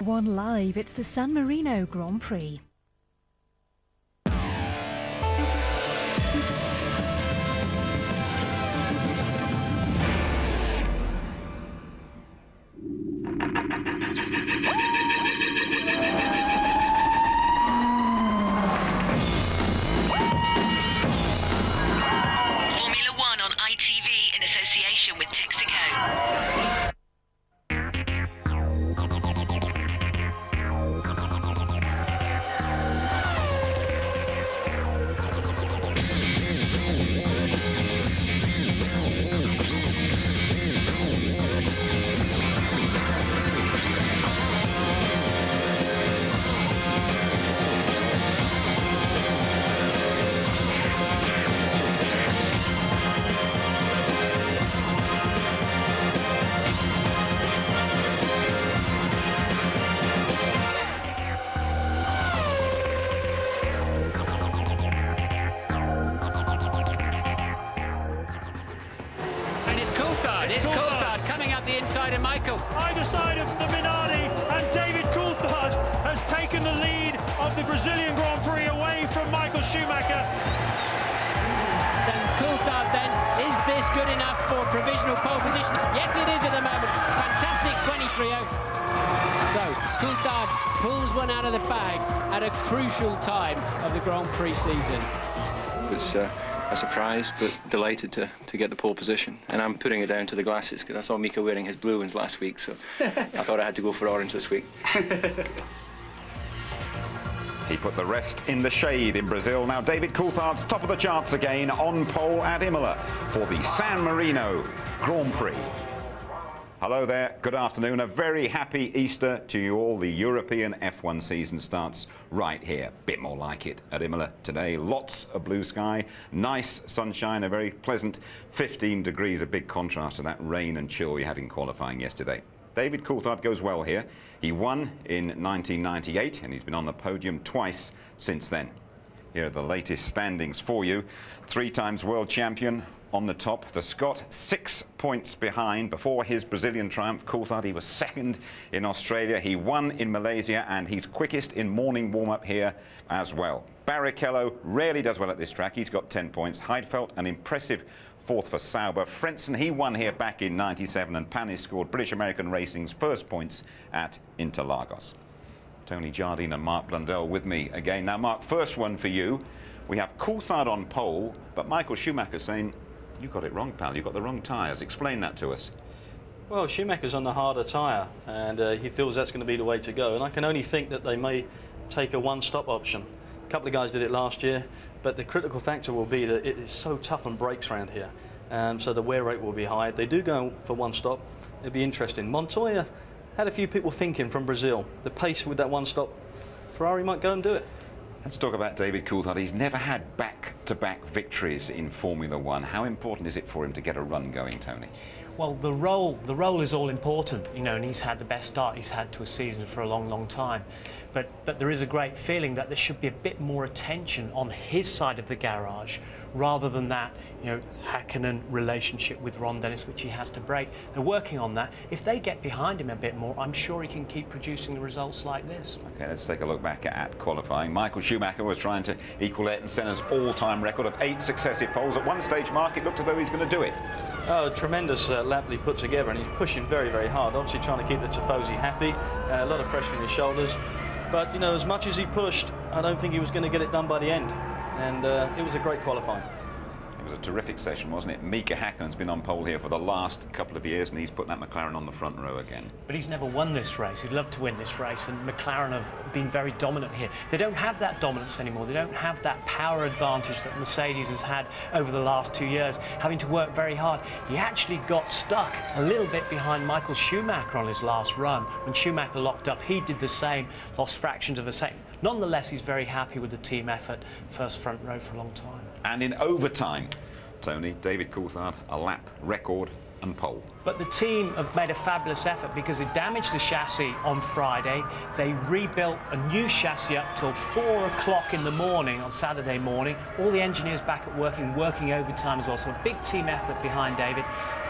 One Live, it's the San Marino Grand Prix. Formula One on ITV in association with Texaco. It's Coulthard coming up the inside of Michael. Either side of the Minardi, and David Coulthard has taken the lead of the Brazilian Grand Prix away from Michael Schumacher. Then Coulthard then, is this good enough for provisional pole position? Yes, it is at the moment. Fantastic 23.0. So Coulthard pulls one out of the bag at a crucial time of the Grand Prix season. It was a surprise, but delighted to get the pole position. And I'm putting it down to the glasses, because I saw Mika wearing his blue ones last week, so I thought I had to go for orange this week. He put the rest in the shade in Brazil. Now David Coulthard's top of the charts again on pole at Imola for the San Marino Grand Prix. Hello there, good afternoon. A very happy Easter to you all. The European F1 season starts right here. Bit more like it at Imola today. Lots of blue sky, nice sunshine, a very pleasant 15 degrees, a big contrast to that rain and chill we had in qualifying yesterday. David Coulthard goes well here. He won in 1998 and he's been on the podium twice since then. Here are the latest standings for you. 3 times world champion on the top. The Scot 6 points behind. Before his Brazilian triumph, Coulthard, he was second in Australia. He won in Malaysia and he's quickest in morning warm-up here as well. Barrichello rarely does well at this track. He's got 10 points. Heidfeld, an impressive 4th for Sauber. Frentzen, he won here back in 97 and Panis scored British American Racing's first points at Interlagos. Tony Jardine and Mark Blundell with me again. Now, Mark, first one for you. We have Coulthard on pole, but Michael Schumacher saying, you got it wrong, pal. You got the wrong tyres. Explain that to us. Well, Schumacher's on the harder tyre, and he feels that's going to be the way to go. And I can only think that they may take a one-stop option. A couple of guys did it last year, but the critical factor will be that it is so tough on brakes around here, so the wear rate will be high. If they do go for one stop, it'll be interesting. Montoya had a few people thinking from Brazil. The pace with that one stop, Ferrari might go and do it. Let's talk about David Coulthard. He's never had back-to-back victories in Formula One. How important is it for him to get a run going, Tony? Well, the role is all important, you know, and he's had the best start he's had to a season for a long, long time. But there is a great feeling that there should be a bit more attention on his side of the garage, rather than that, you know, Häkkinen relationship with Ron Dennis, which he has to break. They're working on that. If they get behind him a bit more, I'm sure he can keep producing the results like this. OK, let's take a look back at qualifying. Michael Schumacher was trying to equal Ayrton Senna's all-time record of 8 successive poles. At one stage, Mark, it looked as though he's going to do it. Oh, tremendous lap he put together, and he's pushing very, very hard. Obviously trying to keep the Tifosi happy. A lot of pressure on his shoulders. But, you know, as much as he pushed, I don't think he was going to get it done by the end. And it was a great qualifying. It was a terrific session, wasn't it? Mika Häkkinen's been on pole here for the last couple of years, and he's put that McLaren on the front row again. But he's never won this race. He'd love to win this race, and McLaren have been very dominant here. They don't have that dominance anymore. They don't have that power advantage that Mercedes has had over the last 2 years, having to work very hard. He actually got stuck a little bit behind Michael Schumacher on his last run. When Schumacher locked up, he did the same, lost fractions of a second. Nonetheless, he's very happy with the team effort, first front row for a long time. And in overtime, Tony, David Coulthard, a lap record and pole. But the team have made a fabulous effort because they damaged the chassis on Friday. They rebuilt a new chassis up till 4 o'clock in the morning on Saturday morning. All the engineers back at working overtime as well. So a big team effort behind David.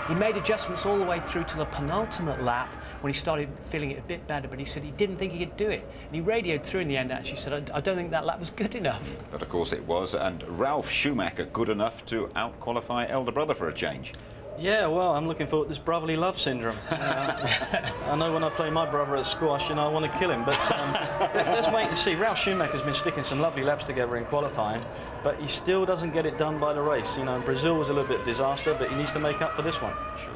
He made adjustments all the way through to the penultimate lap when he started feeling it a bit better, but he said he didn't think he could do it. And he radioed through in the end, actually said, I don't think that lap was good enough. But of course it was, and Ralf Schumacher good enough to out-qualify elder brother for a change. Yeah, well, I'm looking forward to this brotherly love syndrome. I know when I play my brother at squash, you know, I want to kill him, but let's wait and see. Ralf Schumacher's been sticking some lovely laps together in qualifying, but he still doesn't get it done by the race. You know, Brazil was a little bit of disaster, but he needs to make up for this one. Sure.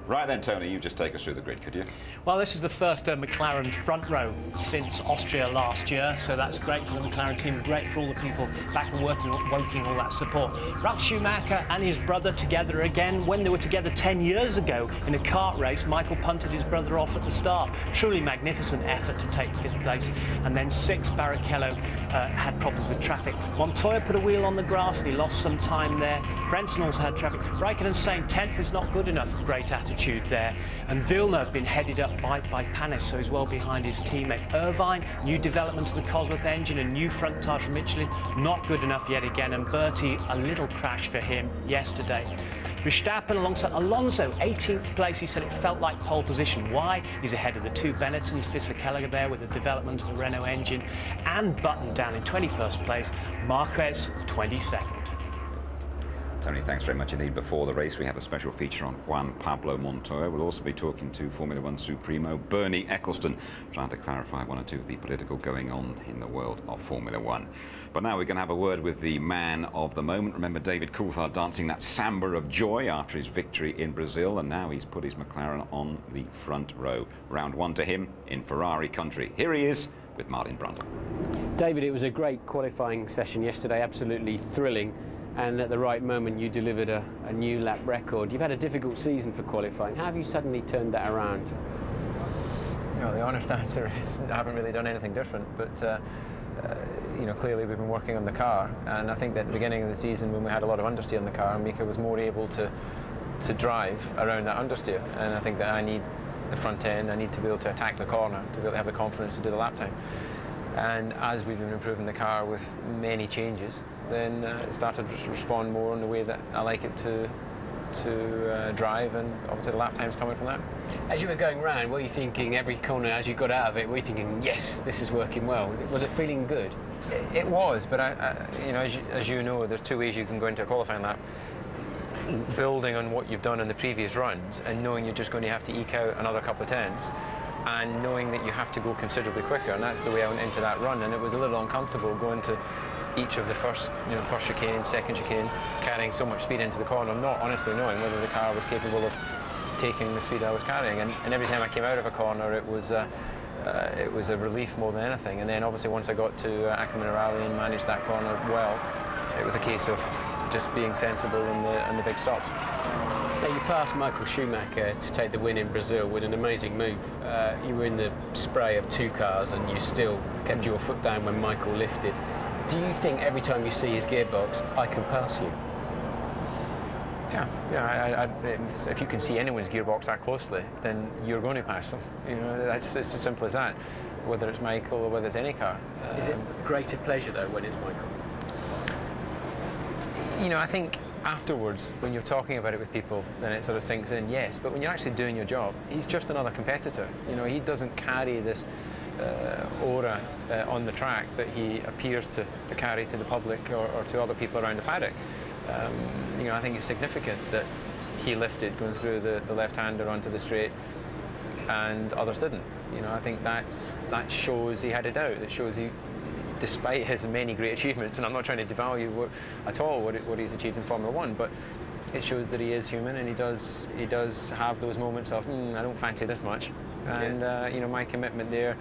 Right then, Tony, you just take us through the grid, could you? Well, this is the first McLaren front row since Austria last year, so that's great for the McLaren team, great for all the people back and woking all that support. Ralf Schumacher and his brother together again. When they were together 10 years ago in a kart race, Michael punted his brother off at the start. Truly magnificent effort to take 5th place. And then 6th, Barrichello had problems with traffic. Montoya put a wheel on the grass and he lost some time there. Frentzen also had traffic. Raikkonen saying 10th is not good enough. Great attitude there. And Villeneuve been headed up by Panis, so he's well behind his teammate. Irvine, new development to the Cosworth engine, a new front tyre from Michelin, not good enough yet again. And Bertie, a little crash for him yesterday. Verstappen alongside Alonso, 18th place. He said it felt like pole position. Why? He's ahead of the 2 Benettons, Fisichella there with the development of the Renault engine, and Button down in 21st place. Marquez, 22nd. Tony, thanks very much indeed. Before the race, we have a special feature on Juan Pablo Montoya. We'll also be talking to Formula One Supremo Bernie Ecclestone, trying to clarify one or two of the political going on in the world of Formula One. But now we're going to have a word with the man of the moment. Remember David Coulthard dancing that samba of joy after his victory in Brazil, and now he's put his McLaren on the front row. Round 1 to him in Ferrari country. Here he is with Martin Brundle. David, it was a great qualifying session yesterday, absolutely thrilling. And at the right moment you delivered a new lap record. You've had a difficult season for qualifying. How have you suddenly turned that around? Well, the honest answer is I haven't really done anything different, but you know, clearly we've been working on the car, and I think that at the beginning of the season when we had a lot of understeer in the car, Mika was more able to drive around that understeer, and I think that I need the front end, I need to be able to attack the corner, to be able to have the confidence to do the lap time. And as we've been improving the car with many changes, then it started to respond more in the way that I like it to drive, and obviously the lap time's coming from that. As you were going round, what were you thinking every corner as you got out of it? Were you thinking, yes, this is working well? Was it feeling good? It was, but you know, as you know, there's 2 ways you can go into a qualifying lap. Building on what you've done in the previous runs and knowing you're just going to have to eke out another couple of tenths, and knowing that you have to go considerably quicker, and that's the way I went into that run. And it was a little uncomfortable going to each of the first chicane, second chicane, carrying so much speed into the corner, not honestly knowing whether the car was capable of taking the speed I was carrying. And every time I came out of a corner, it was a relief more than anything. And then obviously once I got to Ackerman Rally and managed that corner well, it was a case of just being sensible in the big stops. Now, you passed Michael Schumacher to take the win in Brazil with an amazing move. You were in the spray of 2 cars and you still kept your foot down when Michael lifted. Do you think every time you see his gearbox, I can pass you? Yeah. If you can see anyone's gearbox that closely, then you're going to pass them. You know, it's as simple as that. Whether it's Michael or whether it's any car. Is it greater pleasure though when it's Michael? You know, I think afterwards, when you're talking about it with people, then it sort of sinks in, yes. But when you're actually doing your job, he's just another competitor. You know, he doesn't carry this aura on the track that he appears to carry to the public or to other people around the paddock. You know, I think it's significant that he lifted going through the left-hander onto the straight and others didn't. You know, I think that shows he had it out. It shows he, despite his many great achievements, and I'm not trying to devalue at all what he's achieved in Formula One, but it shows that he is human, and he does have those moments of I don't fancy this much, and you know, my commitment there,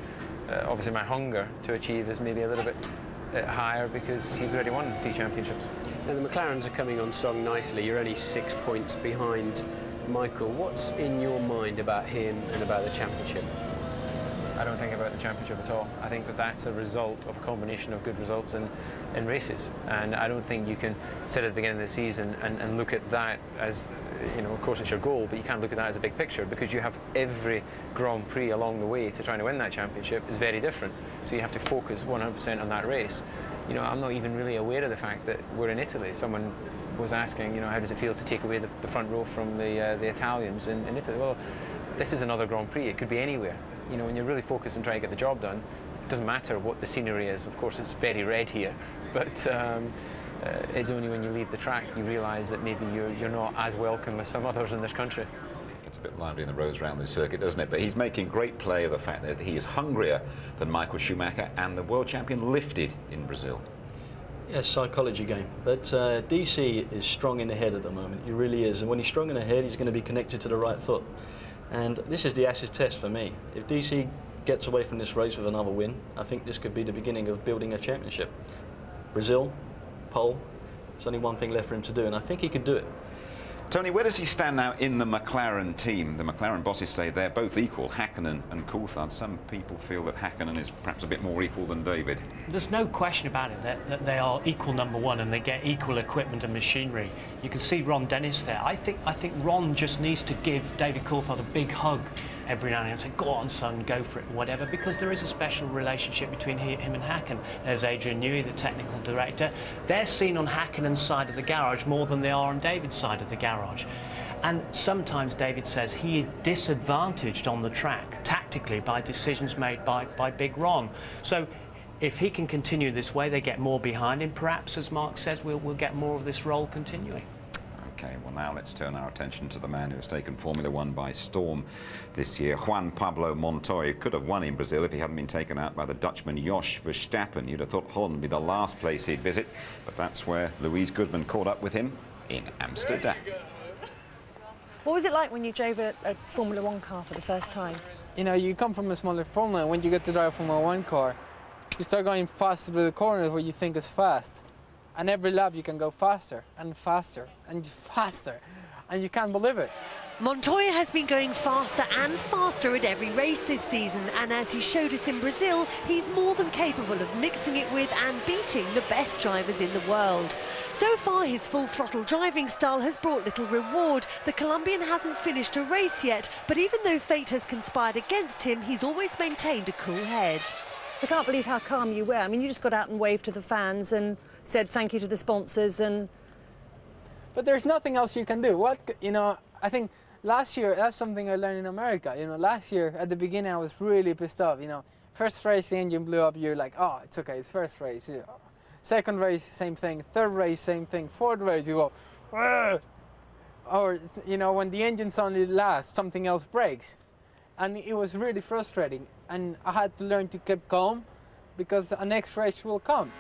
obviously my hunger to achieve is maybe a little bit higher because he's already won 3 championships. Now the McLarens are coming on strong nicely. You're only 6 points behind Michael. What's in your mind about him and about the championship? I don't think about the championship at all. I think that that's a result of a combination of good results in races, and I don't think you can sit at the beginning of the season and look at that as, you know, of course it's your goal, but you can't look at that as a big picture because you have every Grand Prix along the way to trying to win that championship is very different. So you have to focus 100% on that race. You know, I'm not even really aware of the fact that we're in Italy. Someone was asking, you know, how does it feel to take away the front row from the Italians in Italy? Well, this is another Grand Prix. It could be anywhere. You know, when you're really focused on trying to get the job done, it doesn't matter what the scenery is. Of course, it's very red here, but it's only when you leave the track you realise that maybe you're not as welcome as some others in this country. It's a bit lively in the roads around this circuit, doesn't it? But he's making great play of the fact that he is hungrier than Michael Schumacher and the world champion lifted in Brazil. Yes, psychology game. But DC is strong in the head at the moment. He really is. And when he's strong in the head, he's going to be connected to the right foot. And this is the acid test for me. If DC gets away from this race with another win, I think this could be the beginning of building a championship. Brazil, pole, there's only one thing left for him to do, and I think he could do it. Tony, where does he stand now in the McLaren team? The McLaren bosses say they're both equal, Häkkinen and Coulthard. Some people feel that Häkkinen is perhaps a bit more equal than David. There's no question about it that they are equal number one and they get equal equipment and machinery. You can see Ron Dennis there. I think Ron just needs to give David Coulthard a big hug every now and then and say, go on son, go for it, whatever, because there is a special relationship between him and Häkkinen. There's Adrian Newey, the technical director. They're seen on Häkkinen's side of the garage more than they are on David's side of the garage. And sometimes David says he is disadvantaged on the track tactically by decisions made by Big Ron. So if he can continue this way, they get more behind him. Perhaps, as Mark says, we'll get more of this role continuing. Okay, well now let's turn our attention to the man who has taken Formula One by storm this year, Juan Pablo Montoya. Could have won in Brazil if he hadn't been taken out by the Dutchman Jos Verstappen. You'd have thought Holland would be the last place he'd visit, but that's where Louise Goodman caught up with him in Amsterdam. What was it like when you drove a Formula One car for the first time? You know, you come from a smaller Formula, when you get to drive a Formula One car, you start going faster to the corners where you think is fast. And every lap you can go faster and faster and faster, and you can't believe it. Montoya has been going faster and faster at every race this season, and as he showed us in Brazil, he's more than capable of mixing it with and beating the best drivers in the world. So far, his full-throttle driving style has brought little reward. The Colombian hasn't finished a race yet, but even though fate has conspired against him, he's always maintained a cool head. I can't believe how calm you were. I mean, you just got out and waved to the fans and said thank you to the sponsors and... But there's nothing else you can do. What, you know, I think last year, that's something I learned in America. You know, last year, at the beginning, I was really pissed off. You know, first race, the engine blew up, you're like, oh, it's okay, it's first race. You know. Second race, same thing. Third race, same thing. Fourth race, you go, argh! Or, you know, when the engine's only last, something else breaks. And it was really frustrating. And I had to learn to keep calm because the next race will come.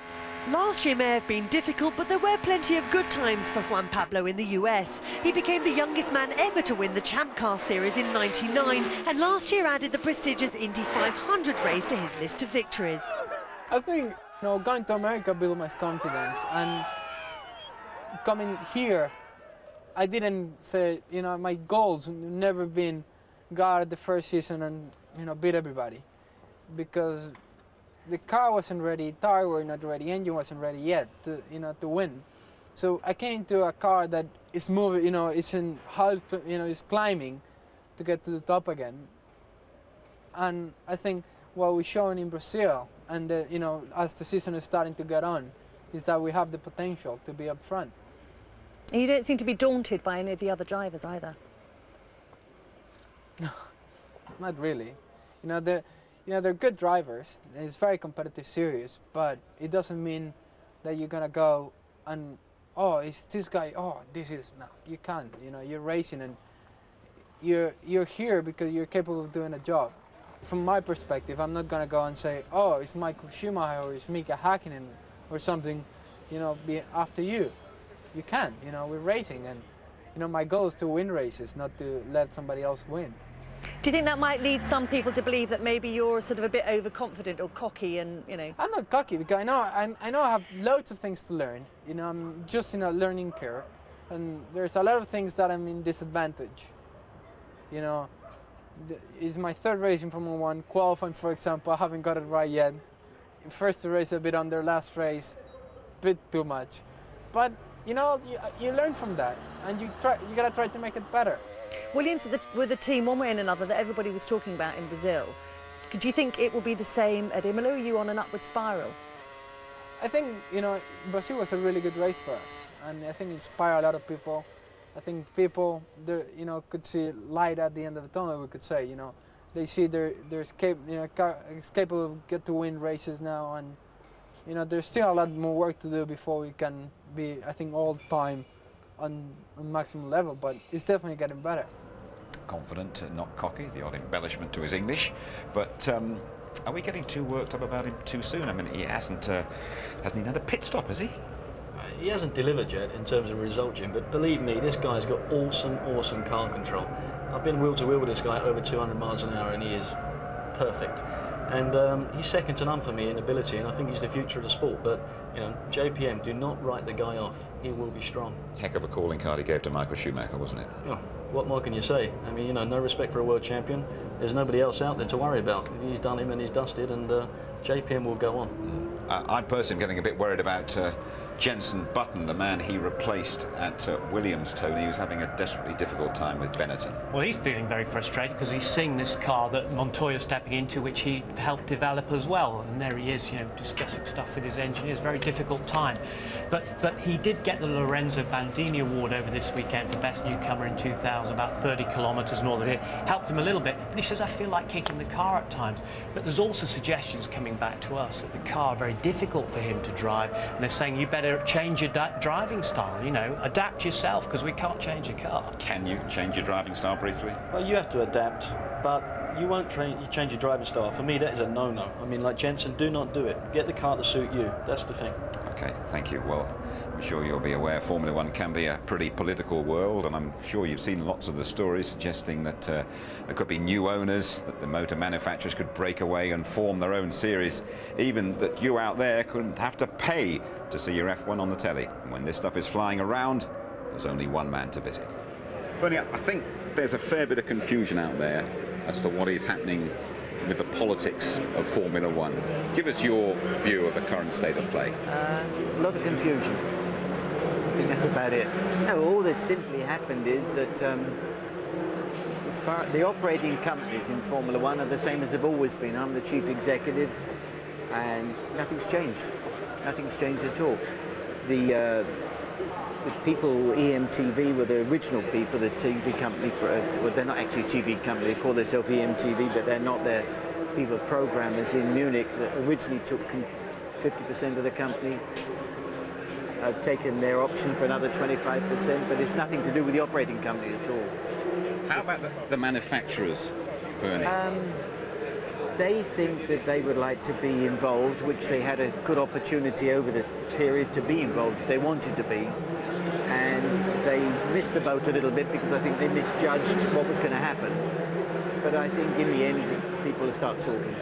Last year may have been difficult, but there were plenty of good times for Juan Pablo in the US. He became the youngest man ever to win the Champ Car Series in '99, and last year added the prestigious Indy 500 race to his list of victories. I think, you know, going to America built my confidence, and coming here, I didn't say, you know, my goals never been go out the first season and, you know, beat everybody, because the car wasn't ready, tire were not ready, engine wasn't ready yet to, you know, to win. So I came to a car that is moving, you know, it's in high, you know, it's climbing to get to the top again. And I think what we're showing in Brazil, and you know, as the season is starting to get on, is that we have the potential to be up front. And you don't seem to be daunted by any of the other drivers either. No, not really. You know, they're good drivers. It's very competitive series, but it doesn't mean that you're gonna go and, oh, it's this guy, oh, this is, no, you can't. You know, you're racing and you're here because you're capable of doing a job. From my perspective, I'm not gonna go and say, oh, it's Michael Schumacher or it's Mika Häkkinen or something, you know, be after you. You can't, you know, we're racing, and, you know, my goal is to win races, not to let somebody else win. Do you think that might lead some people to believe that maybe you're sort of a bit overconfident or cocky and, you know? I'm not cocky because I know I have loads of things to learn. You know, I'm just in a learning curve, and there's a lot of things that I'm in disadvantage. You know, it's my third race in Formula One. Qualifying, for example, I haven't got it right yet. First race a bit under, last race, a bit too much. But, you know, you learn from that, and you gotta try to make it better. Williams were the team one way and another that everybody was talking about in Brazil. Do you think it will be the same at Imola, or are you on an upward spiral? I think, you know, Brazil was a really good race for us, and I think it inspired a lot of people. I think people, you know, could see light at the end of the tunnel. We could say, you know, they see they're capable of get to win races now, and you know, there's still a lot more work to do before we can be, I think, all time on maximum level. But it's definitely getting better. Confident, not cocky. The odd embellishment to his English, but. Are we getting too worked up about him too soon? I mean, he hasn't he had a pit stop, has he? He hasn't delivered yet in terms of result, Jim, but believe me, this guy's got awesome car control. I've been wheel to wheel with this guy over 200 miles an hour, and he is perfect. And he's second to none for me in ability, and I think he's the future of the sport. But you know, JPM, do not write the guy off. He will be strong. Heck of a calling card he gave to Michael Schumacher, wasn't it? Oh, what more can you say? I mean, you know, no respect for a world champion. There's nobody else out there to worry about. He's done him and he's dusted, and JPM will go on. I'm personally getting a bit worried about Jenson Button, the man he replaced at Williams, Tony, who's having a desperately difficult time with Benetton. Well, he's feeling very frustrated because he's seeing this car that Montoya's stepping into, which he helped develop as well. And there he is, you know, discussing stuff with his engineers. Very difficult time. But he did get the Lorenzo Bandini Award over this weekend for Best Newcomer in 2000, about 30 kilometres north of here. Helped him a little bit. And he says, I feel like kicking the car at times. But there's also suggestions coming back to us that the car very difficult for him to drive. And they're saying, you better change your driving style, you know, adapt yourself, because we can't change a car. Can you change your driving style briefly? Well, you have to adapt, but you won't change your driving style. For me, that is a no-no. I mean, like Jenson, do not do it. Get the car to suit you. That's the thing. Okay, thank you. Well, I'm sure you'll be aware Formula One can be a pretty political world, and I'm sure you've seen lots of the stories suggesting that there could be new owners, that the motor manufacturers could break away and form their own series, even that you out there couldn't have to pay to see your F1 on the telly. And when this stuff is flying around, there's only one man to visit. Bernie, I think there's a fair bit of confusion out there as to what is happening with the politics of Formula One. Give us your view of the current state of play. A lot of confusion. I think that's about it. No, all that's simply happened is that the operating companies in Formula One are the same as they've always been. I'm the chief executive, and nothing's changed. Nothing's changed at all. The people, EMTV, were the original people, the TV company. Well, they're not actually a TV company. They call themselves EMTV, but they're not. They're people, programmers in Munich that originally took 50% of the company. Have taken their option for another 25%, but it's nothing to do with the operating company at all. How about the manufacturers, Bernie? They think that they would like to be involved, which they had a good opportunity over the period to be involved if they wanted to be. And they missed the boat a little bit because I think they misjudged what was going to happen. But I think in the end, people will start talking.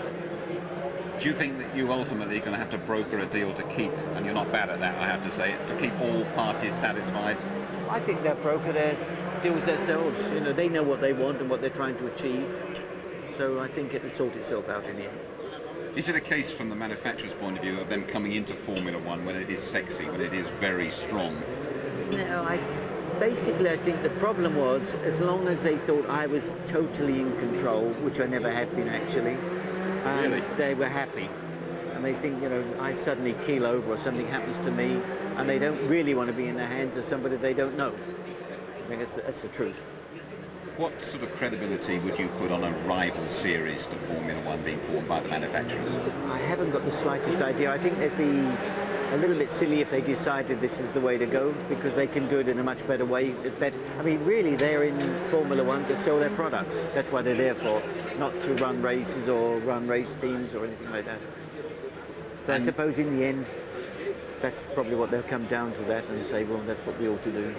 Do you think that you ultimately are going to have to broker a deal to keep, and you're not bad at that, I have to say, to keep all parties satisfied? I think they'll broker their deals themselves. You know, they know what they want and what they're trying to achieve. So I think it will sort itself out in the end. Is it a case from the manufacturer's point of view of them coming into Formula One when it is sexy, when it is very strong? No, basically I think the problem was, as long as they thought I was totally in control, which I never have been actually, really? They were happy. And they think, you know, I suddenly keel over or something happens to me, and they don't really want to be in the hands of somebody they don't know. I think that's the truth. What sort of credibility would you put on a rival series to Formula One being formed by the manufacturers? I haven't got the slightest idea. I think they'd be a little bit silly if they decided this is the way to go, because they can do it in a much better way. I mean, really, they're in Formula One to sell their products. That's what they're there for, not to run races or run race teams or anything like that. So I suppose in the end, that's probably what they'll come down to that and say, well, that's what we ought to do.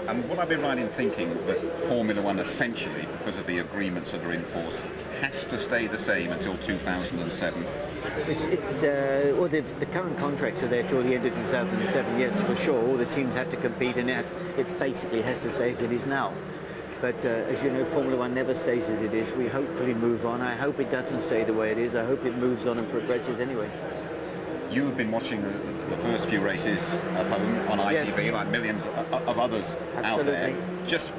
And would I be right in thinking that Formula One essentially, because of the agreements that are in force, has to stay the same until 2007? Well, the current contracts are there till the end of 2007, yes, for sure. All the teams have to compete, and it basically has to stay as it is now. But as you know, Formula One never stays as it is. We hopefully move on. I hope it doesn't stay the way it is. I hope it moves on and progresses anyway. You've been watching the first few races at home on ITV, yes, like millions of others out there. Just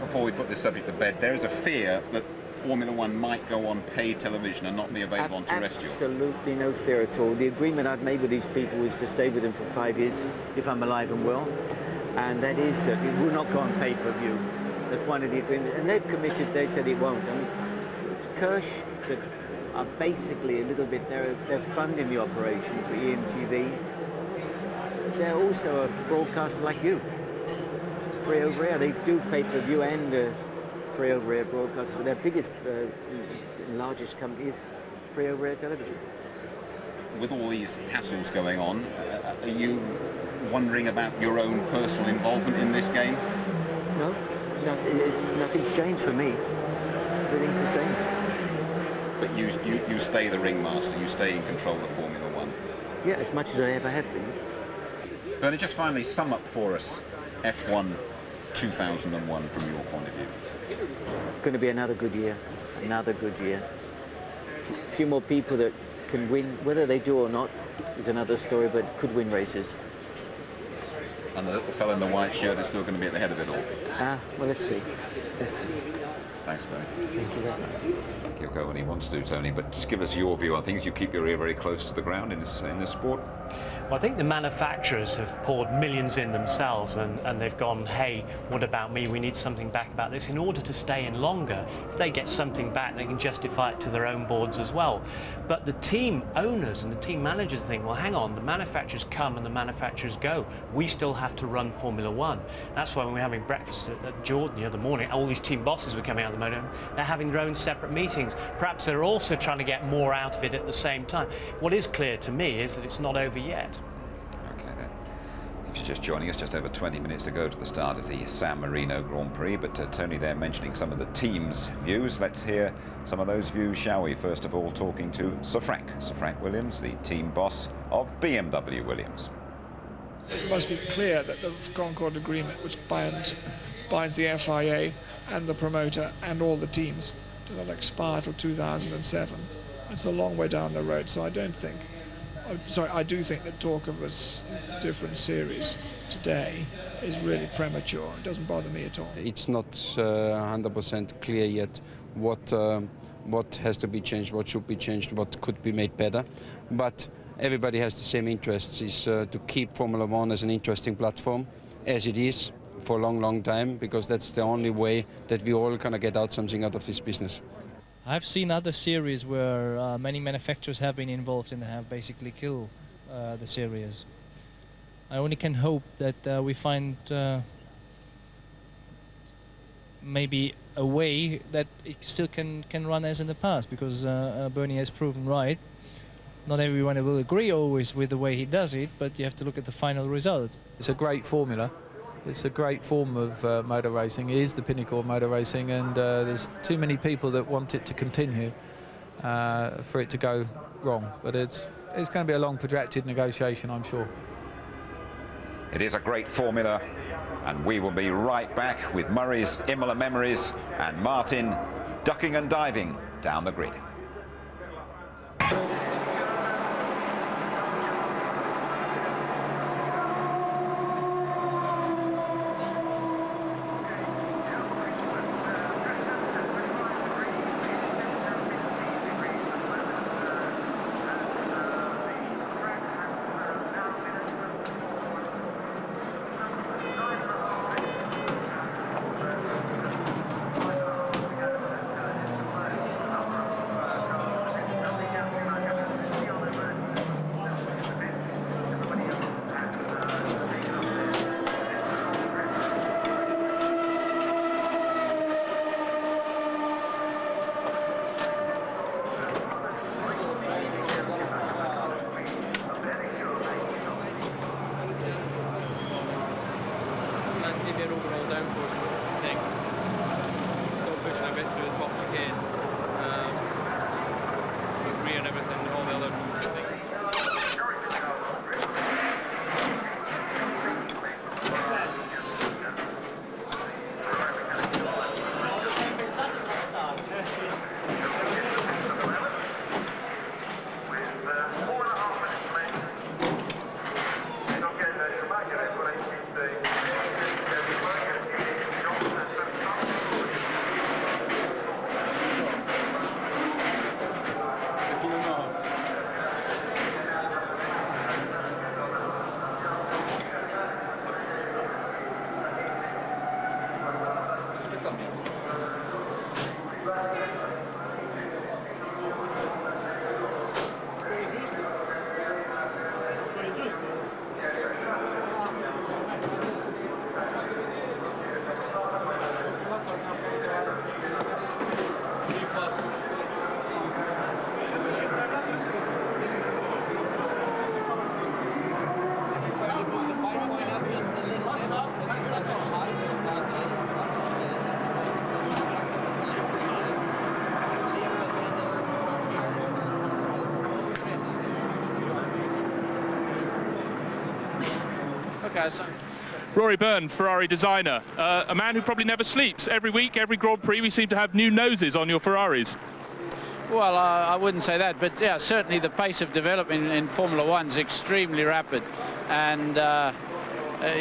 before we put this subject to bed, there is a fear that Formula One might go on paid television and not be available on terrestrial? Absolutely no fear at all. The agreement I've made with these people is to stay with them for 5 years, if I'm alive and well. And that is that it will not go on pay-per-view. That's one of the agreements. And they've committed, they said it won't. I mean, Kirsch, that are basically a little bit, they're funding the operation for EMTV. They're also a broadcaster like you. Free over air. They do pay-per-view and free over air broadcast, but their biggest, largest company is free over air television. With all these hassles going on, are you wondering about your own personal involvement in this game? No, nothing's changed for me. Everything's the same. But you stay the ringmaster, you stay in control of Formula One? Yeah, as much as I ever have been. Bernie, just finally sum up for us F1 2001 from your point of view. Going to be another good year, another good year. A few more people that can win, whether they do or not is another story, but could win races. And the little fellow in the white shirt is still going to be at the head of it all. Well, let's see. Let's see. Thanks, Bernie. Thank you very much. He'll go when he wants to, Tony, but just give us your view on things. You keep your ear very close to the ground in this sport. Well, I think the manufacturers have poured millions in themselves and they've gone, hey, what about me? We need something back about this. In order to stay in longer, if they get something back, they can justify it to their own boards as well. But the team owners and the team managers think, well, hang on, the manufacturers come and the manufacturers go. We still have to run Formula One. That's why when we're having breakfast at Jordan the other morning, all these team bosses were coming out of the motor, they're having their own separate meetings. Perhaps they're also trying to get more out of it at the same time. What is clear to me is that it's not over yet. If you're just joining us, just over 20 minutes to go to the start of the San Marino Grand Prix, but Tony there mentioning some of the team's views. Let's hear some of those views, shall we? First of all, talking to Sir Frank Williams, the team boss of BMW Williams. It must be clear that the Concord Agreement, which binds the FIA and the promoter and all the teams, does not expire till 2007. It's a long way down the road, so I do think that talk of a different series today is really premature. It doesn't bother me at all. It's not 100% clear yet what has to be changed, what should be changed, what could be made better. But everybody has the same interests, is to keep Formula One as an interesting platform, as it is for a long, long time, because that's the only way that we all kind of get out something out of this business. I've seen other series where many manufacturers have been involved and have basically killed the series. I only can hope that we find maybe a way that it still can run as in the past, because Bernie has proven right. Not everyone will agree always with the way he does it, but you have to look at the final result. It's a great formula. It's a great form of motor racing. It is the pinnacle of motor racing, and there's too many people that want it to continue for it to go wrong. But it's going to be a long, protracted negotiation, I'm sure. It is a great formula, and we will be right back with Murray's Imola memories and Martin ducking and diving down the grid. Schumacher. Rory Byrne, Ferrari designer, a man who probably never sleeps. Every week, every Grand Prix, we seem to have new noses on your Ferraris. Well, I wouldn't say that, but yeah, certainly the pace of development in Formula One is extremely rapid, and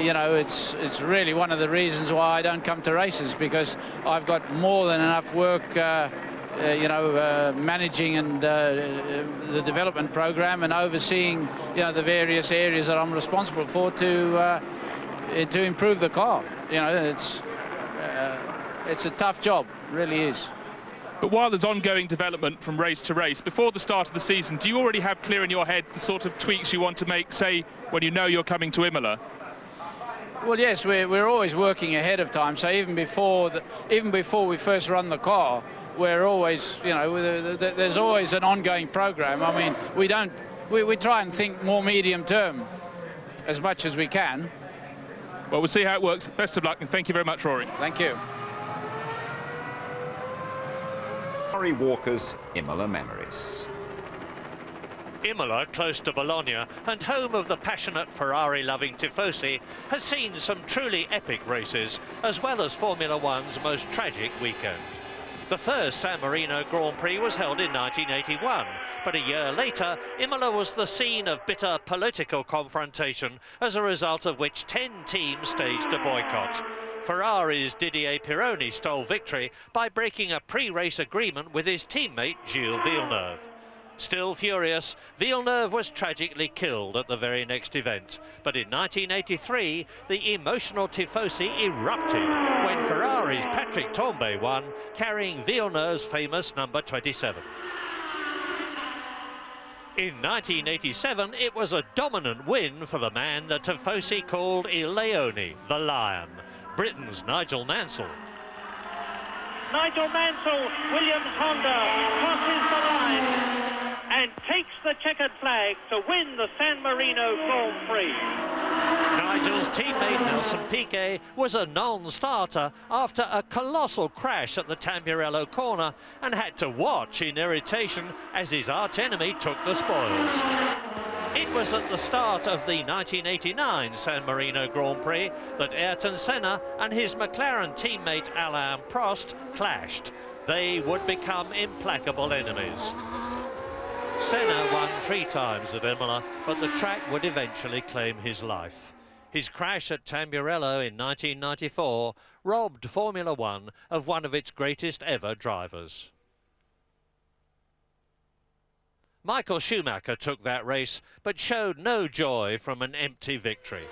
you know, it's really one of the reasons why I don't come to races, because I've got more than enough work, you know, managing and the development program and overseeing, you know, the various areas that I'm responsible for to improve the car. You know, it's a tough job, really is. But while there's ongoing development from race to race, before the start of the season, do you already have clear in your head the sort of tweaks you want to make, say, when you know you're coming to Imola? Well, yes, we're always working ahead of time. So even before we first run the car, we're always, you know, there's always an ongoing program. I mean, we try and think more medium term as much as we can. Well, we'll see how it works. Best of luck, and thank you very much, Rory. Thank you. Murray Walker's Imola memories. Imola, close to Bologna and home of the passionate Ferrari-loving Tifosi, has seen some truly epic races, as well as Formula One's most tragic weekend. The first San Marino Grand Prix was held in 1981, but a year later, Imola was the scene of bitter political confrontation, as a result of which 10 teams staged a boycott. Ferrari's Didier Pironi stole victory by breaking a pre-race agreement with his teammate Gilles Villeneuve. Still furious, Villeneuve was tragically killed at the very next event. But in 1983, the emotional Tifosi erupted when Ferrari's Patrick Tambay won, carrying Villeneuve's famous number 27. In 1987, it was a dominant win for the man the Tifosi called Il Leone, the Lion, Britain's Nigel Mansell. Nigel Mansell, Williams Honda, crosses the line and takes the checkered flag to win the San Marino Grand Prix. Nigel's teammate Nelson Piquet was a non-starter after a colossal crash at the Tamburello corner and had to watch in irritation as his arch-enemy took the spoils. It was at the start of the 1989 San Marino Grand Prix that Ayrton Senna and his McLaren teammate Alain Prost clashed. They would become implacable enemies. Senna won 3 times at Imola, but the track would eventually claim his life. His crash at Tamburello in 1994 robbed Formula One of one of its greatest ever drivers. Michael Schumacher took that race, but showed no joy from an empty victory.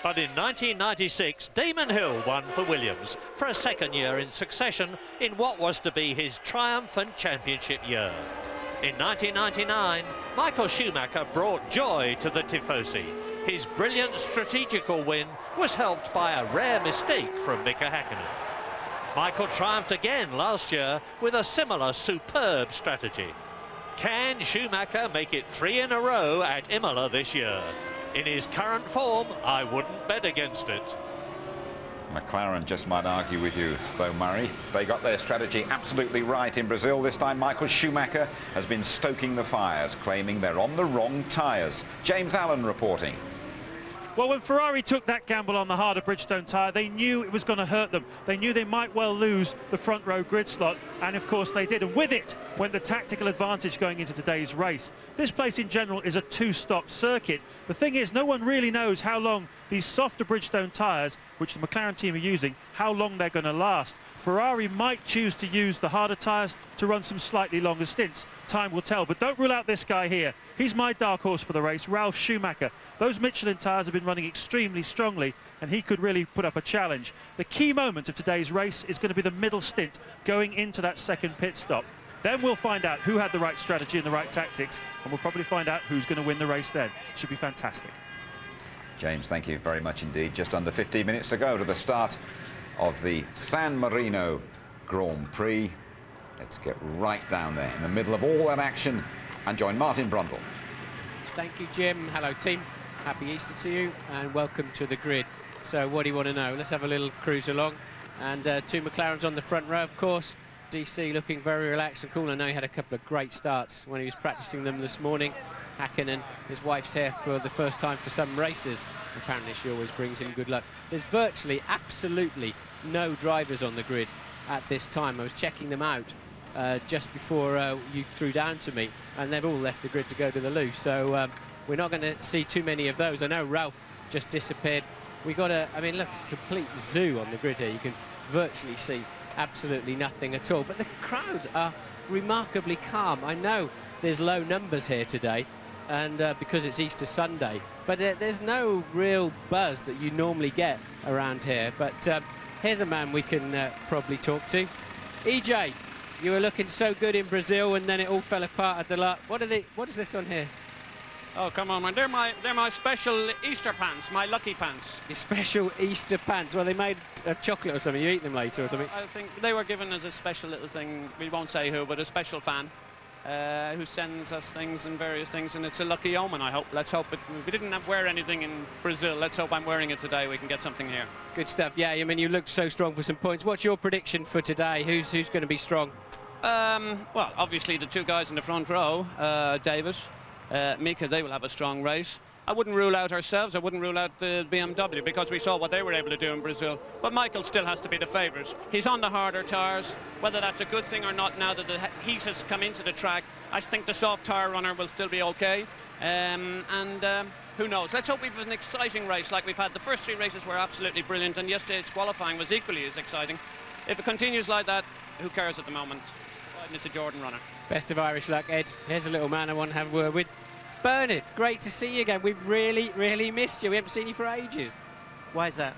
But in 1996, Damon Hill won for Williams for a second year in succession in what was to be his triumphant championship year. In 1999, Michael Schumacher brought joy to the Tifosi. His brilliant strategical win was helped by a rare mistake from Mika Häkkinen. Michael triumphed again last year with a similar superb strategy. Can Schumacher make it 3 in a row at Imola this year? In his current form, I wouldn't bet against it. McLaren just might argue with you, though, Murray. They got their strategy absolutely right in Brazil. This time, Michael Schumacher has been stoking the fires, claiming they're on the wrong tyres. James Allen reporting. Well, when Ferrari took that gamble on the harder Bridgestone tyre, they knew it was going to hurt them. They knew they might well lose the front row grid slot, and of course they did. And with it went the tactical advantage going into today's race. This place in general is a 2-stop circuit. The thing is, no one really knows how long these softer Bridgestone tyres, which the McLaren team are using, how long they're going to last. Ferrari might choose to use the harder tyres to run some slightly longer stints. Time will tell, but don't rule out this guy here. He's my dark horse for the race, Ralf Schumacher. Those Michelin tyres have been running extremely strongly, and he could really put up a challenge. The key moment of today's race is going to be the middle stint, going into that second pit stop. Then we'll find out who had the right strategy and the right tactics, and we'll probably find out who's going to win the race then. Should be fantastic. James, thank you very much indeed. Just under 15 minutes to go to the start of the San Marino Grand Prix. Let's get right down there in the middle of all that action and join Martin Brundle. Thank you, Jim. Hello, team. Happy Easter to you and welcome to the grid. So what do you want to know? Let's have a little cruise along. And 2 McLarens on the front row, of course. DC looking very relaxed and cool. I know he had a couple of great starts when he was practicing them this morning. Hakkinen. His wife's here for the first time for some races. Apparently she always brings him good luck. There's virtually absolutely no drivers on the grid at this time. I was checking them out just before you threw down to me, and they've all left the grid to go to the loo. So we're not going to see too many of those. I know Ralph just disappeared. We got I mean, look, it's a complete zoo on the grid here. You can virtually see absolutely nothing at all. But the crowd are remarkably calm. I know there's low numbers here today, and because it's Easter Sunday, but there's no real buzz that you normally get around here. But here's a man we can probably talk to. EJ, you were looking so good in Brazil, and then it all fell apart at the lot. What is this on here? Oh, come on, man. They're my special Easter pants, my lucky pants. Your special Easter pants. Well, they made of chocolate or something. You eat them later or something? I think they were given as a special little thing. We won't say who, but a special fan who sends us things and various things, and it's a lucky omen, I hope. Let's hope we didn't wear anything in Brazil. Let's hope I'm wearing it today. We can get something here. Good stuff. Yeah, I mean, you looked so strong for some points. What's your prediction for today? Who's going to be strong? Well, obviously the two guys in the front row, David, Mika, they will have a strong race. I wouldn't rule out ourselves. I wouldn't rule out the BMW because we saw what they were able to do in Brazil. But Michael still has to be the favourite. He's on the harder tyres. Whether that's a good thing or not now that the heat has come into the track, I think the soft tyre runner will still be okay. Who knows? Let's hope we've an exciting race like we've had. The first three races were absolutely brilliant, and yesterday's qualifying was equally as exciting. If it continues like that, who cares at the moment? It's a Jordan runner. Best of Irish luck, Ed. Here's a little man I want to have a word with. Bernard, great to see you again. We've really, really missed you. We haven't seen you for ages. Why is that?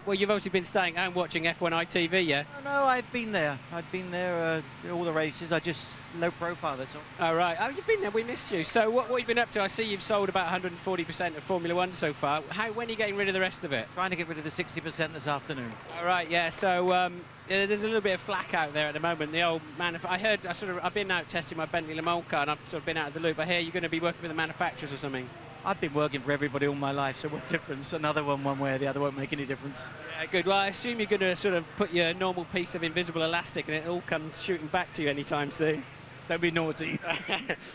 Well, you've obviously been staying home watching F1 ITV, yeah? No, I've been there. I've been there all the races. I just low profile, that's all. Oh, right. Oh, you've been there. We missed you. So what have you been up to? I see you've sold about 140% of Formula One so far. When are you getting rid of the rest of it? Trying to get rid of the 60% this afternoon. All right, yeah. So there's a little bit of flack out there at the moment. The old I've been out testing my Bentley Le Mans car, and I've sort of been out of the loop. I hear you're going to be working for the manufacturers or something. I've been working for everybody all my life, so what difference? Another one way or the other won't make any difference. Yeah, good. Well, I assume you're going to sort of put your normal piece of invisible elastic and it all comes shooting back to you anytime soon. Don't be naughty.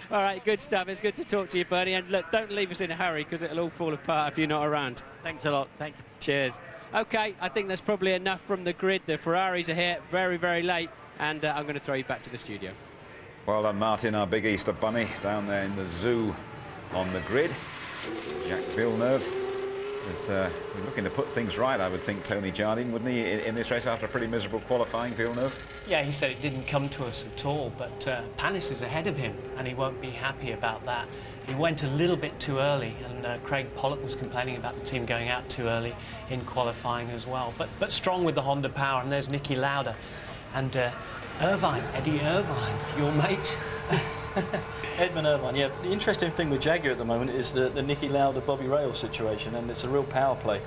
All right, good stuff. It's good to talk to you, Bernie. And look, don't leave us in a hurry because it'll all fall apart if you're not around. Thanks a lot. Thanks. Cheers. OK, I think that's probably enough from the grid. The Ferraris are here very, very late, and I'm going to throw you back to the studio. Well done, Martin, our big Easter bunny, down there in the zoo on the grid. Jacques Villeneuve is looking to put things right, I would think, Tony Jardine, wouldn't he, in this race after a pretty miserable qualifying, Villeneuve? Yeah, he said it didn't come to us at all, but Panis is ahead of him, and he won't be happy about that. He went a little bit too early, and Craig Pollock was complaining about the team going out too early in qualifying as well. But strong with the Honda power, and there's Niki Lauda. And Eddie Irvine, your mate. Edmund Irvine, yeah. The interesting thing with Jaguar at the moment is the Niki Lauda, Bobby Rails situation, and it's a real power play.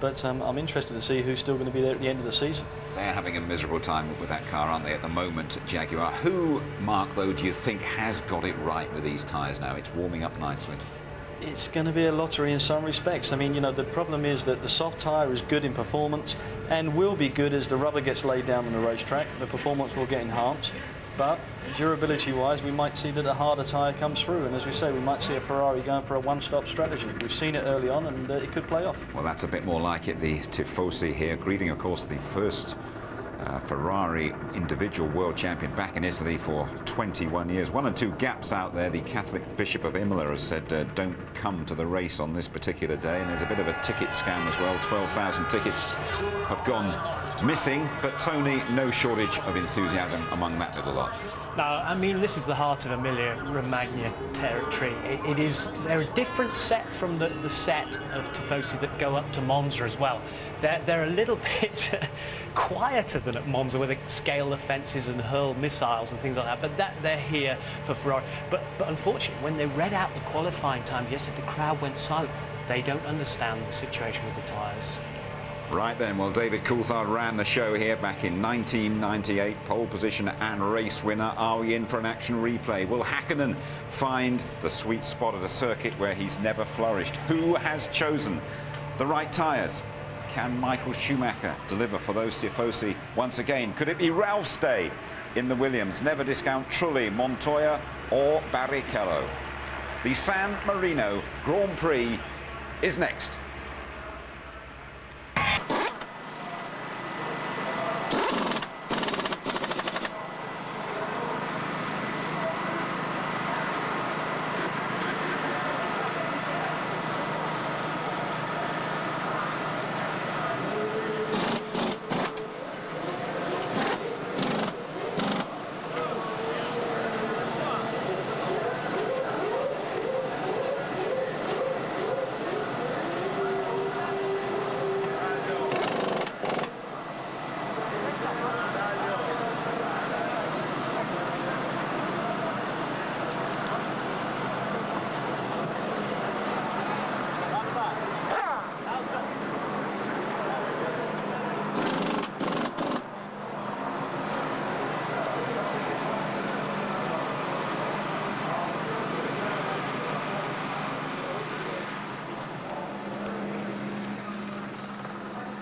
But I'm interested to see who's still going to be there at the end of the season. They're having a miserable time with that car, aren't they, at the moment, Jaguar? Who, Mark, though, do you think has got it right with these tyres now? It's warming up nicely. It's going to be a lottery in some respects. I mean, you know, the problem is that the soft tyre is good in performance and will be good as the rubber gets laid down on the racetrack. The performance will get enhanced. But durability-wise, we might see that a harder tyre comes through, and as we say, we might see a Ferrari going for a one-stop strategy. We've seen it early on, and it could play off. Well, that's a bit more like it. The Tifosi here, greeting, of course, the first Ferrari individual world champion back in Italy for 21 years. 1 or 2 gaps out there. The Catholic Bishop of Imola has said don't come to the race on this particular day, and there's a bit of a ticket scam as well. 12,000 tickets have gone missing, but Tony, no shortage of enthusiasm among that little lot. No, I mean, this is the heart of Emilia-Romagna territory. They're a different set from the set of Tifosi that go up to Monza as well. They're a little bit quieter than at Monza, where they scale the fences and hurl missiles and things like that, but they're here for Ferrari. But unfortunately, when they read out the qualifying times yesterday, the crowd went silent. They don't understand the situation with the tyres. Right then, well, David Coulthard ran the show here back in 1998, pole position and race winner. Are we in for an action replay? Will Hakkinen find the sweet spot at a circuit where he's never flourished? Who has chosen the right tyres? Can Michael Schumacher deliver for those Tifosi once again? Could it be Ralph's day in the Williams? Never discount Trulli, Montoya or Barrichello. The San Marino Grand Prix is next.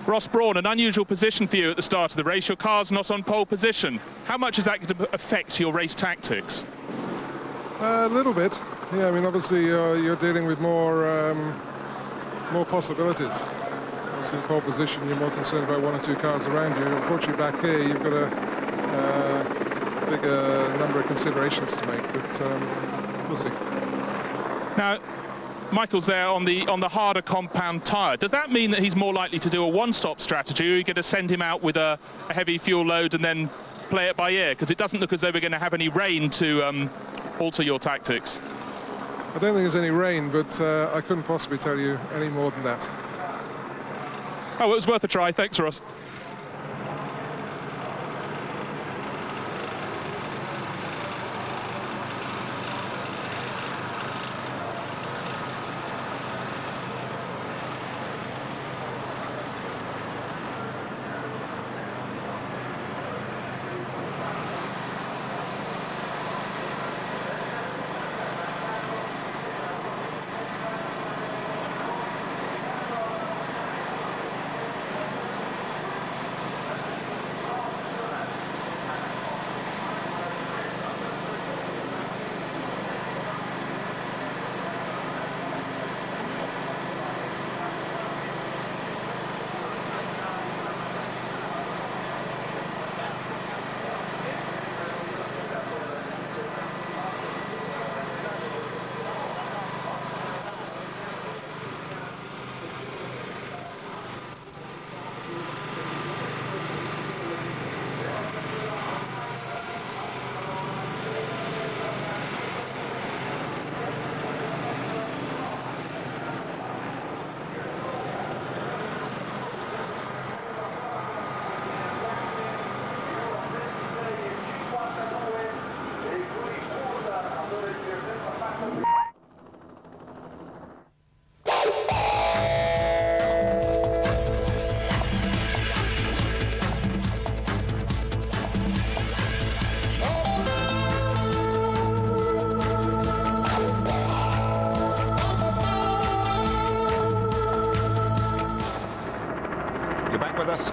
Ross Brawn, an unusual position for you at the start of the race. Your car's not on pole position. How much is that going to affect your race tactics? A little bit. Yeah, I mean, obviously you're dealing with more possibilities. Obviously in pole position, you're more concerned about one or two cars around you. Unfortunately, back here, you've got a bigger number of considerations to make, but we'll see. Now, Michael's there on the harder compound tyre. Does that mean that he's more likely to do a one-stop strategy, or are you going to send him out with a heavy fuel load and then play it by ear? Because it doesn't look as though we're going to have any rain to alter your tactics. I don't think there's any rain, but I couldn't possibly tell you any more than that. Oh, it was worth a try. Thanks, Ross.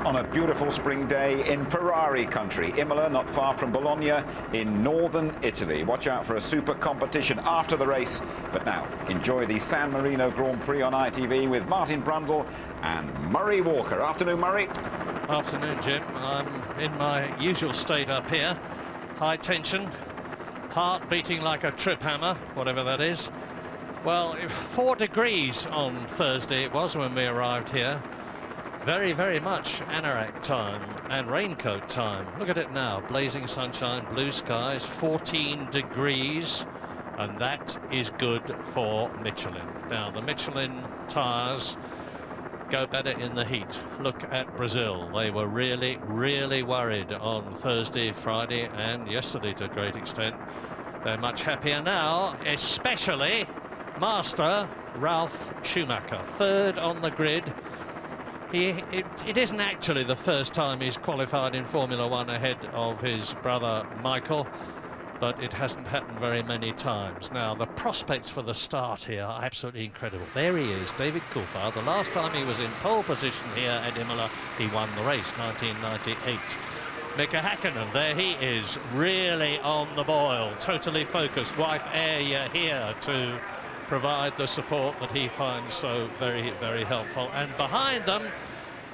On a beautiful spring day in Ferrari country, Imola, not far from Bologna in northern Italy. Watch out for a super competition after the race. But now, enjoy the San Marino Grand Prix on ITV with Martin Brundle and Murray Walker. Afternoon, Murray. Afternoon, Jim. I'm in my usual state up here. High tension, heart beating like a trip hammer, whatever that is. Well, 4 degrees on Thursday it was when we arrived here. Very, very much anorak time and raincoat time. Look at it now, blazing sunshine, blue skies, 14 degrees, and that is good for Michelin. Now, the Michelin tyres go better in the heat. Look at Brazil. They were really, really worried on Thursday, Friday, and yesterday to a great extent. They're much happier now, especially master Ralf Schumacher, third on the grid. It isn't actually the first time he's qualified in Formula One ahead of his brother Michael, but it hasn't happened very many times. Now, the prospects for the start here are absolutely incredible. There he is, David Coulthard. The last time he was in pole position here at Imola, he won the race, 1998. Mika Häkkinen, there he is, really on the boil, totally focused. Wife Air here to provide the support that he finds so very, very helpful. And behind them,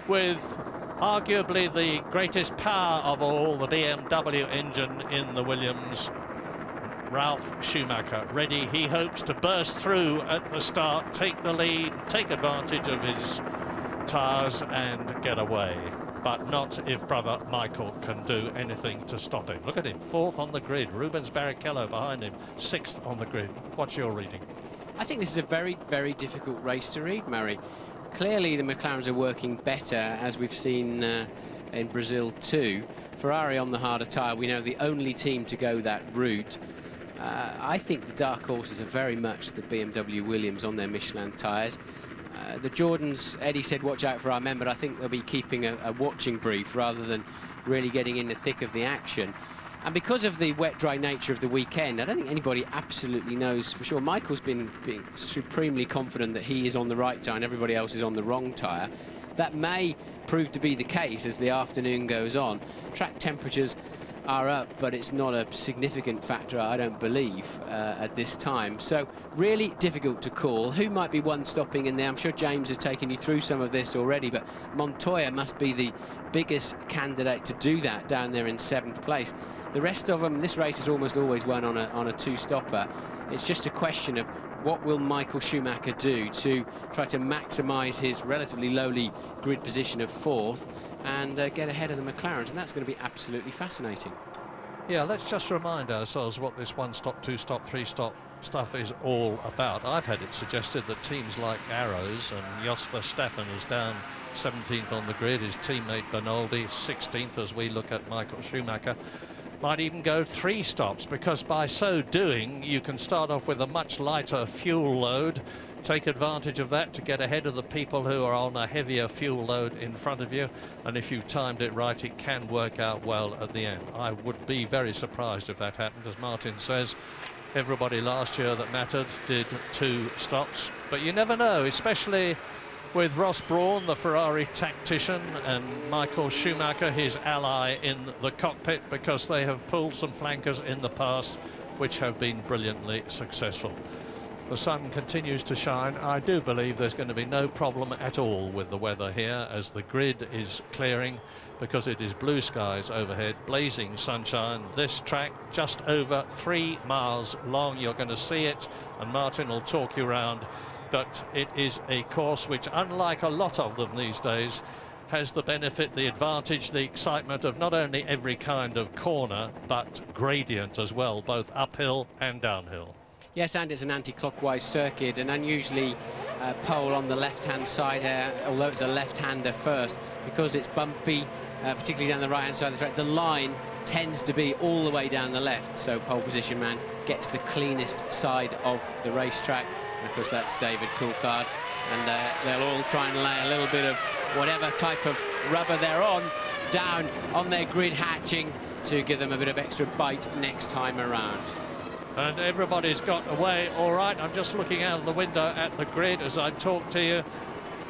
with arguably the greatest power of all, the BMW engine in the Williams, Ralf Schumacher, ready, he hopes, to burst through at the start, take the lead, take advantage of his tyres and get away. But not if brother Michael can do anything to stop him. Look at him, 4th on the grid. Rubens Barrichello behind him, 6th on the grid. What's your reading? I think this is a very, very difficult race to read, Murray. Clearly the McLarens are working better, as we've seen in Brazil too. Ferrari on the harder tyre, we know the only team to go that route. I think the dark horses are very much the BMW Williams on their Michelin tyres. The Jordans, Eddie said watch out for our men, but I think they'll be keeping a watching brief rather than really getting in the thick of the action. And because of the wet, dry nature of the weekend, I don't think anybody absolutely knows for sure. Michael's been supremely confident that he is on the right tyre and everybody else is on the wrong tyre. That may prove to be the case as the afternoon goes on. Track temperatures are up, but it's not a significant factor, I don't believe, at this time. So really difficult to call. Who might be one stopping in there? I'm sure James has taken you through some of this already, but Montoya must be the biggest candidate to do that down there in 7th place. The rest of them, this race is almost always won on a two-stopper. It's just a question of what will Michael Schumacher do to try to maximise his relatively lowly grid position of 4th and get ahead of the McLarens, and that's going to be absolutely fascinating. Yeah, let's just remind ourselves what this 1-stop, 2-stop, 3-stop stuff is all about. I've had it suggested that teams like Arrows, and Jos Verstappen is down 17th on the grid, his teammate Bernoldi 16th, as we look at Michael Schumacher, might even go 3 stops, because by so doing you can start off with a much lighter fuel load, take advantage of that to get ahead of the people who are on a heavier fuel load in front of you, and if you've timed it right, it can work out well at the end. I would be very surprised if that happened. As Martin says, everybody last year that mattered did 2 stops, but you never know, especially with Ross Brawn, the Ferrari tactician, and Michael Schumacher, his ally in the cockpit, because they have pulled some flankers in the past which have been brilliantly successful. The sun continues to shine. I do believe there's going to be no problem at all with the weather here as the grid is clearing, because it is blue skies overhead, blazing sunshine. This track just over 3 miles long. You're going to see it, and Martin will talk you around. But it is a course which, unlike a lot of them these days, has the benefit, the advantage, the excitement of not only every kind of corner, but gradient as well, both uphill and downhill. Yes, and it's an anti-clockwise circuit, an unusually pole on the left-hand side here, although it's a left-hander first, because it's bumpy, particularly down the right-hand side of the track. The line tends to be all the way down the left, so pole position man gets the cleanest side of the racetrack. And of course that's David Coulthard, and they'll all try and lay a little bit of whatever type of rubber they're on down on their grid hatching to give them a bit of extra bite next time around. And everybody's got away all right. I'm just looking out of the window at the grid as I talk to you,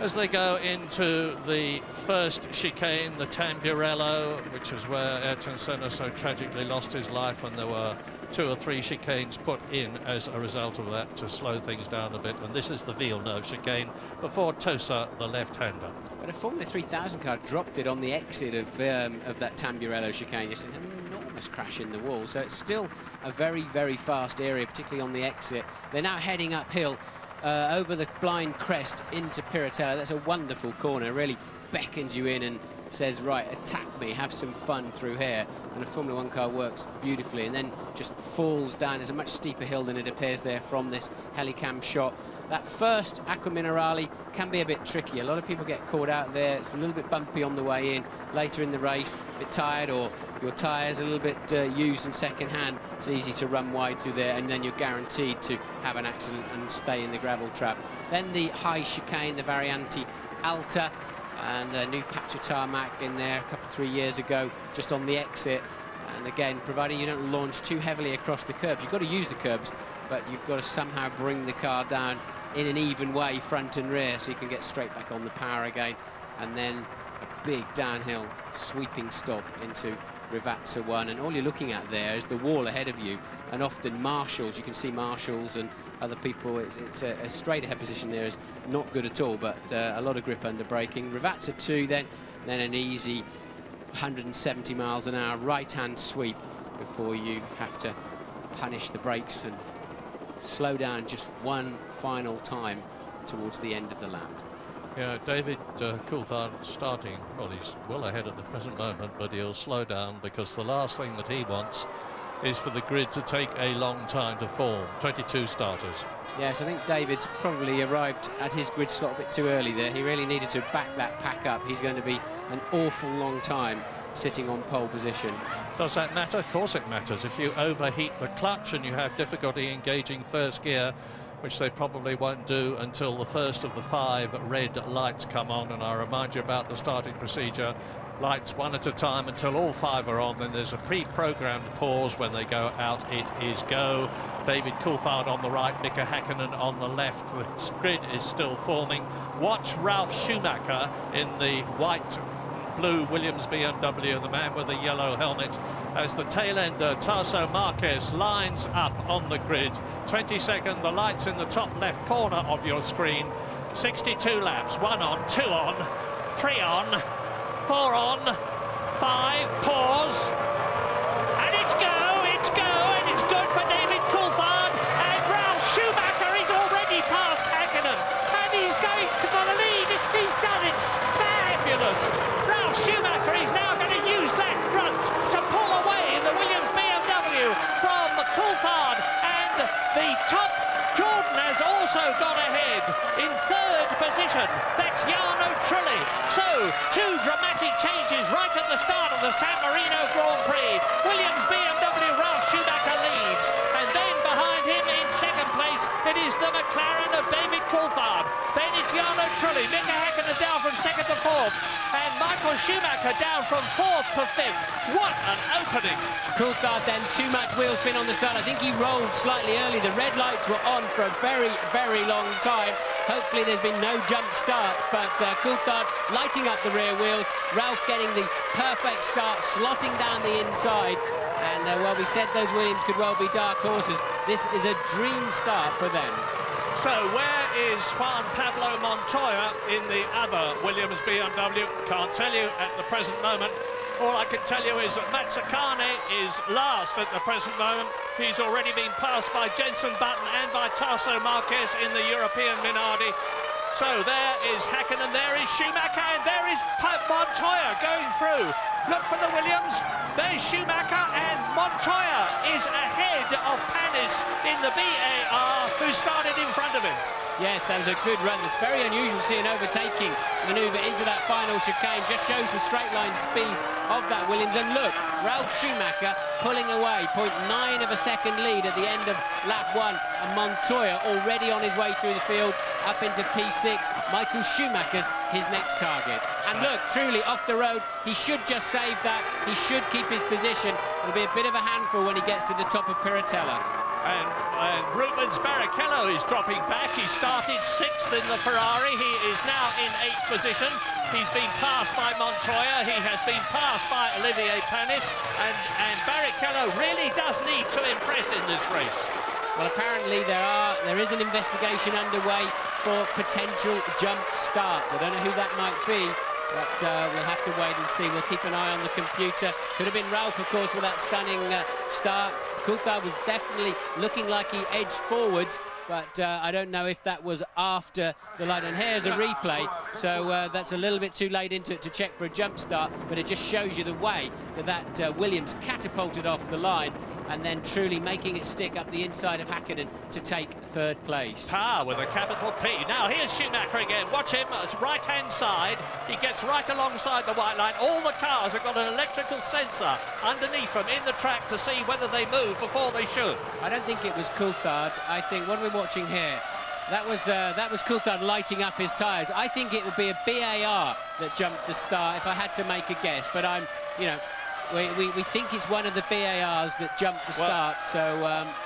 as they go into the first chicane, the Tamburello, which is where Ayrton Senna so tragically lost his life, and there were 2 or 3 chicanes put in as a result of that to slow things down a bit. And this is the Villeneuve chicane before Tosa, the left-hander. But a Formula 3000 car dropped it on the exit of that Tamburello chicane. It's an enormous crash in the wall, so it's still a very, very fast area, particularly on the exit. They're now heading uphill over the blind crest into Piratella. That's a wonderful corner, really beckons you in and says, right, attack me, have some fun through here. And a Formula 1 car works beautifully, and then just falls down. There's a much steeper hill than it appears there from this helicam shot. That first Acqua Minerale can be a bit tricky. A lot of people get caught out there. It's a little bit bumpy on the way in. Later in the race, a bit tired, or your tyres a little bit used and second hand, it's easy to run wide through there, and then you're guaranteed to have an accident and stay in the gravel trap. Then the high chicane, the Variante Alta, and a new patch of tarmac in there a couple, 3 years ago, just on the exit. And again, providing you don't launch too heavily across the curbs, you've got to use the curbs, but you've got to somehow bring the car down in an even way, front and rear, so you can get straight back on the power again. And then a big downhill sweeping stop into Rivazza 1, and all you're looking at there is the wall ahead of you, and often marshals. You can see marshals and other people. It's a straight ahead position there is not good at all, but a lot of grip under braking. Rivazza 2, then an easy 170 miles an hour right-hand sweep before you have to punish the brakes and slow down just one final time towards the end of the lap. Yeah, David Coulthard starting, well, he's well ahead at the present moment, but he'll slow down because the last thing that he wants is for the grid to take a long time to form. 22 starters. Yes, I think David's probably arrived at his grid slot a bit too early there. He really needed to back that pack up. He's going to be an awful long time sitting on pole position. Does that matter? Of course it matters. If you overheat the clutch and you have difficulty engaging first gear, which they probably won't do until the first of the 5 red lights come on, and I remind you about the starting procedure. Lights one at a time until all 5 are on, then there's a pre-programmed pause. When they go out, it is go. David Coulthard on the right, Mika Häkkinen on the left. The grid is still forming. Watch Ralf Schumacher in the white blue Williams BMW, the man with the yellow helmet, as the tail ender Tarso Marquez lines up on the grid. 22nd, the lights in the top left corner of your screen. 62 laps, 1 on, 2 on, 3 on, 4 on, 5, pause, and it's go, and it's good for David Coulthard, and Ralf Schumacher is already past Häkkinen, and he's going for the lead. He's done it. Fabulous. Ralf Schumacher is now going to use that grunt to pull away the Williams BMW from Coulthard, and the top Jordan has also gone ahead in 3rd position. That's Jarno Trulli. So, 2 dramatic changes right at the start of the San Marino Grand Prix. Williams BMW, Ralf Schumacher leads, and then behind him in 2nd place it is the McLaren of David Coulthard. Then it's Jarno Trulli, Mika Häkkinen down from 2nd to 4th, and Michael Schumacher down from 4th to 5th. What an opening! Coulthard then too much wheel spin on the start. I think he rolled slightly early. The red lights were on for a very, very long time. Hopefully there's been no jump starts, but Coulthard lighting up the rear wheels. Ralf getting the perfect start, slotting down the inside. And well, we said those Williams could well be dark horses. This is a dream start for them. So where is Juan Pablo Montoya in the other Williams BMW? Can't tell you at the present moment. All I can tell you is that Mazzacane is last at the present moment. He's already been passed by Jenson Button and by Tarso Marquez in the European Minardi. So there is Häkkinen, there is Schumacher, and there is Montoya going through. Look for the Williams. There's Schumacher, and Montoya is ahead of Panis in the BAR, who started in front of him. Yes, that was a good run. It's very unusual to see an overtaking manoeuvre into that final chicane. Just shows the straight line speed of that Williams. And look, Ralf Schumacher pulling away, 0.9 of a second lead at the end of lap 1. And Montoya already on his way through the field, up into P6. Michael Schumacher's his next target. And look, truly off the road, he should just save that. He should keep his position. It'll be a bit of a handful when he gets to the top of Piratella. And Rubens Barrichello is dropping back. He started 6th in the Ferrari. He is now in 8th position. He's been passed by Montoya. He has been passed by Olivier Panis. And Barrichello really does need to impress in this race. Well, apparently there is an investigation underway for potential jump starts. I don't know who that might be, but we'll have to wait and see. We'll keep an eye on the computer. Could have been Ralf, of course, with that stunning start. Coulthard was definitely looking like he edged forwards, but I don't know if that was after the light. And here's a replay, so that's a little bit too late into it to check for a jump start, but it just shows you the way that Williams catapulted off the line and then truly making it stick up the inside of Häkkinen to take 3rd place. Power with a capital P. Now here's Schumacher again. Watch him, right-hand side. He gets right alongside the white line. All the cars have got an electrical sensor underneath them in the track to see whether they move before they should. I don't think it was Coulthard. I think, what are we watching here? That was Coulthard lighting up his tyres. I think it would be a BAR that jumped the start if I had to make a guess, but I'm, you know, We think it's one of the BARs that jumped the start, so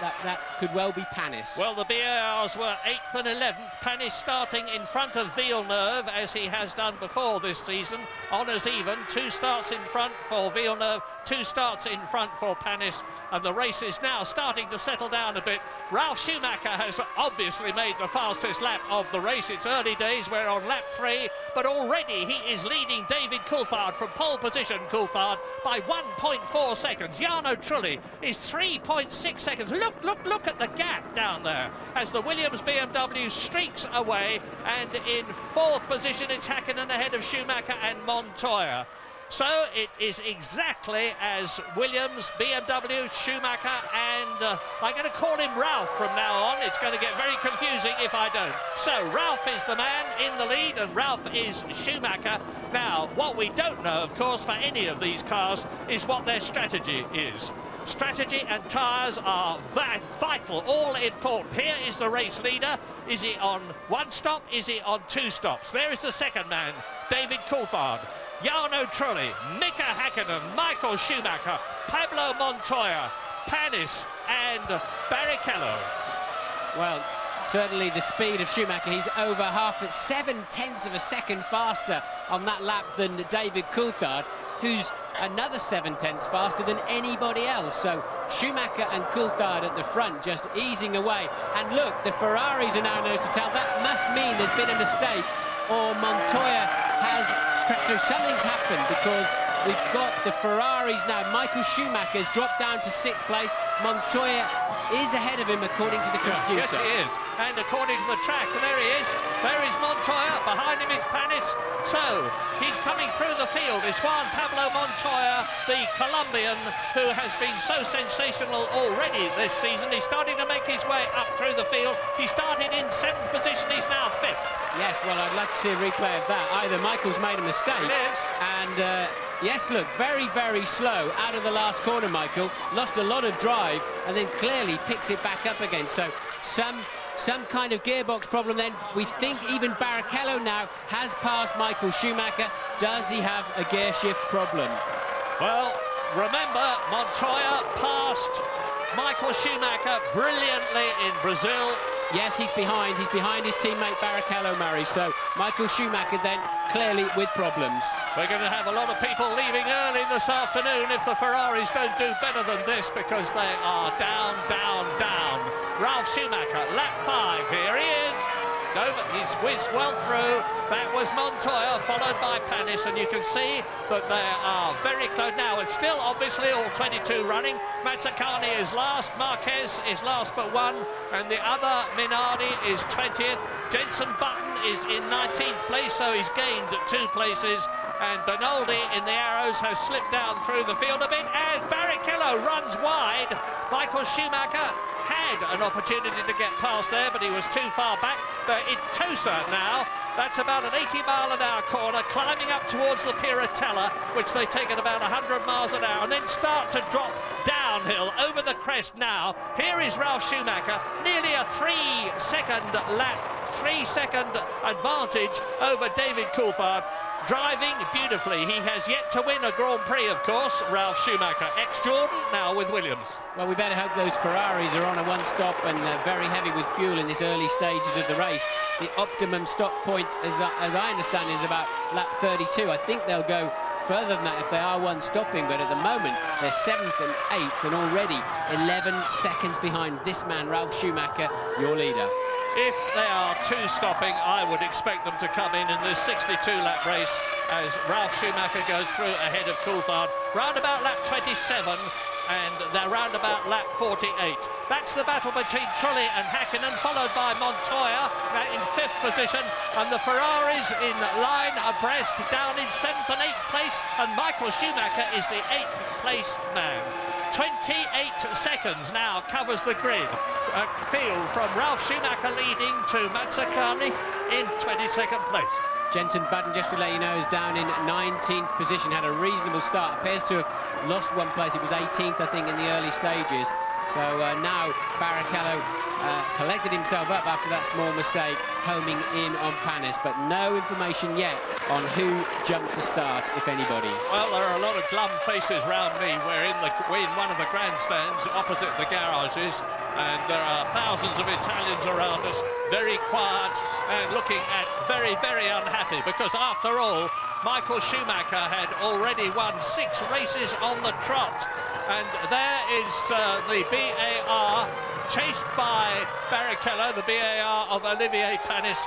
that could well be Panis. Well, the BARs were 8th and 11th. Panis starting in front of Villeneuve, as he has done before this season. Honours even, 2 starts in front for Villeneuve, 2 starts in front for Panis, and the race is now starting to settle down a bit. Ralf Schumacher has obviously made the fastest lap of the race. It's early days, we're on lap 3, but already he is leading David Coulthard from pole position, Coulthard, by 1.4 seconds. Jarno Trulli is 3.6 seconds. Look at the gap down there as the Williams BMW streaks away, and in 4th position it's Häkkinen ahead of Schumacher and Montoya. So it is exactly as Williams, BMW, Schumacher, and I'm going to call him Ralph from now on. It's going to get very confusing if I don't. So Ralph is the man in the lead, and Ralph is Schumacher. Now, what we don't know, of course, for any of these cars is what their strategy is. Strategy and tyres are vital, all important. Here is the race leader. Is he on 1 stop? Is he on 2 stops? There is the second man, David Coulthard. Jarno Trulli, Mika Häkkinen, Michael Schumacher, Pablo Montoya, Panis and Barrichello. Well, certainly the speed of Schumacher, he's over 7/10 of a second faster on that lap than David Coulthard, who's another 7/10 faster than anybody else. So Schumacher and Coulthard at the front just easing away. And look, the Ferraris are now nose to tail. That must mean there's been a mistake, or Montoya has cracked through. Something's happened, because we've got the Ferraris now. Michael Schumacher's dropped down to 6th place. Montoya is ahead of him according to the computer. Yes, he is. And according to the track, there he is. There is Montoya. Behind him is Panis. So he's coming through the field. It's Juan Pablo Montoya, the Colombian, who has been so sensational already this season. He's starting to make his way up through the field. He started in 7th position. He's now 5th. Yes, well, I'd like to see a replay of that. Either Michael's made a mistake, and yes, look, very, very slow out of the last corner, Michael. Lost a lot of drive, and then clearly picks it back up again. So some kind of gearbox problem then. We think even Barrichello now has passed Michael Schumacher. Does he have a gear shift problem? Well, remember, Montoya passed Michael Schumacher brilliantly in Brazil. Yes, he's behind his teammate Barrichello, Murray. So Michael Schumacher then clearly with problems. We're going to have a lot of people leaving early this afternoon if the Ferraris don't do better than this, because they are down, down, down. Ralf Schumacher, lap 5, here he is. He's whizzed well through. That was Montoya, followed by Panis, and you can see that they are very close now. It's still obviously all 22 running. Mazzacani is last, Marquez is last but 1, and the other Minardi is 20th. Jenson Button is in 19th place, so he's gained 2 places. And Bernaldi in the arrows has slipped down through the field a bit as Barrichello runs wide. Michael Schumacher had an opportunity to get past there, but he was too far back. They're in Tosa now. That's about an 80-mile-an-hour corner, climbing up towards the Piratella, which they take at about 100 miles an hour, and then start to drop downhill over the crest now. Here is Ralf Schumacher, nearly a 3-second lap, 3-second advantage over David Coulthard. Driving beautifully. He has yet to win a Grand Prix, of course, Ralf Schumacher. Ex-Jordan, now with Williams. Well, we better hope those Ferraris are on a 1-stop and very heavy with fuel in this early stages of the race. The optimum stop point, as I understand, is about lap 32. I think they'll go further than that if they are 1-stopping, but at the moment they're 7th and 8th and already 11 seconds behind this man, Ralf Schumacher, your leader. If they are 2-stopping, I would expect them to come in this 62-lap race as Ralf Schumacher goes through ahead of Coulthard. Round about lap 27, and they're round about lap 48. That's the battle between Trulli and Häkkinen, followed by Montoya in 5th position, and the Ferraris in line abreast down in 7th and 8th place, and Michael Schumacher is the 8th place man. 28 seconds now covers the grid. Field from Ralf Schumacher leading to Mazzacani in 22nd place. Jenson Button, just to let you know, is down in 19th position, had a reasonable start, appears to have lost 1 place. It was 18th, I think, in the early stages. So now Barrichello collected himself up after that small mistake, homing in on Panis, but no information yet on who jumped the start, if anybody. Well, there are a lot of glum faces round me. We're in one of the grandstands opposite the garages, and there are thousands of Italians around us, very quiet and looking at very, very unhappy, because after all, Michael Schumacher had already won 6 races on the trot. And there is the BAR, chased by Barrichello, the BAR of Olivier Panis.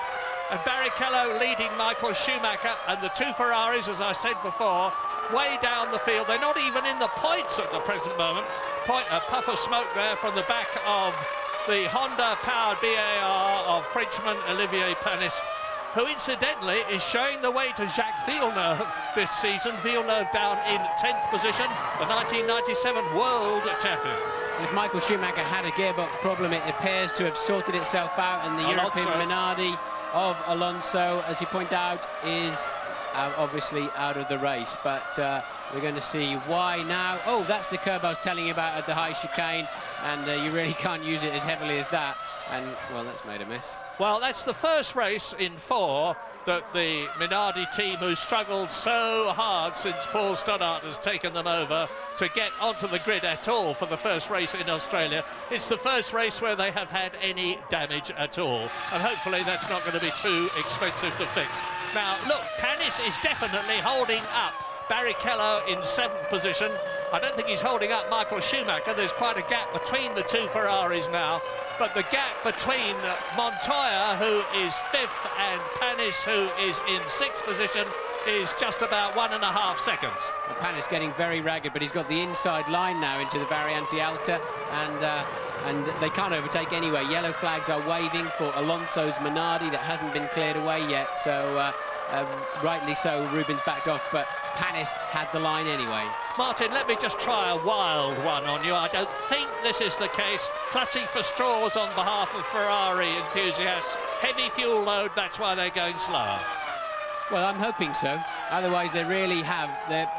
And Barrichello leading Michael Schumacher, and the 2 Ferraris, as I said before, way down the field. They're not even in the points at the present moment. A puff of smoke there from the back of the Honda-powered BAR of Frenchman Olivier Panis, who incidentally is showing the way to Jacques Villeneuve this season. Villeneuve down in 10th position, the 1997 world champion. If Michael Schumacher had a gearbox problem, it appears to have sorted itself out, and the European Minardi of Alonso, as you point out, is obviously out of the race. But we're going to see why now. Oh, that's the curb I was telling you about at the high chicane, and you really can't use it as heavily as that. And, well, that's made a mess. Well, that's the first race in 4 that the Minardi team, who struggled so hard since Paul Stoddart has taken them over, to get onto the grid at all for the first race in Australia. It's the first race where they have had any damage at all, and hopefully that's not going to be too expensive to fix. Now, look, Panis is definitely holding up Barrichello in 7th position. I don't think he's holding up Michael Schumacher. There's quite a gap between the 2 Ferraris now. But the gap between Montoya, who is 5th, and Panis, who is in 6th position, is just about 1.5 seconds. Well, Panis getting very ragged, but he's got the inside line now into the Variante Alta, and they can't overtake anyway. Yellow flags are waving for Alonso's Minardi that hasn't been cleared away yet, so rightly so, Rubens backed off, but Panis had the line anyway. Martin, let me just try a wild one on you. I don't think this is the case. Clutching for straws on behalf of Ferrari enthusiasts. Heavy fuel load, that's why they're going slower. Well, I'm hoping so. Otherwise, they really have.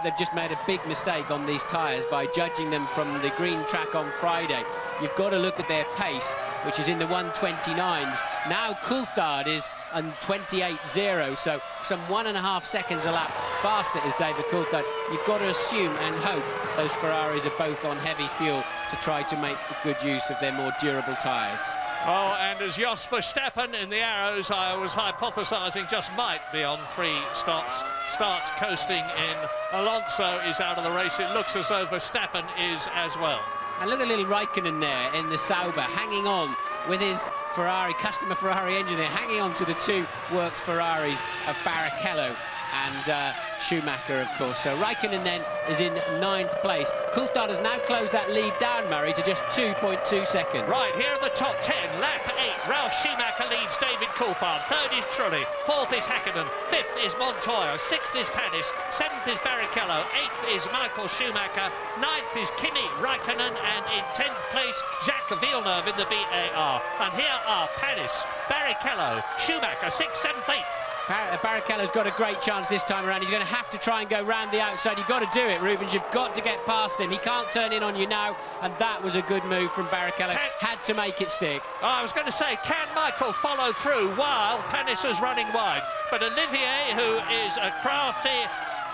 They've just made a big mistake on these tyres by judging them from the green track on Friday. You've got to look at their pace, which is in the 129s. Now Coulthard is on 28.0, so some 1.5 seconds a lap faster is David Coulthard. You've got to assume and hope those Ferraris are both on heavy fuel to try to make good use of their more durable tyres. Oh, and as Jos Verstappen in the arrows, I was hypothesising, just might be on 3 stops, starts coasting in. Alonso is out of the race. It looks as though Verstappen is as well. And look at little Raikkonen there in the Sauber, hanging on with his Ferrari, customer Ferrari engine there, hanging on to the 2 works Ferraris of Barrichello and Schumacher, of course. So Raikkonen then is in 9th place. Coulthard has now closed that lead down, Murray, to just 2.2 seconds. Right, here are the top 10. Lap 8, Ralf Schumacher leads David Coulthard. 3rd is Trulli. 4th is Hakkinen. 5th is Montoya. 6th is Panis. 7th is Barrichello. 8th is Michael Schumacher. 9th is Kimi Raikkonen. And in 10th place, Jacques Villeneuve in the BAR. And here are Panis, Barrichello, Schumacher, 6th, 7th, 8th. Barrichello's got a great chance this time around. He's going to have to try and go round the outside. You've got to do it, Rubens. You've got to get past him. He can't turn in on you now, and that was a good move from Barrichello. Had to make it stick. I was going to say, can Michael follow through while Panis is running wide? But Olivier, who is a crafty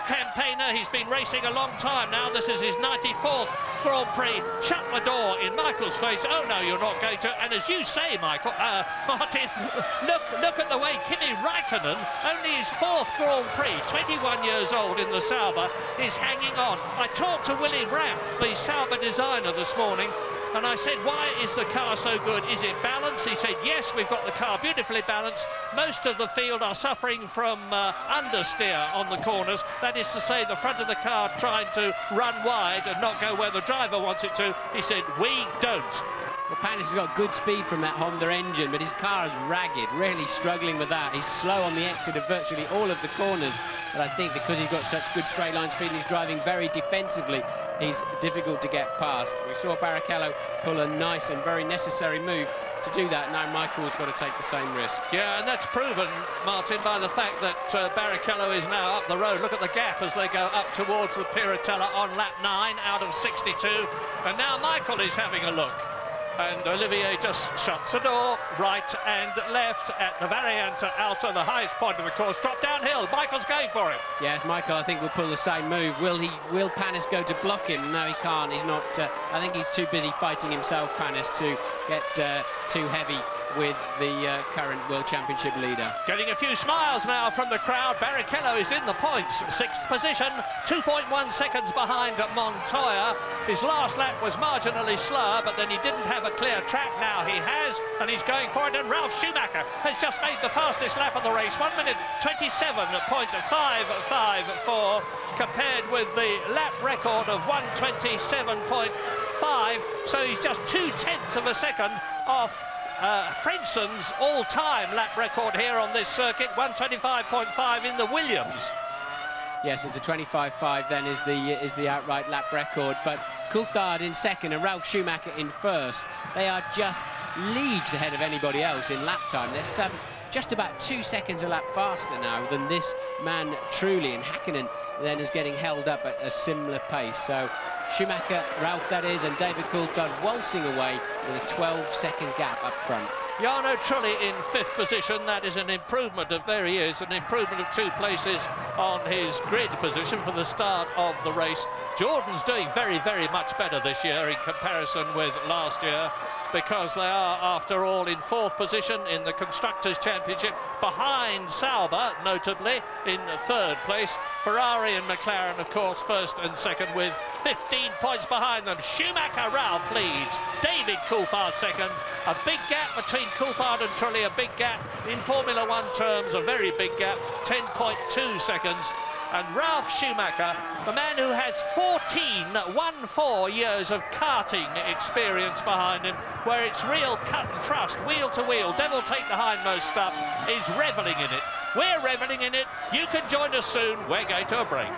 campaigner, he's been racing a long time now. This is his 94th Grand Prix. Shut the door in Michael's face. Oh no, you're not going to. And as you say, Michael, Martin, look at the way Kimi Raikkonen, only his 4th Grand Prix, 21 years old in the Sauber, is hanging on. I talked to Willy Ramph, the Sauber designer, this morning, and I said, why is the car so good? Is it balanced? He said, yes, we've got the car beautifully balanced. Most of the field are suffering from understeer on the corners. That is to say, the front of the car trying to run wide and not go where the driver wants it to. He said, we don't. Well, Panis has got good speed from that Honda engine, but his car is ragged, really struggling with that. He's slow on the exit of virtually all of the corners, but I think because he's got such good straight line speed and he's driving very defensively, he's difficult to get past. We saw Barrichello pull a nice and very necessary move to do that. Now Michael's got to take the same risk. Yeah, and that's proven, Martin, by the fact that Barrichello is now up the road. Look at the gap as they go up towards the Piratella on lap 9 out of 62. And now Michael is having a look. And Olivier just shuts the door, right and left at the Variante Alta, the highest point of the course. Drop downhill. Michael's going for it. Yes, Michael, I think, will pull the same move. Will Panis go to block him? No, he can't. He's not. I think he's too busy fighting himself, Panis, to get too heavy with the current World Championship leader. Getting a few smiles now from the crowd. Barrichello is in the points, 6th position, 2.1 seconds behind Montoya. His last lap was marginally slower, but then he didn't have a clear track. Now he has, and he's going for it. And Ralf Schumacher has just made the fastest lap of the race, 1 minute 27.554, compared with the lap record of 1:27.5. So he's just 0.2 of a second off Frenson's all-time lap record here on this circuit, 1:25.5 in the Williams. Yes, it's a 25.5 then is the outright lap record, but Coulthard in second and Ralf Schumacher in first. They are just leagues ahead of anybody else in lap time. They're just about 2 seconds a lap faster now than this man truly, and Häkkinen then is getting held up at a similar pace. So Schumacher, Ralf that is, and David Coulthard waltzing away with a 12-second gap up front. Jarno Trulli in 5th position. That is an improvement there he is, an improvement of 2 places on his grid position for the start of the race. Jordan's doing very, very much better this year in comparison with last year, because they are, after all, in 4th position in the Constructors' Championship, behind Sauber, notably, in 3rd place. Ferrari and McLaren, of course, 1st and 2nd, with 15 points behind them. Schumacher, Ralf leads. David Coulthard 2nd. A big gap between Coulthard and Trulli, a big gap. In Formula 1 terms, a very big gap, 10.2 seconds. And Ralf Schumacher, the man who has 14 years of karting experience behind him, where it's real cut and thrust, wheel to wheel, devil take the hindmost stuff, is revelling in it. We're revelling in it. You can join us soon. We're going to a break.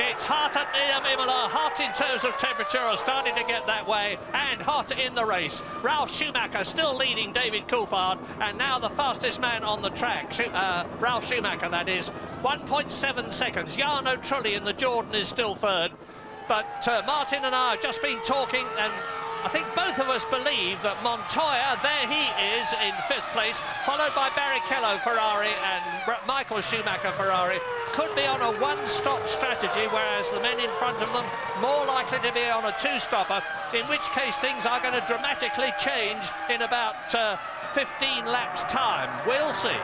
It's hot at Imola, hot in terms of temperature, starting to get that way, and hot in the race. Ralf Schumacher still leading David Coulthard, and now the fastest man on the track, Ralf Schumacher, that is, 1.7 seconds. Jarno Trulli in the Jordan is still 3rd. But Martin and I have just been talking, and I think both of us believe that Montoya, there he is in 5th place, followed by Barrichello Ferrari and Michael Schumacher Ferrari, could be on a one-stop strategy, whereas the men in front of them more likely to be on a two-stopper, in which case things are going to dramatically change in about 15 laps' time. We'll see.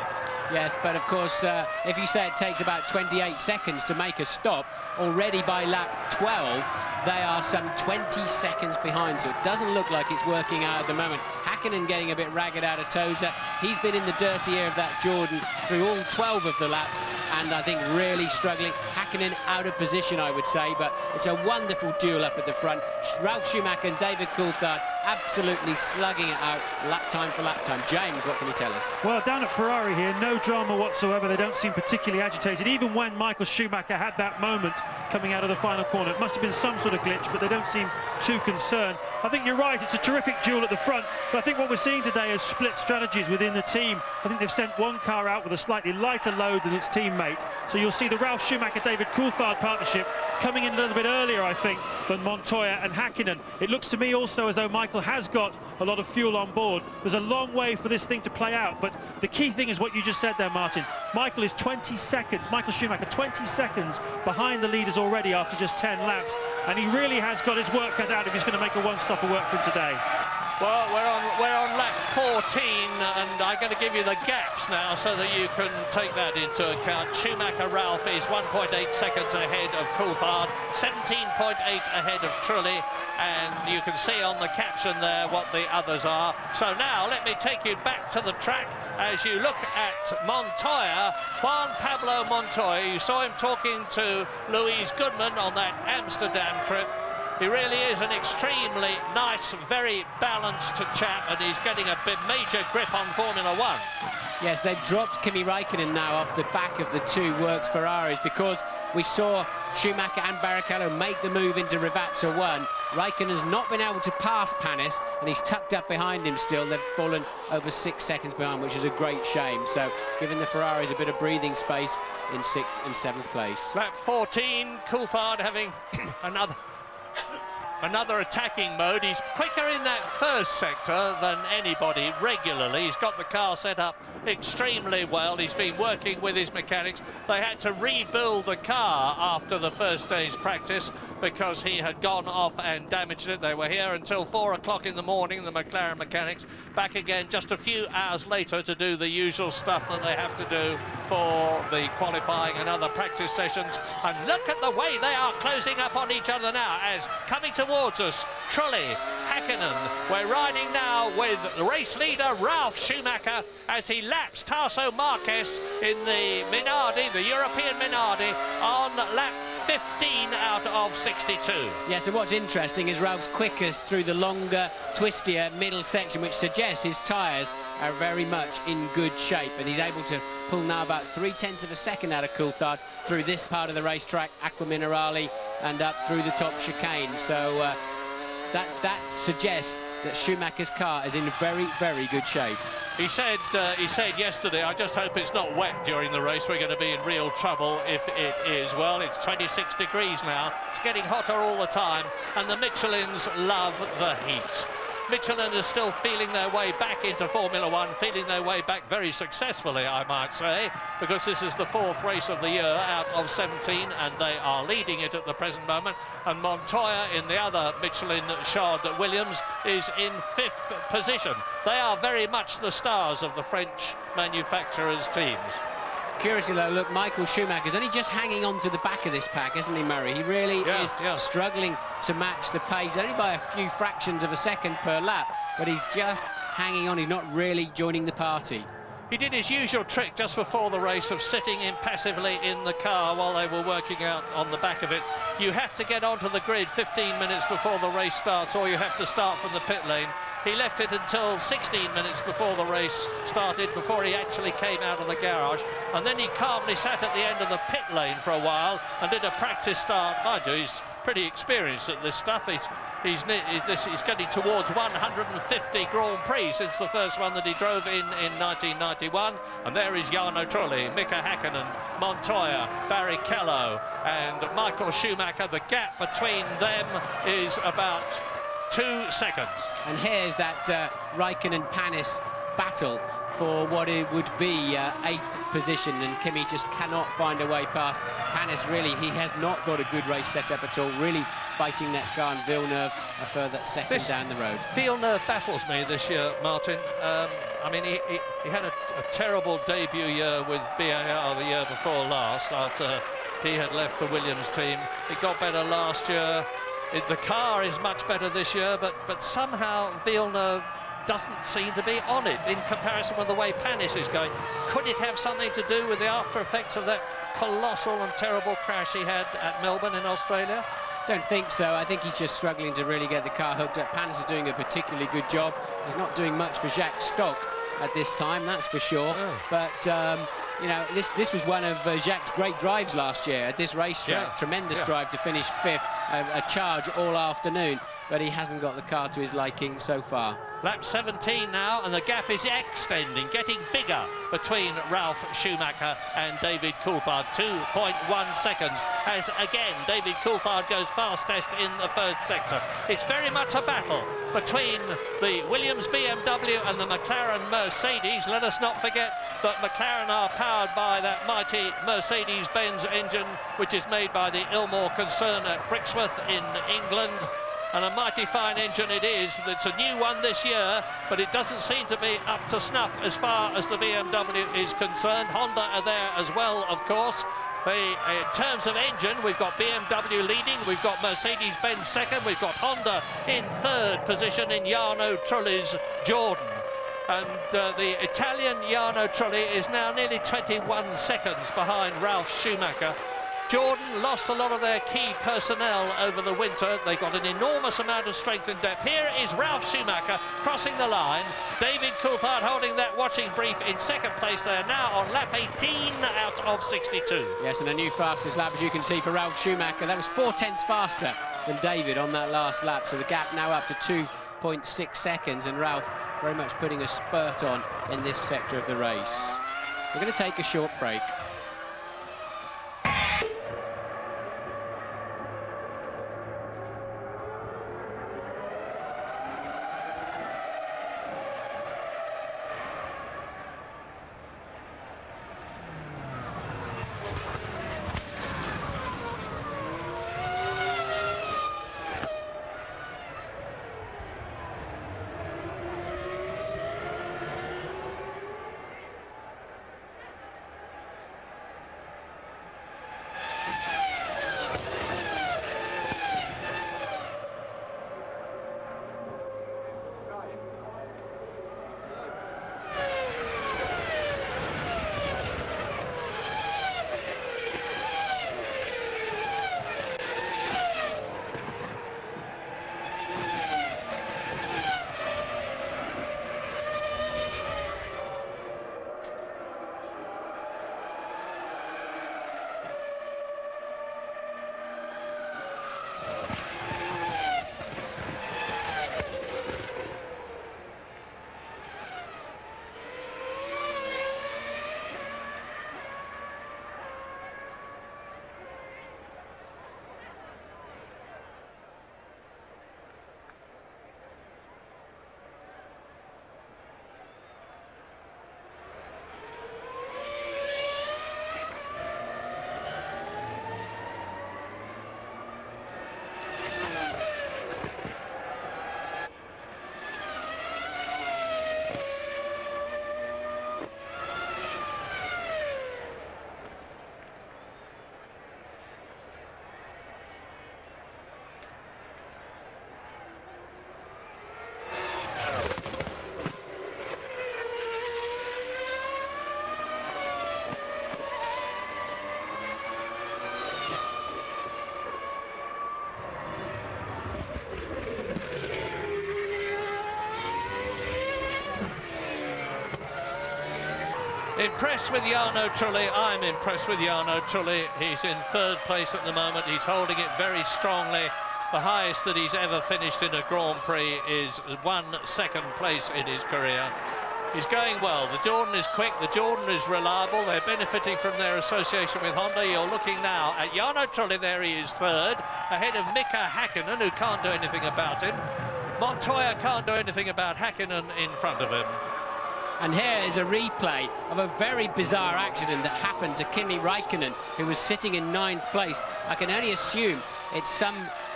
Yes, but of course, if you say it takes about 28 seconds to make a stop, already by lap 12, they are some 20 seconds behind, so it doesn't look like it's working out at the moment. Hakkinen getting a bit ragged out of Toza. He's been in the dirty air of that Jordan through all 12 of the laps, and I think really struggling. Hakkinen out of position, I would say, but it's a wonderful duel up at the front. Ralf Schumacher and David Coulthard absolutely slugging it out lap time for lap time. James, what can you tell us? Well, down at Ferrari here, no drama whatsoever. They don't seem particularly agitated. Even when Michael Schumacher had that moment coming out of the final corner, it must have been some sort of glitch, but they don't seem too concerned. I think you're right, it's a terrific duel at the front, but I think what we're seeing today is split strategies within the team. I think they've sent one car out with a slightly lighter load than its teammate, so you'll see the Ralf Schumacher-David Coulthard partnership coming in a little bit earlier, I think, than Montoya and Hakkinen. It looks to me also as though Michael has got a lot of fuel on board. There's a long way for this thing to play out, but the key thing is what you just said there, Martin. Michael is 20 seconds, Michael Schumacher, 20 seconds behind the leaders already after just 10 laps, and he really has got his work cut out if he's going to make a one-stopper work for him today. Well, we're on lap 14, and I'm going to give you the gaps now so that you can take that into account. Schumacher Ralf is 1.8 seconds ahead of Coulthard, 17.8 ahead of Trulli, and you can see on the caption there what the others are. So now let me take you back to the track as you look at Montoya, Juan Pablo Montoya. You saw him talking to Louise Goodman on that Amsterdam trip. He really is an extremely nice, very balanced chap, and he's getting a bit major grip on Formula One. Yes, they've dropped Kimi Räikkönen now off the back of the two Works Ferraris, because we saw Schumacher and Barrichello make the move into Rivazza 1. Räikkönen's not been able to pass Panis, and he's tucked up behind him still. They've fallen over 6 seconds behind, which is a great shame. So it's given the Ferraris a bit of breathing space in 6th and 7th place. Lap 14, Coulthard having another attacking mode. He's quicker in that first sector than anybody regularly. He's got the car set up extremely well. He's been working with his mechanics. They had to rebuild the car after the first day's practice because he had gone off and damaged it. They were here until 4 o'clock in the morning, the McLaren mechanics. Back again just a few hours later to do the usual stuff that they have to do for the qualifying and other practice sessions. And look at the way they are closing up on each other now as coming towards us, Trulli, Hakkinen. We're riding now with race leader Ralf Schumacher as he laps Tasso Marquez in the Minardi, the European Minardi, on lap 15 out of 62. Yes, and what's interesting is Ralph's quickest through the longer, twistier middle section, which suggests his tyres are very much in good shape, and he's able to pull now about 0.3 of a second out of Coulthard through this part of the racetrack, Acqua Minerale, and up through the top chicane. So that suggests that Schumacher's car is in very, very good shape. He said yesterday, I just hope it's not wet during the race. We're going to be in real trouble if it is. Well, it's 26 degrees now. It's getting hotter all the time, and the Michelins love the heat. Michelin is still feeling their way back into Formula One, feeling their way back very successfully, I might say, because this is the 4th race of the year out of 17, and they are leading it at the present moment. And Montoya in the other Michelin-shod Williams is in 5th position. They are very much the stars of the French manufacturers' teams. Curiously though, look, Michael Schumacher's only just hanging on to the back of this pack, isn't he, Murray? He really is struggling to match the pace, only by a few fractions of a second per lap, but he's just hanging on. He's not really joining the party. He did his usual trick just before the race of sitting impassively in the car while they were working out on the back of it. You have to get onto the grid 15 minutes before the race starts, or you have to start from the pit lane. He left it until 16 minutes before the race started, before he actually came out of the garage, and then he calmly sat at the end of the pit lane for a while and did a practice start. Mind you, he's pretty experienced at this stuff. He's getting towards 150 Grand Prix since the first one that he drove in 1991. And there is Jarno Trulli, Mika Hakkinen, Montoya, Barrichello and Michael Schumacher. The gap between them is about 2 seconds. And here's that Raikkonen-Panis battle for what it would be 8th position, and Kimi just cannot find a way past. Panis, really, he has not got a good race set up at all, really fighting that car, and Villeneuve a further second down the road. Villeneuve baffles me this year, Martin. I mean, he had a terrible debut year with BAR the year before last, after he had left the Williams team. It got better last year. The car is much better this year, but somehow Villeneuve doesn't seem to be on it in comparison with the way Panis is going. Could it have something to do with the after effects of that colossal and terrible crash he had at Melbourne in Australia? Don't think so. I think he's just struggling to really get the car hooked up. Panis is doing a particularly good job. He's not doing much for Jacques Stock at this time, that's for sure. But you know, this was one of Jacques' great drives last year at this racetrack. Tremendous drive to finish 5th, a charge all afternoon, but he hasn't got the car to his liking so far. Lap 17 now, and the gap is extending, getting bigger between Ralf Schumacher and David Coulthard. 2.1 seconds, as again David Coulthard goes fastest in the first sector. It's very much a battle between the Williams BMW and the McLaren Mercedes. Let us not forget that McLaren are powered by that mighty Mercedes-Benz engine, which is made by the Ilmore concern at Brixworth in England. And a mighty fine engine it is. It's a new one this year, but it doesn't seem to be up to snuff as far as the BMW is concerned. Honda are there as well, of course. In terms of engine, we've got BMW leading, we've got Mercedes-Benz second, we've got Honda in 3rd position in Jarno Trulli's Jordan. And the Italian Jarno Trulli is now nearly 21 seconds behind Ralf Schumacher. Jordan lost a lot of their key personnel over the winter. They got an enormous amount of strength and depth. Here is Ralf Schumacher crossing the line. David Coulthard holding that watching brief in 2nd place. They are now on lap 18 out of 62. Yes, and a new fastest lap, as you can see, for Ralf Schumacher. That was 4/10 faster than David on that last lap, so the gap now up to 2.6 seconds, and Ralf very much putting a spurt on in this sector of the race. We're going to take a short break. Impressed with Jarno Trulli. I'm impressed with Jarno Trulli. He's in 3rd place at the moment. He's holding it very strongly. The highest that he's ever finished in a Grand Prix is 1 second place in his career. He's going well. The Jordan is quick, the Jordan is reliable. They're benefiting from their association with Honda. You're looking now at Jarno Trulli. There he is 3rd, ahead of Mika Häkkinen, who can't do anything about him. Montoya can't do anything about Häkkinen in front of him. And here is a replay of a very bizarre accident that happened to Kimi Räikkönen, who was sitting in 9th place. I can only assume it's some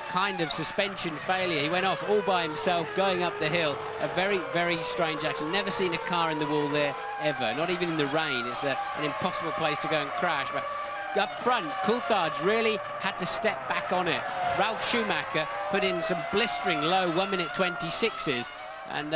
kind of suspension failure. He went off all by himself going up the hill. A very, very strange accident. Never seen a car in the wall there ever, not even in the rain. It's an impossible place to go and crash. But up front, Coulthard's really had to step back on it. Ralf Schumacher put in some blistering low 1:26s, and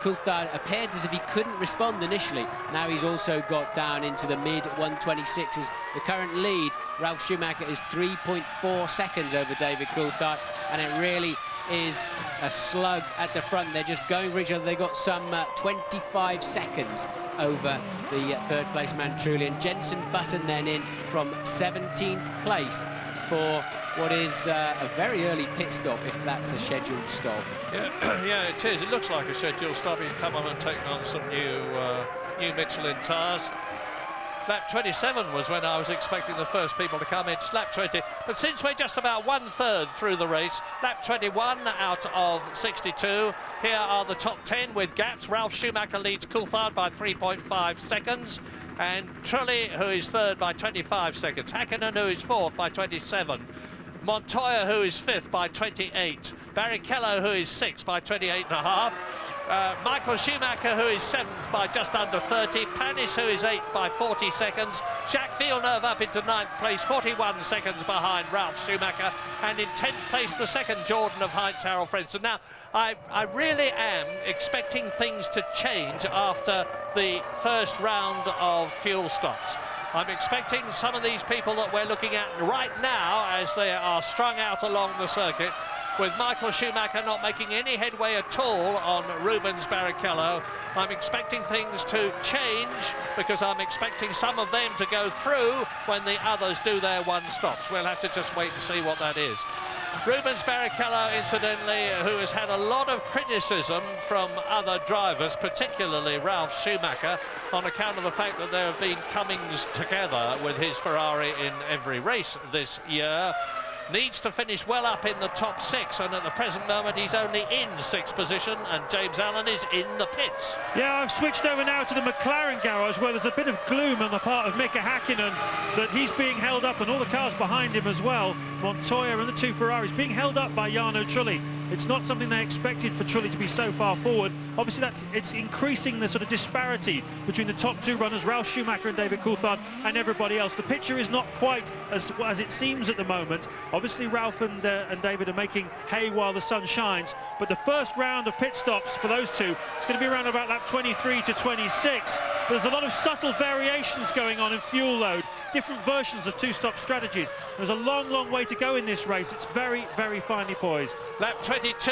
Coulthard appeared as if he couldn't respond initially. Now he's also got down into the mid-126s. The current lead, Ralf Schumacher, is 3.4 seconds over David Coulthard, and it really is a slug at the front. They're just going for each other. They've got some 25 seconds over the third-place man, truly. And Jenson Button then in from 17th place for what is a very early pit stop, if that's a scheduled stop. Yeah, yeah, it is. It looks like a scheduled stop. He's come on and taken on some new Michelin tyres. Lap 27 was when I was expecting the first people to come in. It's lap 20. But since we're just about 1/3 through the race, lap 21 out of 62. Here are the top 10 with gaps. Ralf Schumacher leads Coulthard by 3.5 seconds. And Trulli, who is third, by 25 seconds. Häkkinen, who is fourth, by 27. Montoya, who is fifth, by 28. Barrichello, who is sixth, by 28.5. Michael Schumacher, who is seventh, by just under 30. Panis, who is eighth, by 40 seconds. Jacques Villeneuve up into 9th place, 41 seconds behind Ralf Schumacher. And in 10th place, the second Jordan of Heinz-Harald Frentzen. Now, I really am expecting things to change after the first round of fuel stops. I'm expecting some of these people that we're looking at right now, as they are strung out along the circuit, with Michael Schumacher not making any headway at all on Rubens Barrichello. I'm expecting things to change, because I'm expecting some of them to go through when the others do their one stops. We'll have to just wait and see what that is. Rubens Barrichello, incidentally, who has had a lot of criticism from other drivers, particularly Ralf Schumacher, on account of the fact that there have been comings together with his Ferrari in every race this year, needs to finish well up in the top 6, and at the present moment he's only in 6th position, and James Allen is in the pits. Yeah, I've switched over now to the McLaren garage, where there's a bit of gloom on the part of Mika Häkkinen that he's being held up, and all the cars behind him as well, Montoya and the two Ferraris, being held up by Jarno Trulli. It's not something they expected for Trulli to be so far forward. Obviously, it's increasing the sort of disparity between the top two runners, Ralf Schumacher and David Coulthard, and everybody else. The picture is not quite as it seems at the moment. Obviously, Ralf and David are making hay while the sun shines, but the first round of pit stops for those two is going to be around about lap 23 to 26. There's a lot of subtle variations going on in fuel load, different versions of two-stop strategies. There's a long, long way to go in this race. It's very, very finely poised. Lap 22,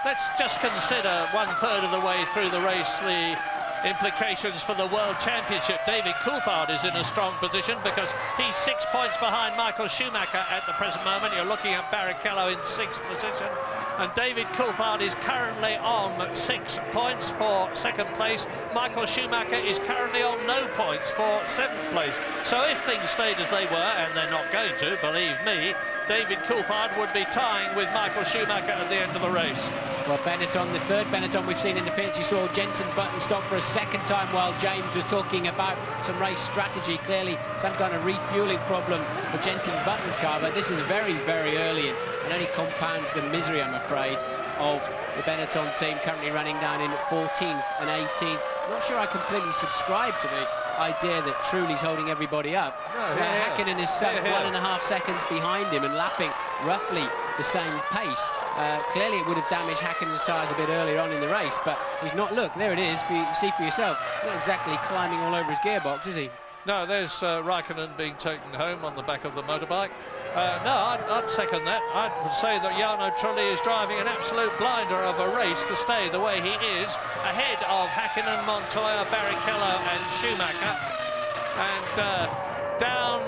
let's just consider 1/3 of the way through the race the implications for the World Championship. David Coulthard is in a strong position because he's 6 points behind Michael Schumacher at the present moment. You're looking at Barrichello in 6th position, and David Coulthard is currently on 6 points for 2nd place. Michael Schumacher is currently on no points for 7th place. So if things stayed as they were, and they're not going to, believe me, David Coulthard would be tying with Michael Schumacher at the end of the race. Well, Benetton, the third Benetton we've seen in the pits. You saw Jenson Button stop for a second time while James was talking about some race strategy. Clearly some kind of refueling problem for Jenson Button's car, but this is very, very early and only compounds the misery, I'm afraid, of the Benetton team currently running down in 14th and 18th. I'm not sure I completely subscribe to the idea that Trulli's holding everybody up. No, so Häkkinen is some 1.5 seconds behind him and lapping roughly the same pace. Clearly it would have damaged Häkkinen's tyres a bit earlier on in the race, but he's not. Look, there it is, you can see for yourself. Not exactly climbing all over his gearbox, is he? No, there's Räikkönen being taken home on the back of the motorbike. No, I'd second that. I would say that Jarno Trulli is driving an absolute blinder of a race to stay the way he is, ahead of Häkkinen, Montoya, Barrichello and Schumacher. And down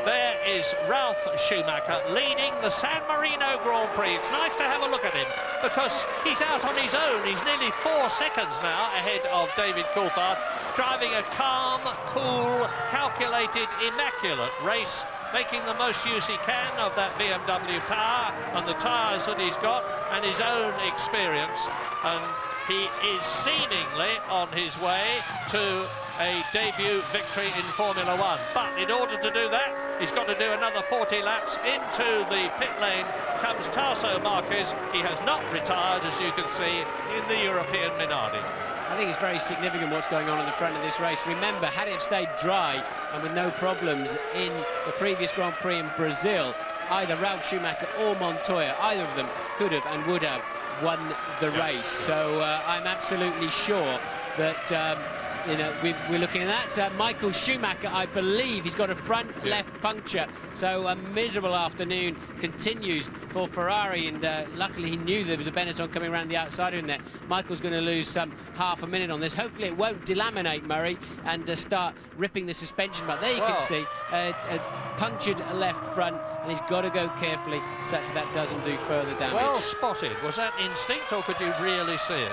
there is Ralf Schumacher leading the San Marino Grand Prix. It's nice to have a look at him because he's out on his own. He's nearly 4 seconds now ahead of David Coulthard, driving a calm, cool, calculated, immaculate race making the most use he can of that BMW power and the tyres that he's got and his own experience. And he is seemingly on his way to a debut victory in Formula One. But in order to do that, he's got to do another 40 laps. Into the pit lane comes Tasso Marquez. He has not retired, as you can see, in the European Minardi. I think it's very significant what's going on at the front of this race. Remember, had it stayed dry and with no problems in the previous Grand Prix in Brazil, either Ralf Schumacher or Montoya, either of them could have and would have won the race. So I'm absolutely sure that you know, we're looking at that. So Michael Schumacher, I believe, he's got a front left puncture. So a miserable afternoon continues for Ferrari, and luckily he knew there was a Benetton coming around the outside in there. Michael's going to lose half a minute on this. Hopefully it won't delaminate Murray and start ripping the suspension. But there you can see a punctured left front, and he's got to go carefully such that doesn't do further damage. Well spotted. Was that instinct, or could you really see it?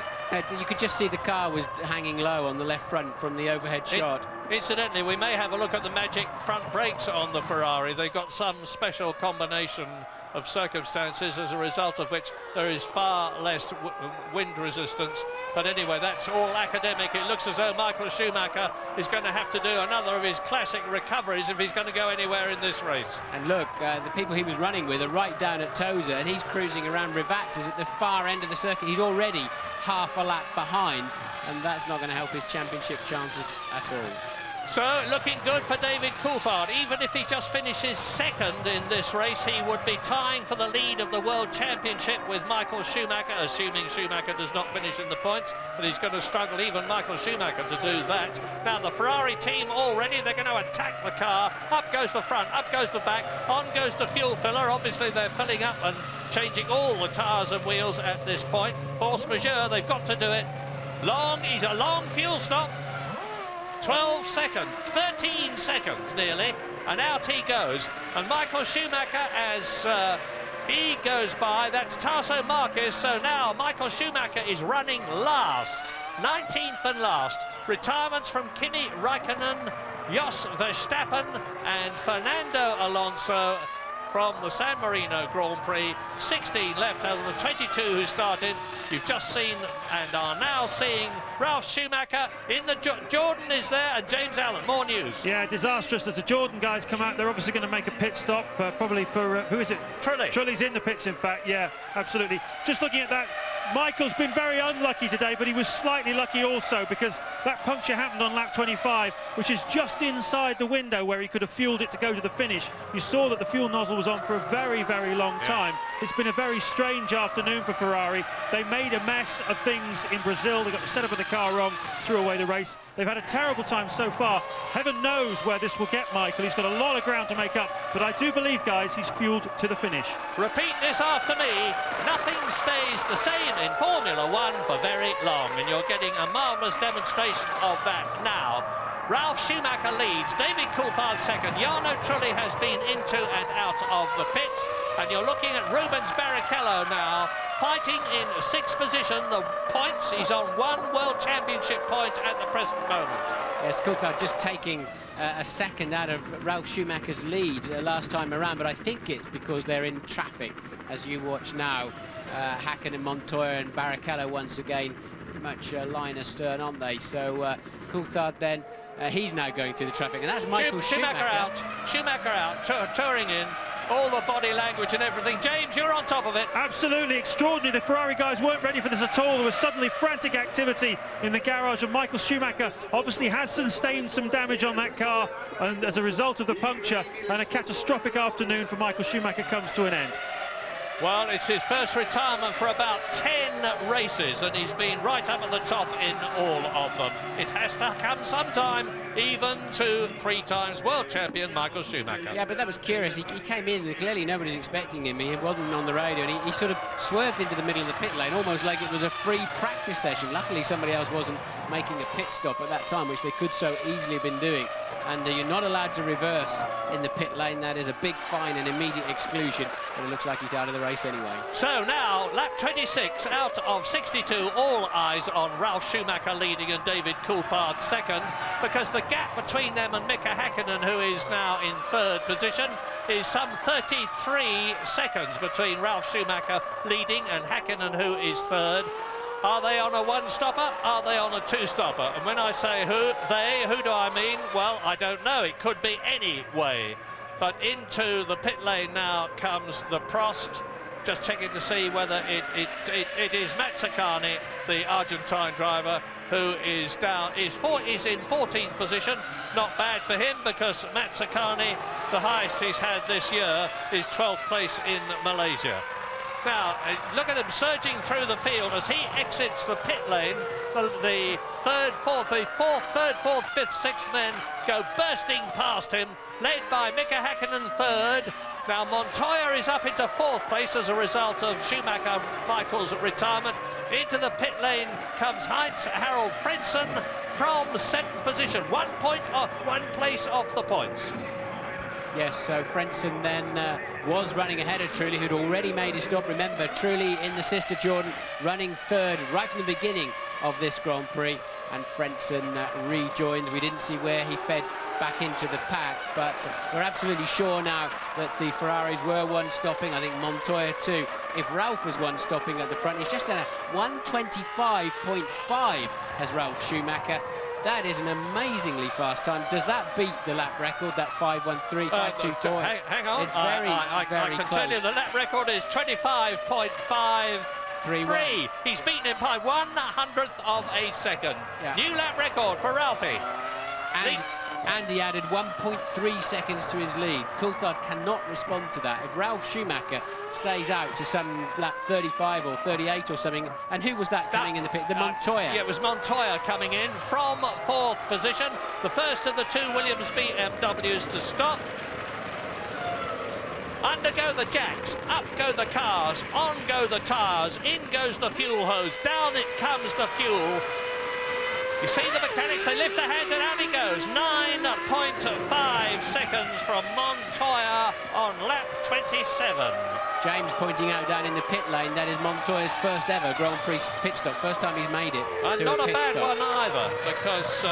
You could just see the car was hanging low on the left front from the overhead shot. Incidentally, we may have a look at the magic front brakes on the Ferrari. They've got some special combination of circumstances as a result of which there is far less wind resistance. But anyway, that's all academic. It looks as though Michael Schumacher is going to have to do another of his classic recoveries if he's going to go anywhere in this race. And look, the people he was running with are right down at Tosa, and he's cruising around Rivatz's at the far end of the circuit. He's already half a lap behind, and that's not going to help his championship chances at all. So, looking good for David Coulthard. Even if he just finishes second in this race, he would be tying for the lead of the World Championship with Michael Schumacher, assuming Schumacher does not finish in the points, but he's going to struggle, even Michael Schumacher, to do that. Now, the Ferrari team already, they're going to attack the car. Up goes the front, up goes the back, on goes the fuel filler. Obviously, they're filling up and changing all the tyres and wheels at this point. Force majeure, they've got to do it. He's a long fuel stop. 12 seconds, 13 seconds nearly, and out he goes. And Michael Schumacher, as he goes by, that's Tasso Marquez. So now Michael Schumacher is running last, 19th and last. Retirements from Kimi Raikkonen, Jos Verstappen and Fernando Alonso from the San Marino Grand Prix. 16 left out of the 22 who started. You've just seen and are now seeing Ralf Schumacher in the... Jordan is there, and James Allen. More news. Yeah, disastrous as the Jordan guys come out. They're obviously going to make a pit stop, probably for... who is it? Trulli. Trulli's in the pits, in fact. Yeah, absolutely. Just looking at that, Michael's been very unlucky today, but he was slightly lucky also, because that puncture happened on lap 25, which is just inside the window where he could have fueled it to go to the finish. You saw that the fuel nozzle was on for a very, very long time. It's been a very strange afternoon for Ferrari. They made a mess of things in Brazil. They got the setup of the car wrong, threw away the race. They've had a terrible time so far. Heaven knows where this will get Michael. He's got a lot of ground to make up, but I do believe, guys, he's fueled to the finish. Repeat this after me. Nothing stays the same in Formula One for very long, and you're getting a marvellous demonstration of that now. Ralf Schumacher leads, David Coulthard second. Jarno Trulli has been into and out of the pits, and you're looking at Rubens Barrichello now, fighting in 6th position. The points, he's on 1 World Championship point at the present moment. Yes, Coulthard just taking a second out of Ralf Schumacher's lead last time around, but I think it's because they're in traffic, as you watch now. Hakkinen, Montoya and Barrichello once again pretty much line astern, aren't they? So Coulthard then, he's now going through the traffic, and that's Michael Schumacher. Schumacher out, touring in. All the body language and everything. James, you're on top of it. Absolutely extraordinary. The Ferrari guys weren't ready for this at all. There was suddenly frantic activity in the garage, and Michael Schumacher obviously has sustained some damage on that car, and as a result of the puncture, and a catastrophic afternoon for Michael Schumacher comes to an end. Well, it's his first retirement for about 10 races, and he's been right up at the top in all of them. It has to come sometime, even to 3 times world champion Michael Schumacher. Yeah, but that was curious. He came in, and clearly nobody's expecting him. He wasn't on the radio, and he sort of swerved into the middle of the pit lane, almost like it was a free practice session. Luckily, somebody else wasn't making a pit stop at that time, which they could so easily have been doing. And you're not allowed to reverse in the pit lane. That is a big fine and immediate exclusion, and it looks like he's out of the race anyway. So now, lap 26 out of 62, all eyes on Ralf Schumacher leading and David Coulthard second, because the gap between them and Mika Hakkinen, who is now in 3rd position, is some 33 seconds between Ralf Schumacher leading and Häkkinen, who is third. Are they on a one-stopper? Are they on a two-stopper? And when I say who do I mean? Well, I don't know. It could be any way. But into the pit lane now comes the Prost. Just checking to see whether it is Mazzacane, the Argentine driver, who is is in 14th position. Not bad for him, because Mazzacane, the highest he's had this year, is 12th place in Malaysia. Now, look at him surging through the field as he exits the pit lane. The third, fourth, fifth, sixth men go bursting past him, led by Mika Häkkinen third. Now, Montoya is up into 4th place as a result of Schumacher Michael's retirement. Into the pit lane comes Heinz-Harald Frentzen from 7th position, 1 place off the points. Yes, so Frentzen then was running ahead of Trulli, who'd already made his stop. Remember, Trulli in the sister Jordan running third right from the beginning of this Grand Prix, and Frentzen rejoined. We didn't see where he fed back into the pack, but we're absolutely sure now that the Ferraris were one-stopping. I think Montoya too. If Ralf was one-stopping at the front, he's just done a 1:25.5 as Ralf Schumacher. That is an amazingly fast time. Does that beat the lap record, that 5:13, 5:24? Hang on, it's very, I very can close. tell you the lap record is 25.53. He's beaten him by 1/100th of a second. Yeah. New lap record for Ralphie. And he added 1.3 seconds to his lead. Coulthard cannot respond to that. If Ralf Schumacher stays out to some lap 35 or 38 or something, and who was that coming in the pit? Montoya. Yeah, it was Montoya coming in from 4th position. The first of the 2 Williams BMWs to stop. Under go the jacks, up go the cars, on go the tyres, in goes the fuel hose, down it comes the fuel. You see the mechanics, they lift their hands and out he goes. 9.5 seconds from Montoya on lap 27. James pointing out down in the pit lane, that is Montoya's first ever Grand Prix pit stop. First time he's made it to not a a pit bad stop. one either, because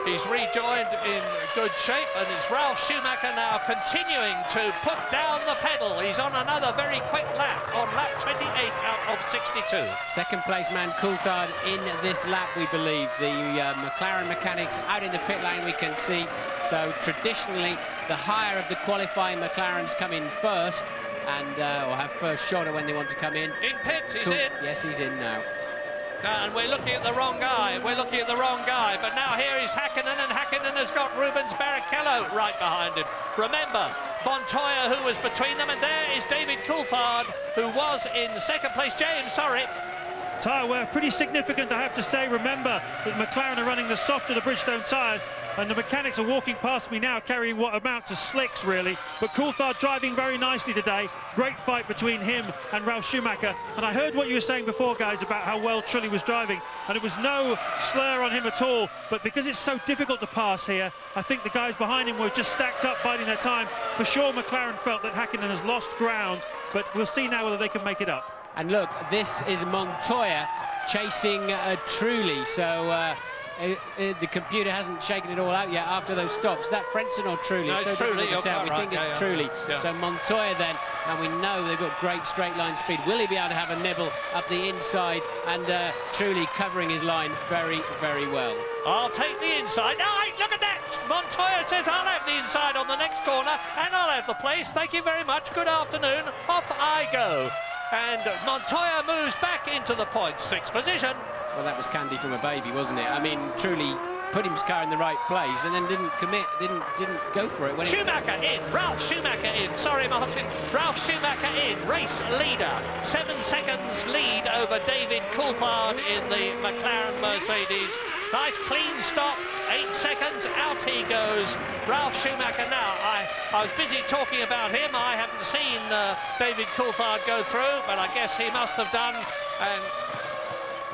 he's rejoined in good shape, and it's Ralf Schumacher now continuing to put down the pedal. He's on another very quick lap, on lap 28 out of 62. Second place man Coulthard in this lap, we believe. The McLaren mechanics out in the pit lane, we can see. So traditionally, the higher of the qualifying McLarens come in first, and or have first shot when they want to come in. In pit, he's in. Yes, he's in now. And we're looking at the wrong guy. We're looking at the wrong guy. But now here is Häkkinen, and Häkkinen has got Rubens Barrichello right behind him. Remember, Montoya, who was between them, and there is David Coulthard, who was in 2nd place. James, sorry. Tyre wear pretty significant, I have to say. Remember that McLaren are running the soft of the Bridgestone tyres, and the mechanics are walking past me now carrying what amount to slicks, really. But Coulthard driving very nicely today. Great fight between him and Ralf Schumacher. And I heard what you were saying before, guys, about how well Trulli was driving, and it was no slur on him at all. But because it's so difficult to pass here, I think the guys behind him were just stacked up, biding their time. For sure, McLaren felt that Häkkinen has lost ground, but we'll see now whether they can make it up. And look, this is Montoya chasing Trulli. So the computer hasn't shaken it all out yet after those stops. Is that Frentzen or Trulli? No, it's Trulli. We think it's Trulli. Yeah. So Montoya then, and we know they've got great straight line speed. Will he be able to have a nibble up the inside? And Trulli covering his line very, very well. I'll take the inside. No, look at that! Montoya says, I'll have the inside on the next corner, and I'll have the place. Thank you very much. Good afternoon. Off I go. And Montoya moves back into the points, 6th position. Well, that was candy from a baby, wasn't it? I mean, Trulli put his car in the right place and then didn't commit, didn't go for it. When Schumacher in, Ralf Schumacher in. Sorry, Martin. Ralf Schumacher in, race leader. 7 seconds lead over David Coulthard in the McLaren Mercedes. Nice clean stop. 8 seconds, out he goes. Ralf Schumacher now. I was busy talking about him. I haven't seen David Coulthard go through, but I guess he must have done. And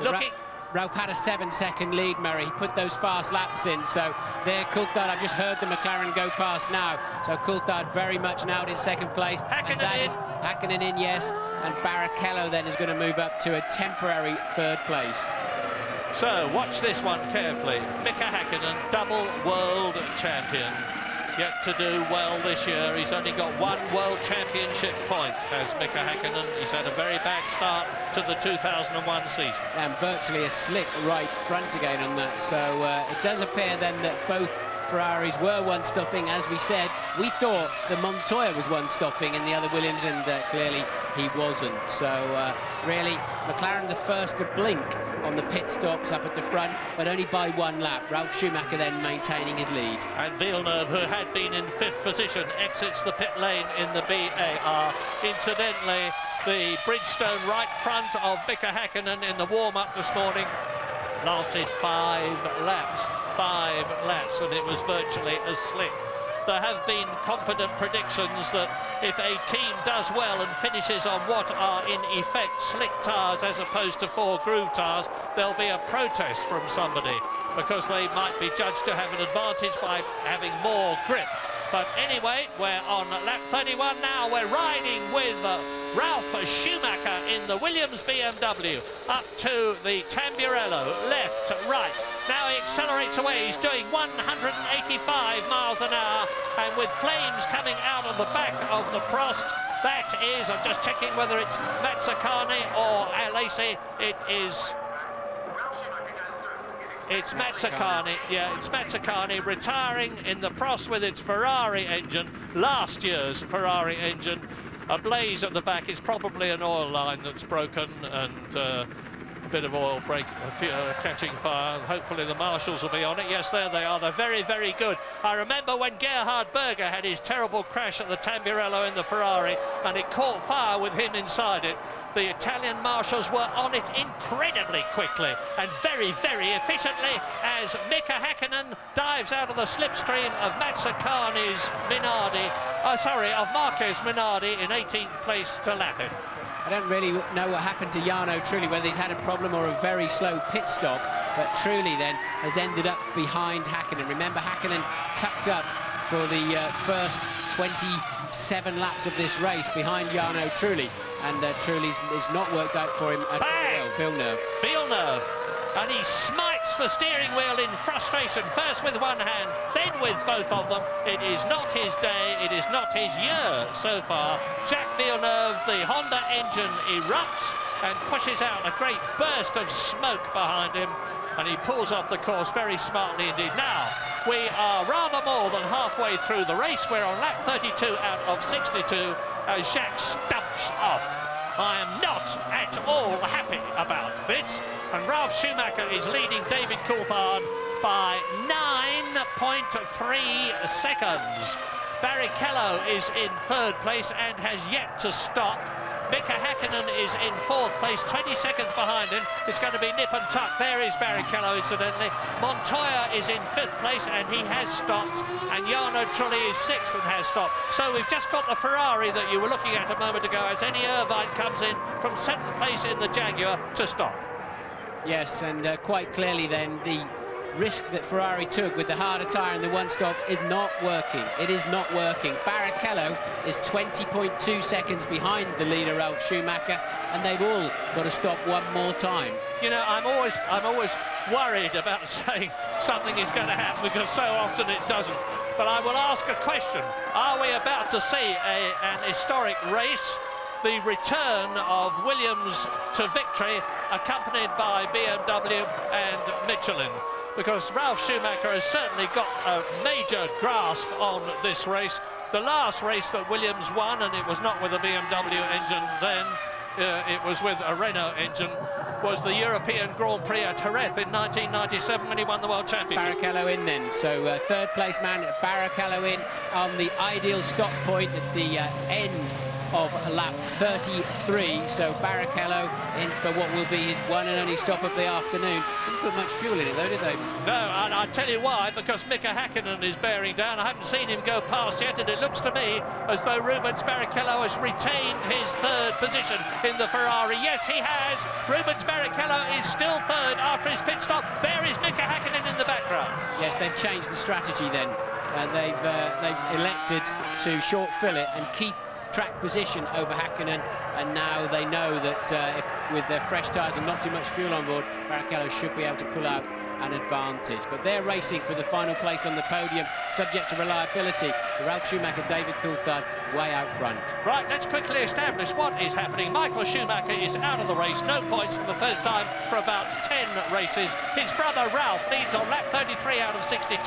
looking. Ralf had a 7-second lead, Murray. He put those fast laps in. So there, Coulthard, I've just heard the McLaren go past now. So Coulthard very much now in 2nd place. Häkkinen is Häkkinen in, yes. And Barrichello then is going to move up to a temporary 3rd place. So watch this one carefully. Mika Häkkinen, double world champion. yet to do well this year. He's only got one World Championship point, has Mika Häkkinen. He's had a very bad start to the 2001 season. And virtually a slick right front again on that. So it does appear then that both Ferraris were one-stopping. As we said, we thought that Montoya was one-stopping in the other Williams, and clearly he wasn't. So really, McLaren the first to blink on the pit stops up at the front, but only by one lap. Ralf Schumacher then maintaining his lead. And Villeneuve, who had been in 5th position, exits the pit lane in the BAR. Incidentally, the Bridgestone right front of Mika Häkkinen in the warm-up this morning lasted 5 laps. 5 laps, and it was virtually as slick. There have been confident predictions that if a team does well and finishes on what are in effect slick tyres as opposed to 4 groove tyres, there'll be a protest from somebody because they might be judged to have an advantage by having more grip. But anyway, we're on lap 31 now. We're riding with Ralf Schumacher in the Williams BMW up to the Tamburello, left, right. Now he accelerates away. He's doing 185 miles an hour, and with flames coming out of the back of the Prost. That is, I'm just checking whether it's Mazzacane or Alesi. It's Mazzacane, yeah, it's Mazzacane retiring in the Prost with its Ferrari engine, last year's Ferrari engine. A blaze at the back. It's probably an oil line that's broken, and a bit of oil catching fire. Hopefully the marshals will be on it. Yes, there they are. They're very, very good. I remember when Gerhard Berger had his terrible crash at the Tamburello in the Ferrari, and it caught fire with him inside it. The Italian marshals were on it incredibly quickly and very, very efficiently as Mika Häkkinen dives out of the slipstream of Mazzacane's Minardi, of Marquez Minardi in 18th place to lap him. I don't really know what happened to Jarno Trulli, whether he's had a problem or a very slow pit stop, but Trulli then has ended up behind Häkkinen. Remember, Häkkinen tucked up for the first 27 laps of this race behind Jarno Trulli, and Trulli's is not worked out for him at all. Villeneuve, and he smites the steering wheel in frustration, first with one hand, then with both of them. It is not his day, it is not his year so far. Jacques Villeneuve, the Honda engine erupts and pushes out a great burst of smoke behind him, and he pulls off the course very smartly indeed. Now, we are rather more than halfway through the race. We're on lap 32 out of 62 as Jacques stumps off. I am not at all happy about this, and Ralf Schumacher is leading David Coulthard by 9.3 seconds. Barrichello is in 3rd place and has yet to stop. Mika Häkkinen is in 4th place, 20 seconds behind him. It's going to be nip and tuck. There is Barrichello, incidentally. Montoya is in 5th place and he has stopped. And Jarno Trulli is 6th and has stopped. So we've just got the Ferrari that you were looking at a moment ago as Eni Irvine comes in from 7th place in the Jaguar to stop. Yes, and quite clearly then the risk that Ferrari took with the harder tyre and the one-stop is not working. It is not working. Barrichello is 20.2 seconds behind the leader, Ralf Schumacher, and they've all got to stop one more time. You know, I'm always worried about saying something is going to happen because so often it doesn't. But I will ask a question. Are we about to see an historic race? The return of Williams to victory, accompanied by BMW and Michelin. Because Ralf Schumacher has certainly got a major grasp on this race. The last race that Williams won, and it was not with a BMW engine then, it was with a Renault engine, was the European Grand Prix at Jerez in 1997 when he won the World Championship. Barrichello in then, so 3rd place man Barrichello in on the ideal stop point at the end of lap 33, so Barrichello in for what will be his one and only stop of the afternoon. Didn't put much fuel in it though, did they? No, and I'll tell you why, because Mika Häkkinen is bearing down. I haven't seen him go past yet, and it looks to me as though Rubens Barrichello has retained his 3rd position in the Ferrari. Yes, he has. Rubens Barrichello is still 3rd after his pit stop. There is Mika Häkkinen in the background. Yes, they've changed the strategy then. They've elected to short fill it and keep track position over Häkkinen, and now they know that if with their fresh tyres and not too much fuel on board, Barrichello should be able to pull out an advantage. But they're racing for the final place on the podium, subject to reliability. Ralf Schumacher, David Coulthard way out front. Right, let's quickly establish what is happening. Michael Schumacher is out of the race, no points for the first time for about 10 races. His brother Ralf leads on lap 33 out of 62.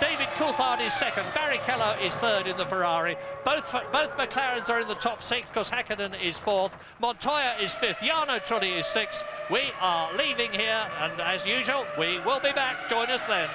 David Coulthard is second, Barrichello is third in the Ferrari. Both McLarens are in the top 6 because Häkkinen is fourth. Montoya is fifth, Jarno Trulli is sixth. We are leaving here, and as usual, we will be back. Join us then.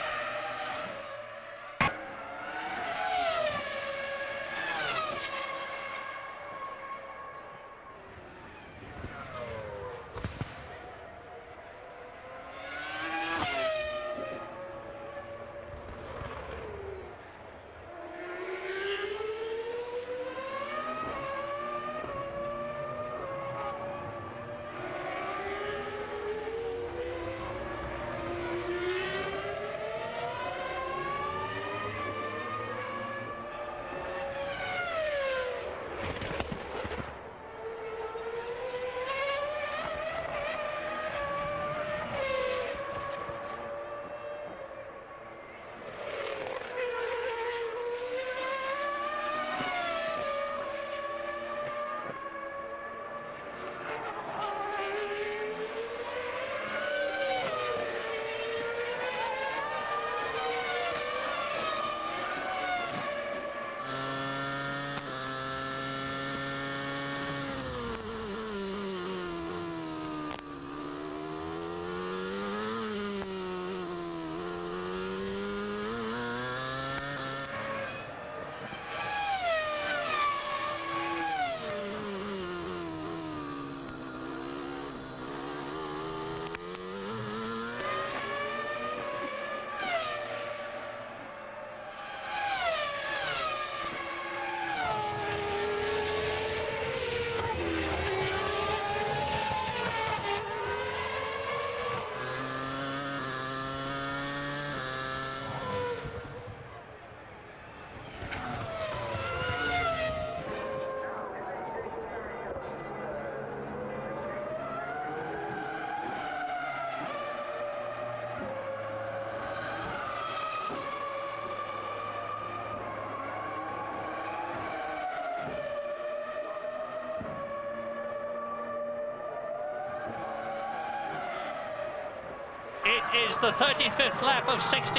It is the 35th lap of 62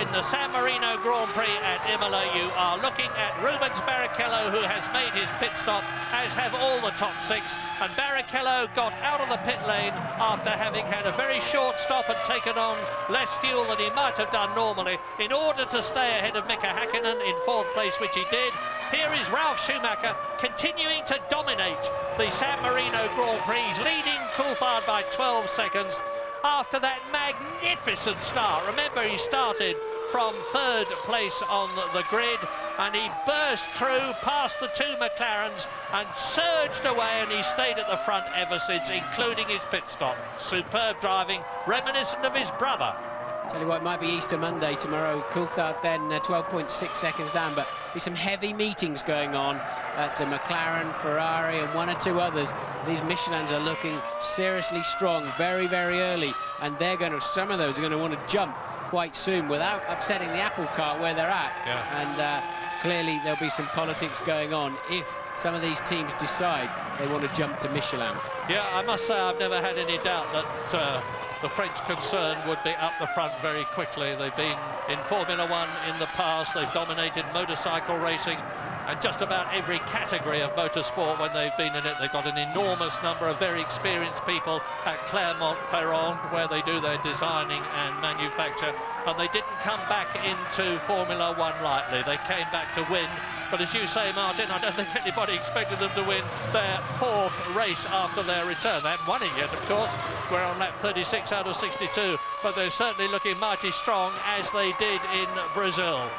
in the San Marino Grand Prix at Imola. You are looking at Rubens Barrichello, who has made his pit stop, as have all the top 6. And Barrichello got out of the pit lane after having had a very short stop and taken on less fuel than he might have done normally in order to stay ahead of Mika Häkkinen in 4th place, which he did. Here is Ralf Schumacher continuing to dominate the San Marino Grand Prix. He's leading Coulthard by 12 seconds. After that magnificent start. Remember, he started from 3rd place on the grid and he burst through past the 2 McLarens and surged away, and he stayed at the front ever since, including his pit stop. Superb driving, reminiscent of his brother. Tell you what, it might be Easter Monday tomorrow. Coulthard then 12.6 seconds down, but there's some heavy meetings going on at McLaren, Ferrari and 1 or 2 others. These Michelins are looking seriously strong very, very early, and they're going to, some of those are going to want to jump quite soon without upsetting the apple cart where they're at. Yeah. And clearly there'll be some politics going on if some of these teams decide they want to jump to Michelin. Yeah, I must say I've never had any doubt that the French concern would be up the front very quickly. They've been in Formula One in the past. They've dominated motorcycle racing and just about every category of motorsport when they've been in it. They've got an enormous number of very experienced people at Clermont-Ferrand, where they do their designing and manufacture, and they didn't come back into Formula One lightly. They came back to win, but as you say, Martin, I don't think anybody expected them to win their 4th race after their return. They haven't won it yet, of course. We're on lap 36 out of 62, but they're certainly looking mighty strong, as they did in Brazil.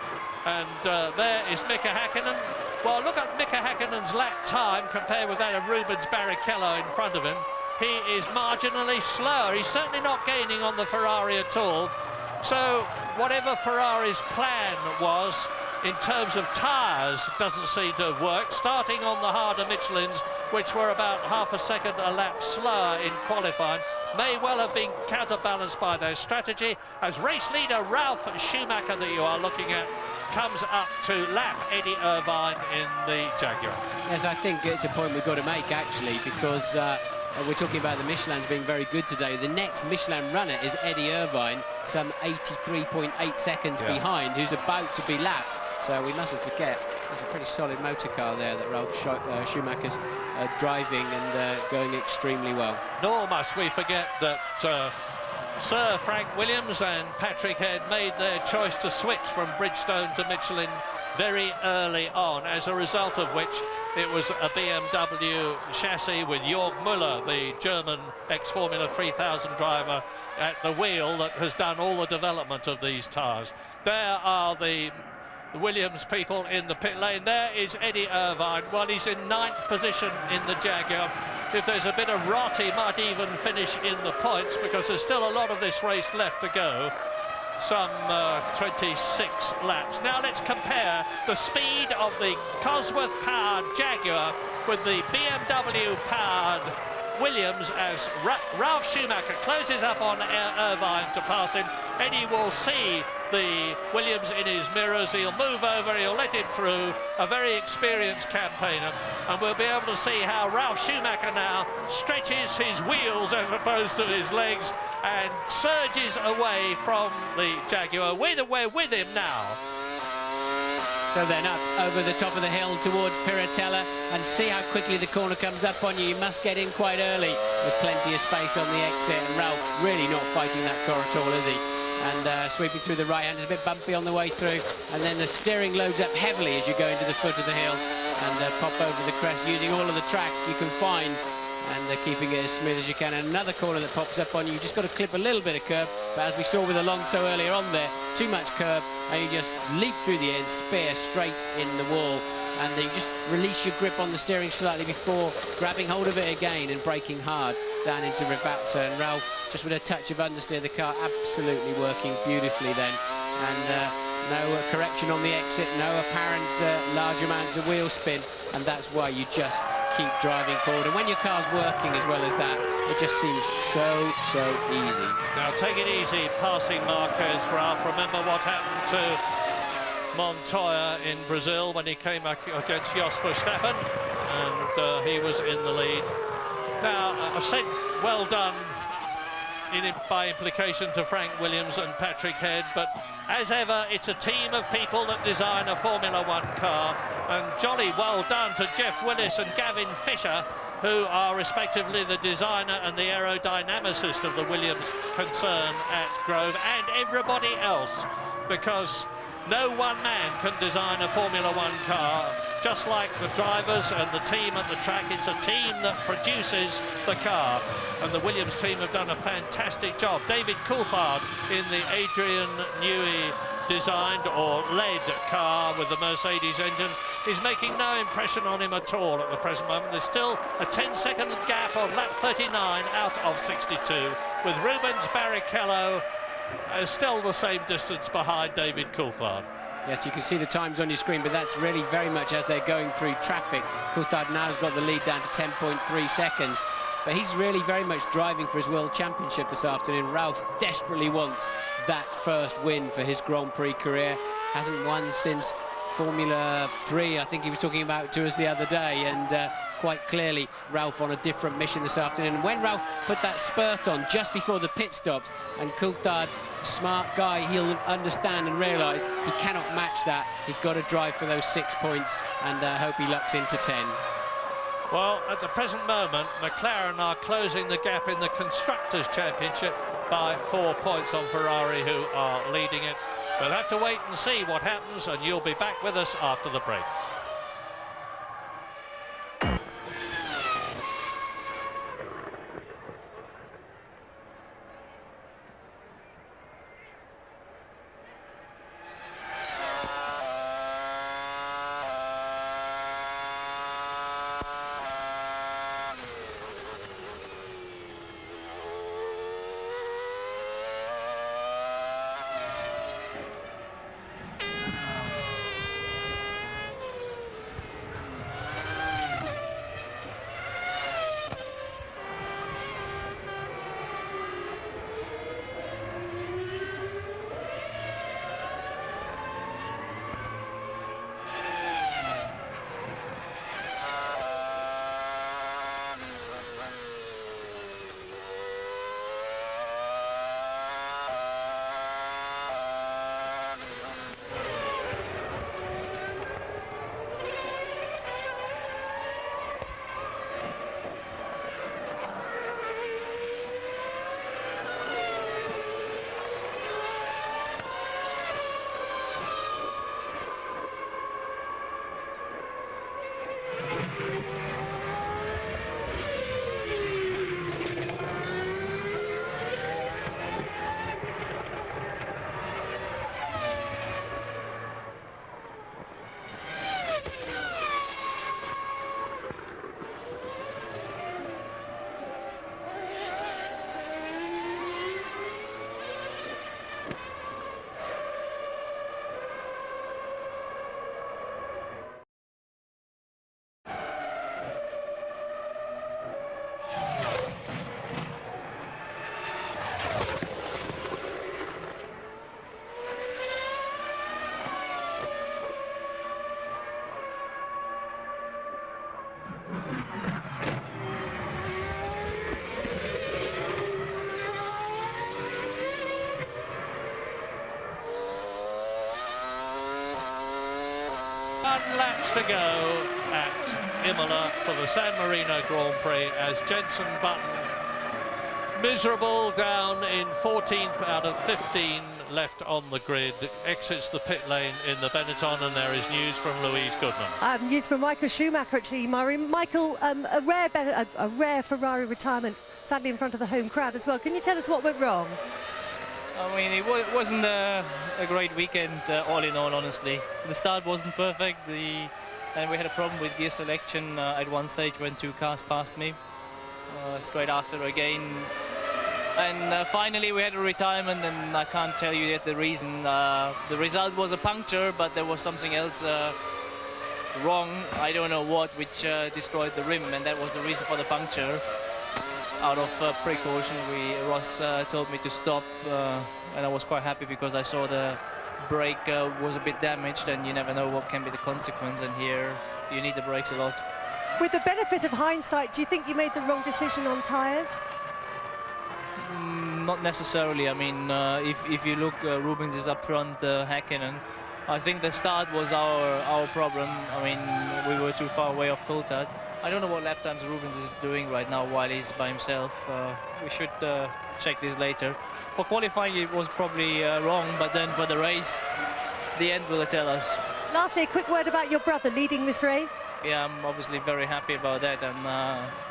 And there is Mika Häkkinen. Well, look at Mika Häkkinen's lap time compared with that of Rubens Barrichello in front of him. He is marginally slower. He's certainly not gaining on the Ferrari at all. So whatever Ferrari's plan was, in terms of tyres, doesn't seem to have worked. Starting on the harder Michelins, which were about half a second a lap slower in qualifying, may well have been counterbalanced by their strategy, as race leader Ralf Schumacher, that you are looking at, comes up to lap Eddie Irvine in the Jaguar. Yes, I think it's a point we've got to make, actually, because we're talking about the Michelins being very good today. The next Michelin runner is Eddie Irvine, some 83.8 seconds behind, who's about to be lapped. So we mustn't forget, there's a pretty solid motor car there that Ralf Schumacher's driving and going extremely well. Nor must we forget that Sir Frank Williams and Patrick Head made their choice to switch from Bridgestone to Michelin very early on, as a result of which it was a BMW chassis with Jörg Müller, the German ex-Formula 3000 driver, at the wheel that has done all the development of these tyres. There are the Williams people in the pit lane. There is Eddie Irvine. Well, he's in 9th position in the Jaguar. If there's a bit of rot, he might even finish in the points, because there's still a lot of this race left to go. Some 26 laps. Now let's compare the speed of the Cosworth-powered Jaguar with the BMW-powered Williams as Ralf Schumacher closes up on Irvine to pass him. Eddie will see the Williams in his mirrors. He'll move over, he'll let him through. A very experienced campaigner, and we'll be able to see how Ralf Schumacher now stretches his wheels as opposed to his legs and surges away from the Jaguar. We're with him now. So then up over the top of the hill towards Piratella, and see how quickly the corner comes up on you. You must get in quite early. There's plenty of space on the exit, and Ralf really not fighting that car at all, is he? And sweeping through the right hand, is a bit bumpy on the way through, and then the steering loads up heavily as you go into the foot of the hill and pop over the crest, using all of the track you can find, and keeping it as smooth as you can. And another corner that pops up on you, you just got to clip a little bit of curb, but as we saw with Alonso earlier on there, too much curb, and you just leap through the air and spear straight in the wall, and then you just release your grip on the steering slightly before grabbing hold of it again and braking hard down into Rivazza. And Ralf, just with a touch of understeer, the car absolutely working beautifully then, and no correction on the exit, no apparent large amounts of wheel spin, and that's why you just keep driving forward. And when your car's working as well as that, it just seems so easy. Now take it easy, passing Marquez, Ralf. Remember what happened to Montoya in Brazil when he came back against Jos Verstappen, and he was in the lead. Now, I've said well done by implication to Frank Williams and Patrick Head, but as ever, it's a team of people that design a Formula One car, and jolly well done to Jeff Willis and Gavin Fisher, who are respectively the designer and the aerodynamicist of the Williams concern at Grove, and everybody else, because no one man can design a Formula One car. Just like the drivers and the team at the track, it's a team that produces the car, and the Williams team have done a fantastic job. David Coulthard in the Adrian Newey designed or led car with the Mercedes engine is making no impression on him at all at the present moment. There's still a 10-second gap on lap 39 out of 62, with Rubens Barrichello still the same distance behind David Coulthard. Yes, you can see the times on your screen, but that's really very much as they're going through traffic. Coulthard now's got the lead down to 10.3 seconds, but he's really very much driving for his World Championship this afternoon. Ralf desperately wants that first win for his Grand Prix career. Hasn't won since Formula 3, I think he was talking about to us the other day, and quite clearly Ralf on a different mission this afternoon. And when Ralf put that spurt on just before the pit stops, and Coulthard, smart guy, he'll understand and realise he cannot match that. He's got to drive for those 6 points, and hope he lucks into 10. Well, at the present moment, McLaren are closing the gap in the Constructors' Championship by 4 points on Ferrari, who are leading it. We'll have to wait and see what happens, and you'll be back with us after the break. laps to go at Imola for the San Marino Grand Prix as Jenson Button, miserable, down in 14th out of 15 left on the grid, exits the pit lane in the Benetton, and there is news from Louise Goodman. News from Michael Schumacher, actually, Murray. Michael, a rare Ferrari retirement, sadly in front of the home crowd as well. Can you tell us what went wrong? I mean, it wasn't a great weekend, all in all, honestly. The start wasn't perfect, and we had a problem with gear selection at one stage when 2 cars passed me. Straight after again. And finally we had a retirement, and I can't tell you yet the reason. The result was a puncture, but there was something else wrong, I don't know what, which destroyed the rim, and that was the reason for the puncture. Out of precaution, Ross told me to stop, and I was quite happy because I saw the brake was a bit damaged, and you never know what can be the consequence, and here you need the brakes a lot. With the benefit of hindsight, do you think you made the wrong decision on tyres? Not necessarily. I mean, if you look, Rubens is up front, Häkkinen. I think the start was our problem. I mean, we were too far away off Coulthard. I don't know what lap times Rubens is doing right now while he's by himself. We should check this later. For qualifying, it was probably wrong, but then for the race, the end will tell us. Lastly, a quick word about your brother leading this race. Yeah, I'm obviously very happy about that, and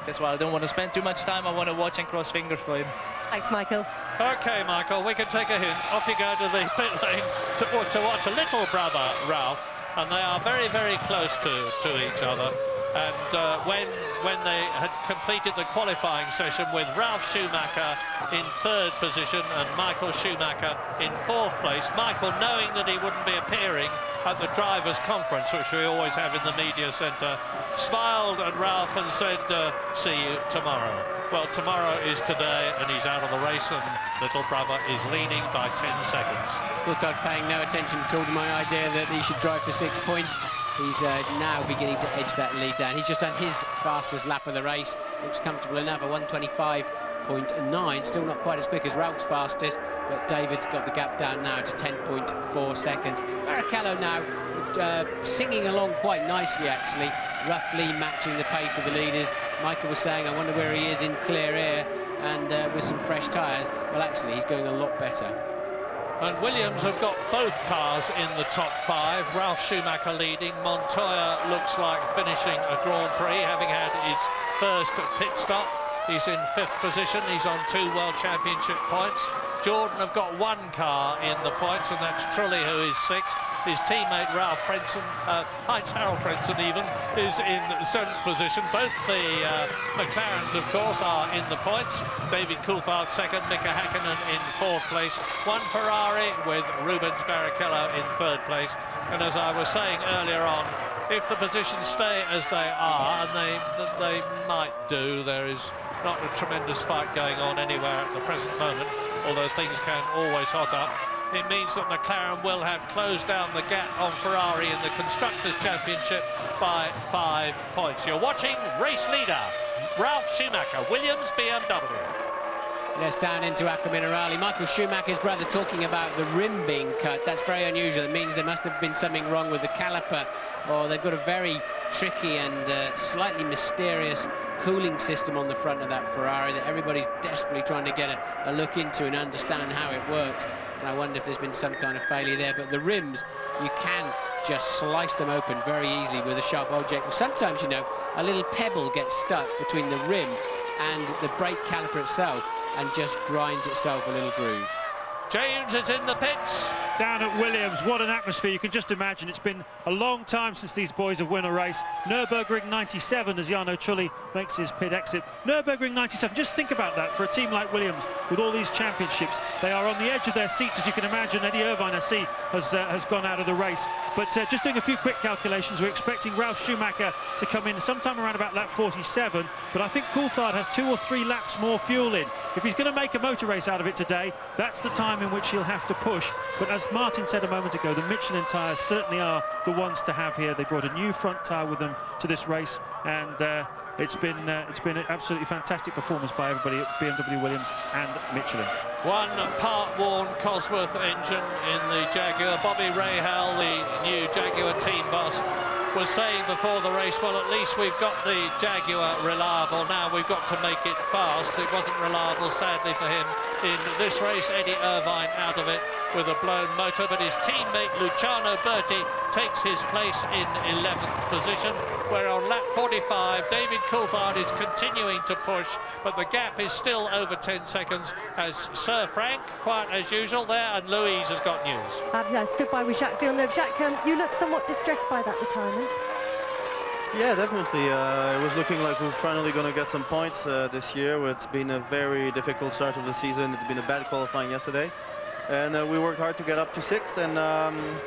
that's why I don't want to spend too much time. I want to watch and cross fingers for him. Thanks, Michael. OK, Michael, we can take a hint. Off you go to the pit lane to watch a little brother, Ralph, and they are very, very close to each other. And when they had completed the qualifying session with Ralf Schumacher in 3rd position and Michael Schumacher in 4th place, Michael, knowing that he wouldn't be appearing at the drivers' conference, which we always have in the media centre, smiled at Ralph and said, see you tomorrow. Well, tomorrow is today, and he's out of the race, and little brother is leading by 10 seconds. Coulthard paying no attention at all to my idea that he should drive for 6 points. He's now beginning to edge that lead down. He's just done his fastest lap of the race. Looks comfortable enough, a 1:25.9. Still not quite as quick as Ralph's fastest, but David's got the gap down now to 10.4 seconds. Barrichello now singing along quite nicely, actually, roughly matching the pace of the leaders. Michael was saying, I wonder where he is in clear air and with some fresh tyres. Well, actually, he's going a lot better. And Williams have got both cars in the top 5. Ralf Schumacher leading. Montoya looks like finishing a Grand Prix, having had his first pit stop. He's in 5th position. He's on 2 World Championship points. Jordan have got 1 car in the points, and that's Trulli, who is 6th. His teammate Ralph Frentzen, Heinz-Harald Frentzen even, is in 7th position. Both the McLarens, of course, are in the points. David Coulthard 2nd, Mika Häkkinen in 4th place. 1 Ferrari with Rubens Barrichello in 3rd place. And as I was saying earlier on, if the positions stay as they are, and they might do, there is not a tremendous fight going on anywhere at the present moment, although things can always hot up. It means that McLaren will have closed down the gap on Ferrari in the Constructors' Championship by 5 points. You're watching race leader, Ralf Schumacher, Williams, BMW. Yes, down into Acqua Minerale. Michael Schumacher's brother talking about the rim being cut. That's very unusual. It means there must have been something wrong with the caliper, or they've got a very tricky and slightly mysterious cooling system on the front of that Ferrari that everybody's desperately trying to get a look into and understand how it works. And I wonder if there's been some kind of failure there. But the rims, you can just slice them open very easily with a sharp object. And sometimes, you know, a little pebble gets stuck between the rim and the brake caliper itself and just grinds itself a little groove. James is in the pits. Down at Williams, what an atmosphere. You can just imagine. It's been a long time since these boys have won a race. Nürburgring 97 as Jarno Trulli makes his pit exit. Nürburgring 97, just think about that for a team like Williams with all these championships. They are on the edge of their seats, as you can imagine. Eddie Irvine, I see, has gone out of the race. But just doing a few quick calculations, we're expecting Ralf Schumacher to come in sometime around about lap 47. But I think Coulthard has 2 or 3 laps more fuel in. If he's going to make a motor race out of it today, that's the time in which he'll have to push. But as Martin said a moment ago, the Michelin tyres certainly are the ones to have here. They brought a new front tyre with them to this race, and It's been an absolutely fantastic performance by everybody at BMW Williams and Michelin. One part-worn Cosworth engine in the Jaguar. Bobby Rahal, the new Jaguar team boss, was saying before the race, well, at least we've got the Jaguar reliable. Now we've got to make it fast. It wasn't reliable, sadly, for him in this race. Eddie Irvine out of it with a blown motor, but his teammate Luciano Berti takes his place in 11th position, where on lap 45 David Coulthard is continuing to push, but the gap is still over 10 seconds as Sir Frank, quiet as usual there, and Louise has got news. Yeah, stood by with Jacques Villeneuve. Jacques, you look somewhat distressed by that retirement. Yeah, definitely. It was looking like we're finally going to get some points this year. It's been a very difficult start of the season. It's been a bad qualifying yesterday. And we worked hard to get up to 6th, and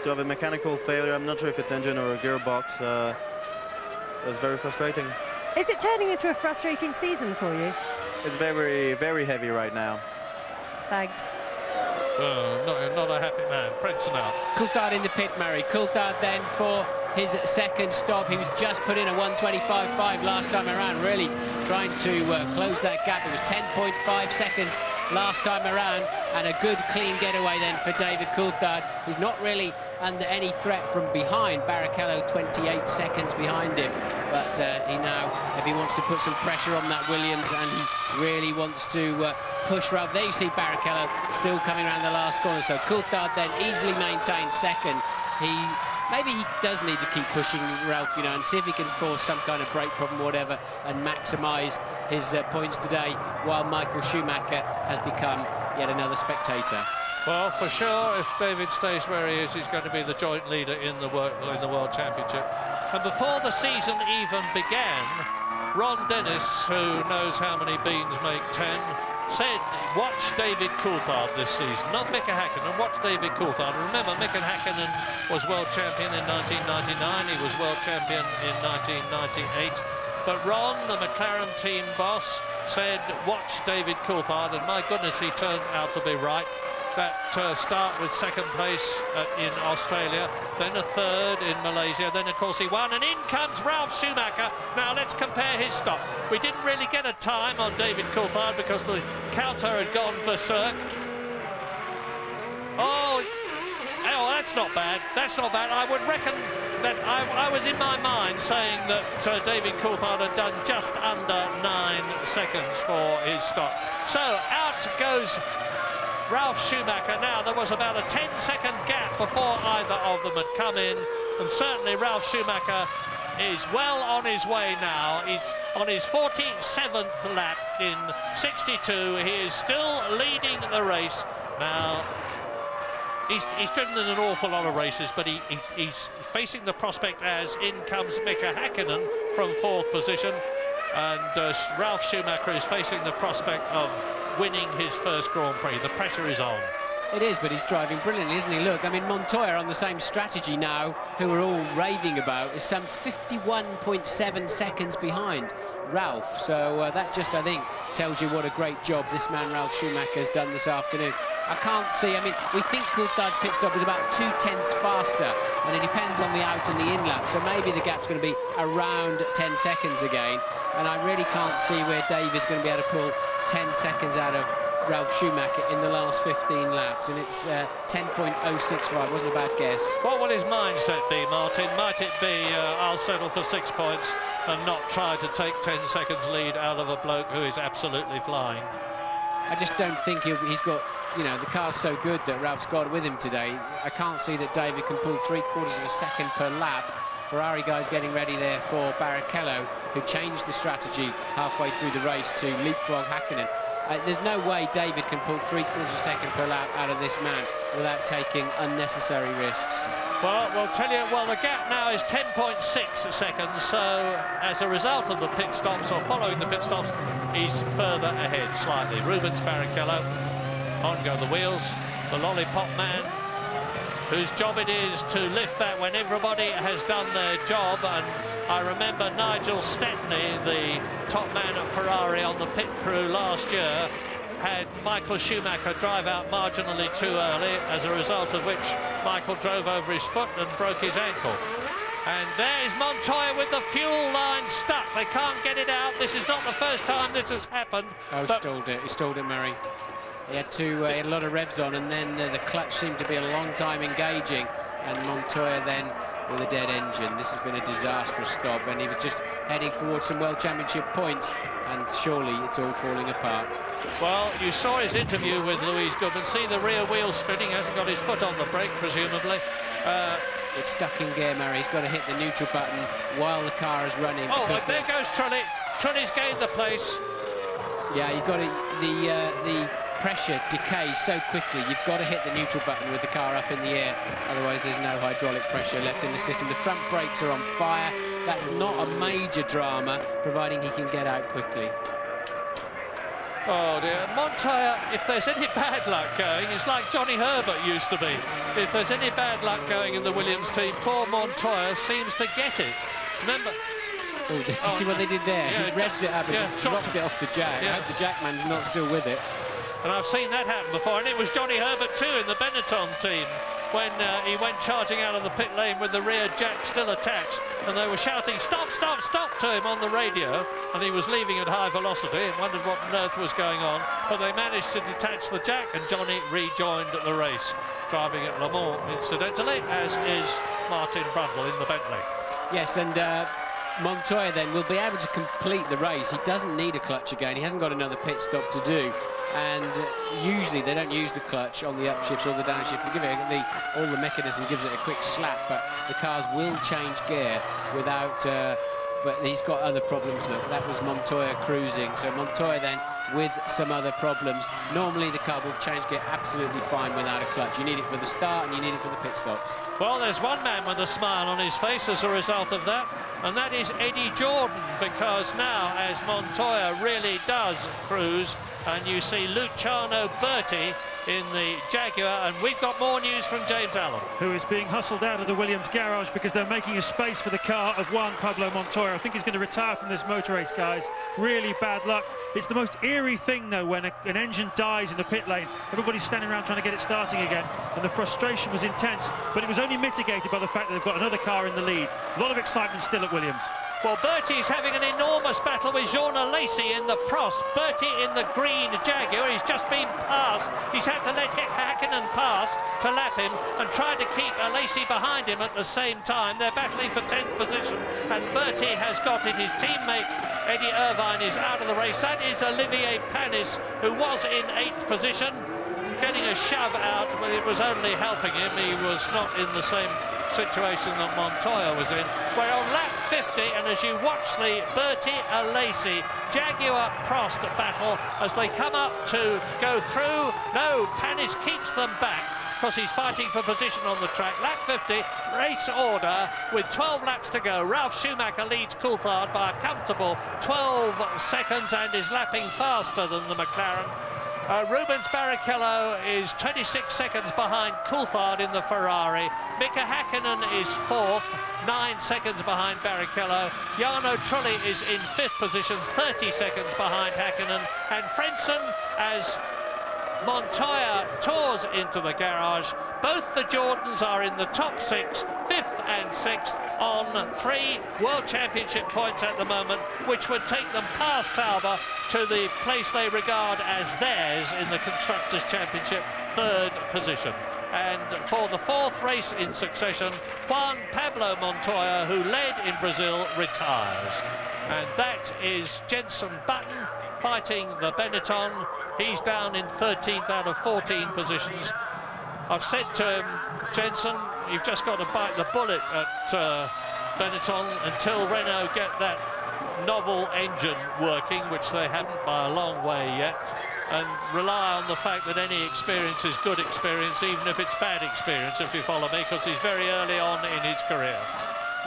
to have a mechanical failure, I'm not sure if it's engine or a gearbox, was very frustrating. Is it turning into a frustrating season for you? It's very, very heavy right now. Thanks. Not a happy man. Fredson out. Coulthard in the pit, Murray. Coulthard then for his second stop. He was just put in a 1:25.5 last time around, really trying to close that gap. It was 10.5 seconds last time around, and a good clean getaway then for David Coulthard, who's not really under any threat from behind. Barrichello 28 seconds behind him, but he now, if he wants to put some pressure on that Williams, and he really wants to push Ralph. There you see Barrichello still coming around the last corner, so Coulthard then easily maintains second. Maybe he does need to keep pushing Ralph, you know, and see if he can force some kind of brake problem or whatever and maximise his points today, while Michael Schumacher has become yet another spectator. Well, for sure, if David stays where he is, he's going to be the joint leader in the World Championship. And before the season even began, Ron Dennis, who knows how many beans make 10, said, watch David Coulthard this season, not Mika Häkkinen, watch David Coulthard. Remember, Mika Häkkinen was world champion in 1999, he was world champion in 1998. But Ron, the McLaren team boss, said, watch David Coulthard, and my goodness, he turned out to be right. That start with second place in Australia, then a third in Malaysia, then of course he won, and in comes Ralf Schumacher. Now let's compare his stop. We didn't really get a time on David Coulthard because the counter had gone berserk. Oh, that's not bad. That's not bad. I would reckon that I was in my mind saying that David Coulthard had done just under 9 seconds for his stop. So out goes Ralf Schumacher. Now, there was about a 10-second gap before either of them had come in, and certainly Ralf Schumacher is well on his way now. He's on his 47th lap in 62. He is still leading the race. Now, he's driven in an awful lot of races, but he's facing the prospect as in comes Mika Häkkinen from 4th position, and Ralf Schumacher is facing the prospect of winning his first Grand Prix. The pressure is on. It is, but he's driving brilliantly, isn't he? Look, I mean, Montoya on the same strategy now, who we're all raving about, is some 51.7 seconds behind Ralph. So that just, I think, tells you what a great job this man Ralf Schumacher has done this afternoon. I can't see, I mean, we think Coulthard's pit stop is about 0.2 faster, and it depends on the out and the in lap, so maybe the gap's going to be around 10 seconds again, and I really can't see where David's going to be able to pull 10 seconds out of Ralf Schumacher in the last 15 laps, and it's 10.065. Wasn't a bad guess. What will his mindset be, Martin? Might it be I'll settle for 6 points and not try to take 10 seconds lead out of a bloke who is absolutely flying? I just don't think he's got, you know, the car's so good that Ralph's got with him today. I can't see that David can pull 3/4 of a second per lap. Ferrari guys getting ready there for Barrichello, who changed the strategy halfway through the race to leapfrog Häkkinen. There's no way David can pull 3/4 of a second per lap out of this man without taking unnecessary risks. Well, we'll tell you, the gap now is 10.6 seconds, so as a result of the pit stops, or following the pit stops, he's further ahead slightly. Rubens Barrichello, on go the wheels, the lollipop man, whose job it is to lift that when everybody has done their job. And I remember Nigel Stepney, the top man at Ferrari on the pit crew last year, had Michael Schumacher drive out marginally too early, as a result of which Michael drove over his foot and broke his ankle. And there's Montoya with the fuel line stuck. They can't get it out. This is not the first time this has happened. Oh, he stalled it. He stalled it, Murray. He had he had a lot of revs on, and then the clutch seemed to be a long time engaging, and Montoya then with a dead engine. This has been a disastrous stop, and he was just heading towards some World Championship points, and surely it's all falling apart. Well, you saw his interview with Louise Goodman. See the rear wheel spinning. Hasn't got his foot on the brake, presumably. It's stuck in gear, Murray. He's got to hit the neutral button while the car is running. Oh, but there goes Trulli. Trulli's gained the place. Yeah, you've got to, the pressure decays so quickly. You've got to hit the neutral button with the car up in the air. Otherwise, there's no hydraulic pressure left in the system. The front brakes are on fire. That's not a major drama, providing he can get out quickly. Oh dear, Montoya, if there's any bad luck going, it's like Johnny Herbert used to be. If there's any bad luck going in the Williams team, poor Montoya seems to get it. Remember... Oh, did you see what they did there? Yeah, he revved it up and just dropped it off the jack. Yeah. I hope the jackman's not still with it. And I've seen that happen before, and it was Johnny Herbert too in the Benetton team when he went charging out of the pit lane with the rear jack still attached, and they were shouting stop, stop, stop to him on the radio, and he was leaving at high velocity and wondered what on earth was going on, but they managed to detach the jack, and Johnny rejoined the race, driving at Le Mans incidentally, as is Martin Brundle in the Bentley. Yes, and Montoya then will be able to complete the race. He doesn't need a clutch again. He hasn't got another pit stop to do. And usually they don't use the clutch on the upshifts or the downshifts. They give it all the mechanism gives it a quick slap, but the cars will change gear without. But he's got other problems. Look, that was Montoya cruising. So Montoya then with some other problems. Normally the car will change gear absolutely fine without a clutch. You need it for the start and you need it for the pit stops. Well, there's one man with a smile on his face as a result of that, and that is Eddie Jordan, because now as Montoya really does cruise, and you see Luciano Berti in the Jaguar, and we've got more news from James Allen, who is being hustled out of the Williams garage because they're making a space for the car of one Pablo Montoya. I think he's going to retire from this motor race, guys. Really bad luck. It's the most eerie thing, though, when an engine dies in the pit lane. Everybody's standing around trying to get it starting again, and the frustration was intense, but it was only mitigated by the fact that they've got another car in the lead. A lot of excitement still at Williams. Well, Bertie's having an enormous battle with Jean Alesi in the Prost. Bertie in the green Jaguar. He's just been passed. He's had to let Hakkinen pass to lap him and try to keep Alesi behind him at the same time. They're battling for 10th position, and Bertie has got it. His teammate Eddie Irvine is out of the race. That is Olivier Panis, who was in 8th position, getting a shove out, but it was only helping him. He was not in the same situation that Montoya was in. We're on lap 50, and as you watch the Bertie Alesi Jaguar Prost battle as they come up to go through, no, Panis keeps them back because he's fighting for position on the track. Lap 50, race order with 12 laps to go. Ralf Schumacher leads Coulthard by a comfortable 12 seconds and is lapping faster than the McLaren. Rubens Barrichello is 26 seconds behind Coulthard in the Ferrari. Mika Hakkinen is 4th, 9 seconds behind Barrichello. Jarno Trulli is in 5th position, 30 seconds behind Hakkinen. And Frentzen, as Montoya tours into the garage, both the Jordans are in the top 6, 5th and 6th, on 3 World Championship points at the moment, which would take them past Sauber to the place they regard as theirs in the Constructors' Championship, 3rd position. And for the 4th race in succession, Juan Pablo Montoya, who led in Brazil, retires. And that is Jenson Button fighting the Benetton. He's down in 13th out of 14 positions. I've said to him, Jenson, you've just got to bite the bullet at Benetton until Renault get that novel engine working, which they haven't by a long way yet, and rely on the fact that any experience is good experience, even if it's bad experience, if you follow me, because he's very early on in his career.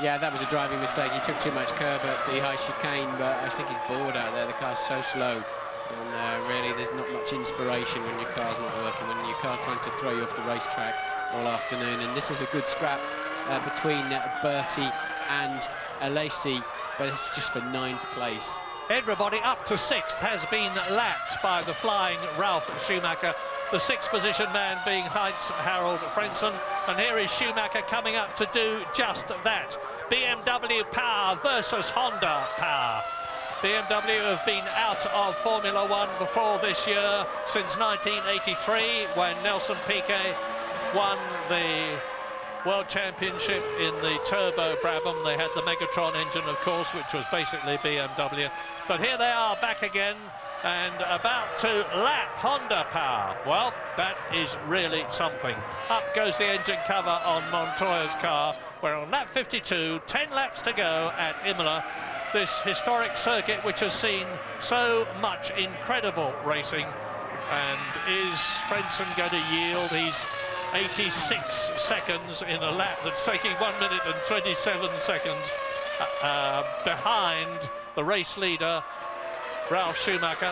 Yeah, that was a driving mistake. He took too much curb at the high chicane, but I think he's bored out there. The car's so slow. And really, there's not much inspiration when your car's not working, when your car's trying to throw you off the racetrack all afternoon. And this is a good scrap between Bertie and Alesi, but it's just for 9th place. Everybody up to 6th has been lapped by the flying Ralf Schumacher, the 6th position man being Heinz-Harald Frentzen, and here is Schumacher coming up to do just that. BMW power versus Honda power. BMW have been out of Formula One before this year, since 1983, when Nelson Piquet won the World Championship in the Turbo Brabham. They had the Megatron engine, of course, which was basically BMW. But here they are back again and about to lap Honda power. Well, that is really something. Up goes the engine cover on Montoya's car. We're on lap 52, 10 laps to go at Imola. This historic circuit which has seen so much incredible racing. And is Frentzen going to yield? He's 86 seconds in a lap that's taking 1 minute and 27 seconds behind the race leader, Ralf Schumacher.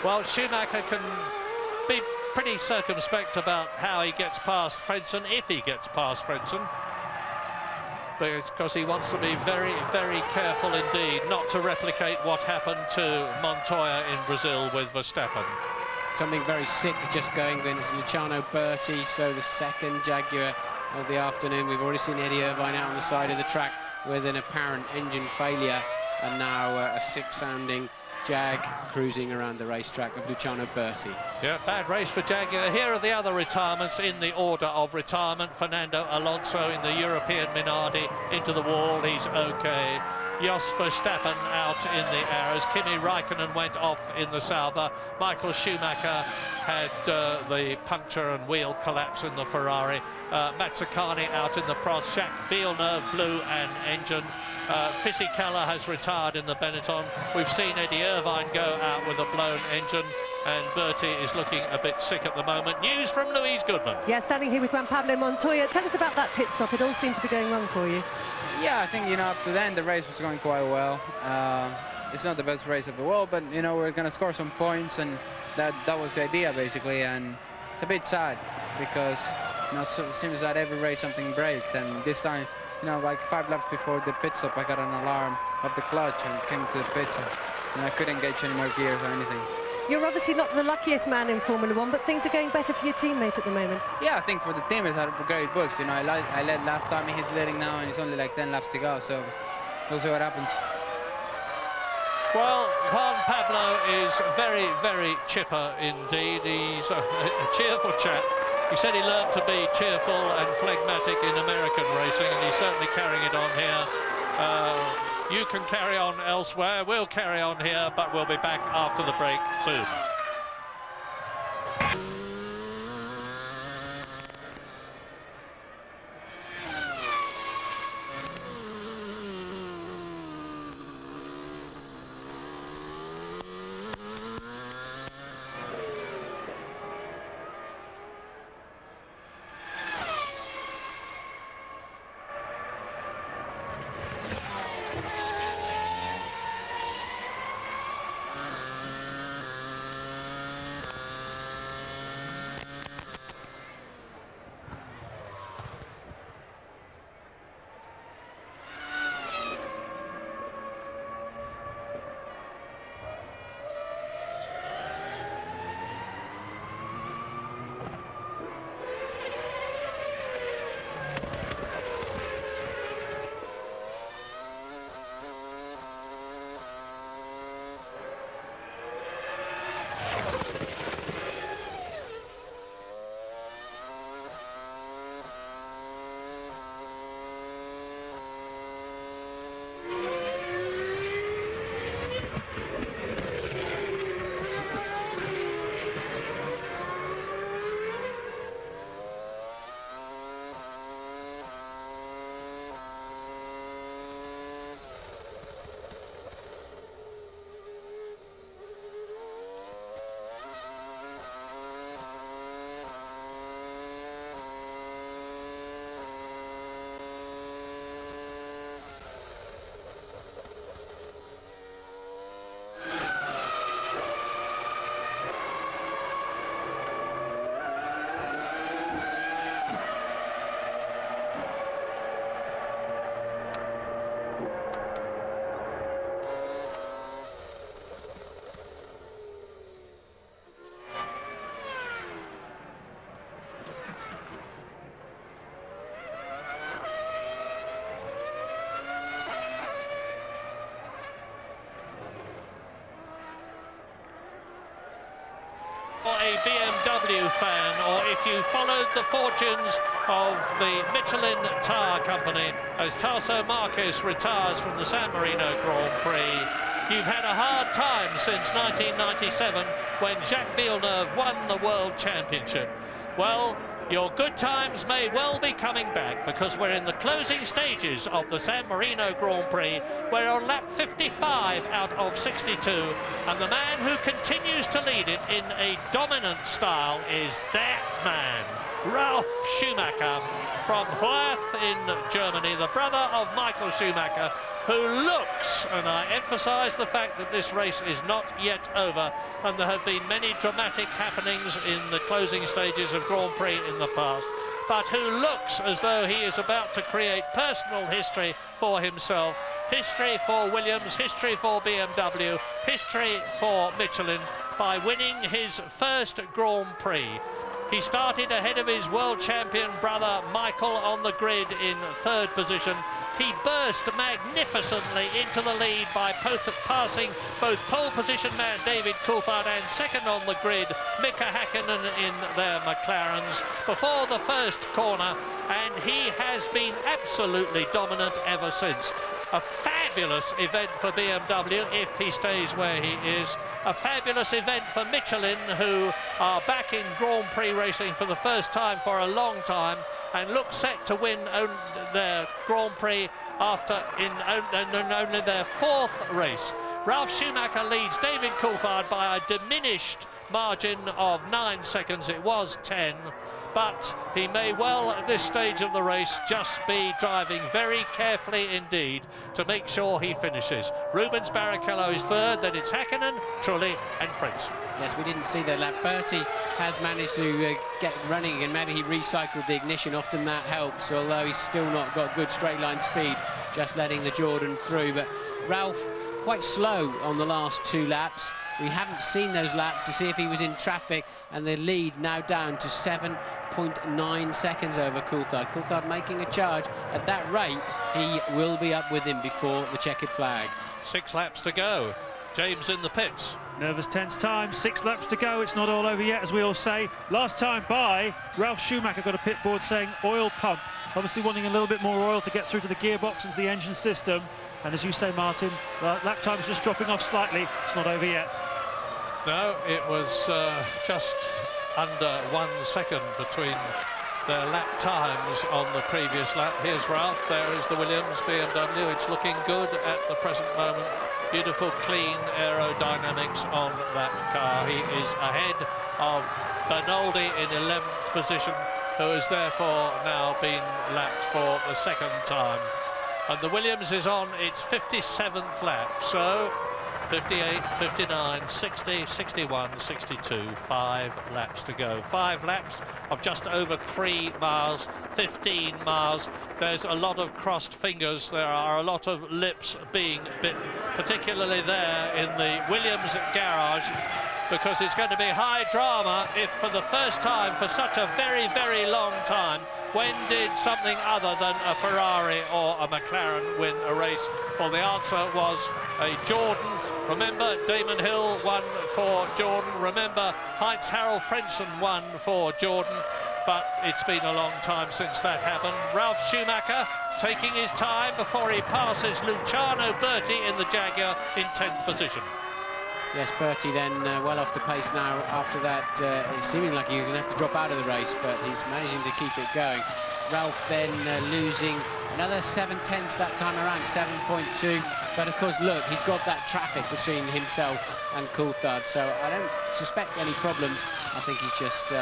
Well, Schumacher can be pretty circumspect about how he gets past Frentzen, if he gets past Frentzen, because he wants to be very, very careful indeed not to replicate what happened to Montoya in Brazil with Verstappen. Something very sick just going in is Luciano Berti, so the second Jaguar of the afternoon. We've already seen Eddie Irvine out on the side of the track with an apparent engine failure, and now a sick-sounding Jag cruising around the racetrack of Luciano Berti. Yeah, bad race for Jaguar. Here are the other retirements in the order of retirement. Fernando Alonso in the European Minardi into the wall, he's okay. Jos Verstappen out in the arrows. Kimi Raikkonen went off in the Sauber. Michael Schumacher had the puncture and wheel collapse in the Ferrari. Mazzacane out in the Prost. Jacques Villeneuve blew an engine. Fisichella has retired in the Benetton. We've seen Eddie Irvine go out with a blown engine, and Berti is looking a bit sick at the moment. News from Louise Goodman. Yeah, standing here with Juan Pablo Montoya. Tell us about that pit stop. It all seemed to be going wrong for you. Yeah, I think, you know, up to then the race was going quite well. It's not the best race of the world, but, you know, we're going to score some points, and that was the idea, basically. And it's a bit sad because, you know, it seems that every race something breaks, and this time, you know, like 5 laps before the pit stop, I got an alarm of the clutch and came to the pits, and I couldn't engage any more gears or anything. You're obviously not the luckiest man in Formula One, but things are going better for your teammate at the moment. Yeah, I think for the team it's had a great boost. You know, I led last time, he's leading now, and it's only like 10 laps to go, so we'll see what happens. Well, Juan Pablo is very, very chipper indeed. He's a cheerful chap. He said he learned to be cheerful and phlegmatic in American racing, and he's certainly carrying it on here. You can carry on elsewhere, we'll carry on here, but we'll be back after the break soon. fan, or if you followed the fortunes of the Michelin Tyre Company as Tasso Marquez retires from the San Marino Grand Prix, you've had a hard time since 1997 when Jacques Villeneuve won the World Championship. Well, your good times may well be coming back, because we're in the closing stages of the San Marino Grand Prix. We're on lap 55 out of 62, and the man who continues to lead it in a dominant style is that man, Ralf Schumacher from Hoerth in Germany, the brother of Michael Schumacher, who looks, and I emphasise the fact that this race is not yet over, and there have been many dramatic happenings in the closing stages of Grand Prix in the past, but who looks as though he is about to create personal history for himself, history for Williams, history for BMW, history for Michelin, by winning his first Grand Prix. He started ahead of his world champion brother Michael on the grid in third position. He burst magnificently into the lead by passing both pole position man David Coulthard and second on the grid Mika Häkkinen in their McLarens before the first corner, and he has been absolutely dominant ever since. A fabulous event for BMW if he stays where he is. A fabulous event for Michelin, who are back in Grand Prix racing for the first time for a long time and look set to win their Grand Prix after in only their fourth race. Ralf Schumacher leads David Coulthard by a diminished margin of 9 seconds. It was 10. But he may well, at this stage of the race, just be driving very carefully indeed to make sure he finishes. Rubens Barrichello is third, then it's Häkkinen, Trulli and Fritz. Yes, we didn't see that lap. Bertie has managed to get running, and maybe he recycled the ignition. Often that helps, although he's still not got good straight line speed, just letting the Jordan through. But Ralf quite slow on the last 2 laps. We haven't seen those laps to see if he was in traffic, and the lead now down to 7.9 seconds over Coulthard. Coulthard making a charge. At that rate, he will be up with him before the checkered flag. 6 laps to go. James in the pits. Nervous, tense time, 6 laps to go. It's not all over yet, as we all say. Last time by, Ralf Schumacher got a pit board saying oil pump. Obviously wanting a little bit more oil to get through to the gearbox and to the engine system. And as you say, Martin, lap time's just dropping off slightly. It's not over yet. No, it was just under 1 second between their lap times on the previous lap. Here's Ralf, there is the Williams BMW. It's looking good at the present moment. Beautiful, clean aerodynamics on that car. He is ahead of Bernoldi in 11th position, who has therefore now been lapped for the second time. And the Williams is on its 57th lap, so 58, 59, 60, 61, 62, 5 laps to go. 5 laps of just over 3 miles, 15 miles. There's a lot of crossed fingers. There are a lot of lips being bitten, particularly there in the Williams garage, because it's going to be high drama if for the first time for such a very, very long time, when did something other than a Ferrari or a McLaren win a race? Well, the answer was a Jordan. Remember, Damon Hill won for Jordan. Remember, Heinz-Harald Frentzen won for Jordan. But it's been a long time since that happened. Ralf Schumacher taking his time before he passes Luciano Berti in the Jaguar in 10th position. Yes, Bertie then well off the pace now after that. It's seeming like he was going to have to drop out of the race, but he's managing to keep it going. Ralf then losing another 7/10 that time around, 7.2. But of course, look, he's got that traffic between himself and Coulthard, so I don't suspect any problems. I think he's just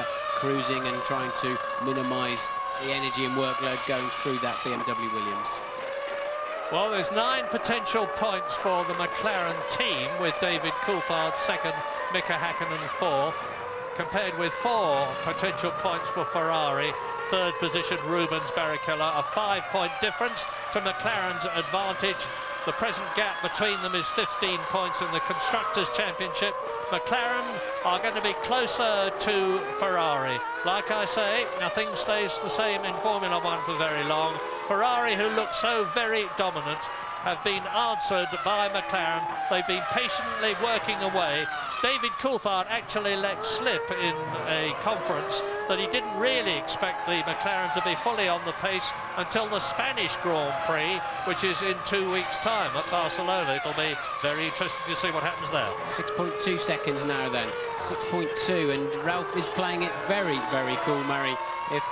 cruising and trying to minimise the energy and workload going through that BMW Williams. Well, there's 9 potential points for the McLaren team, with David Coulthard second, Mika Häkkinen fourth, compared with 4 potential points for Ferrari. Third position, Rubens Barrichello, a 5-point difference to McLaren's advantage. The present gap between them is 15 points in the Constructors' Championship. McLaren are going to be closer to Ferrari. Like I say, nothing stays the same in Formula One for very long. Ferrari, who look so very dominant, have been answered by McLaren. They've been patiently working away. David Coulthard actually let slip in a conference that he didn't really expect the McLaren to be fully on the pace until the Spanish Grand Prix, which is in 2 weeks' time at Barcelona. It'll be very interesting to see what happens there. 6.2 seconds now then, 6.2, and Ralph is playing it very, very cool, Murray. If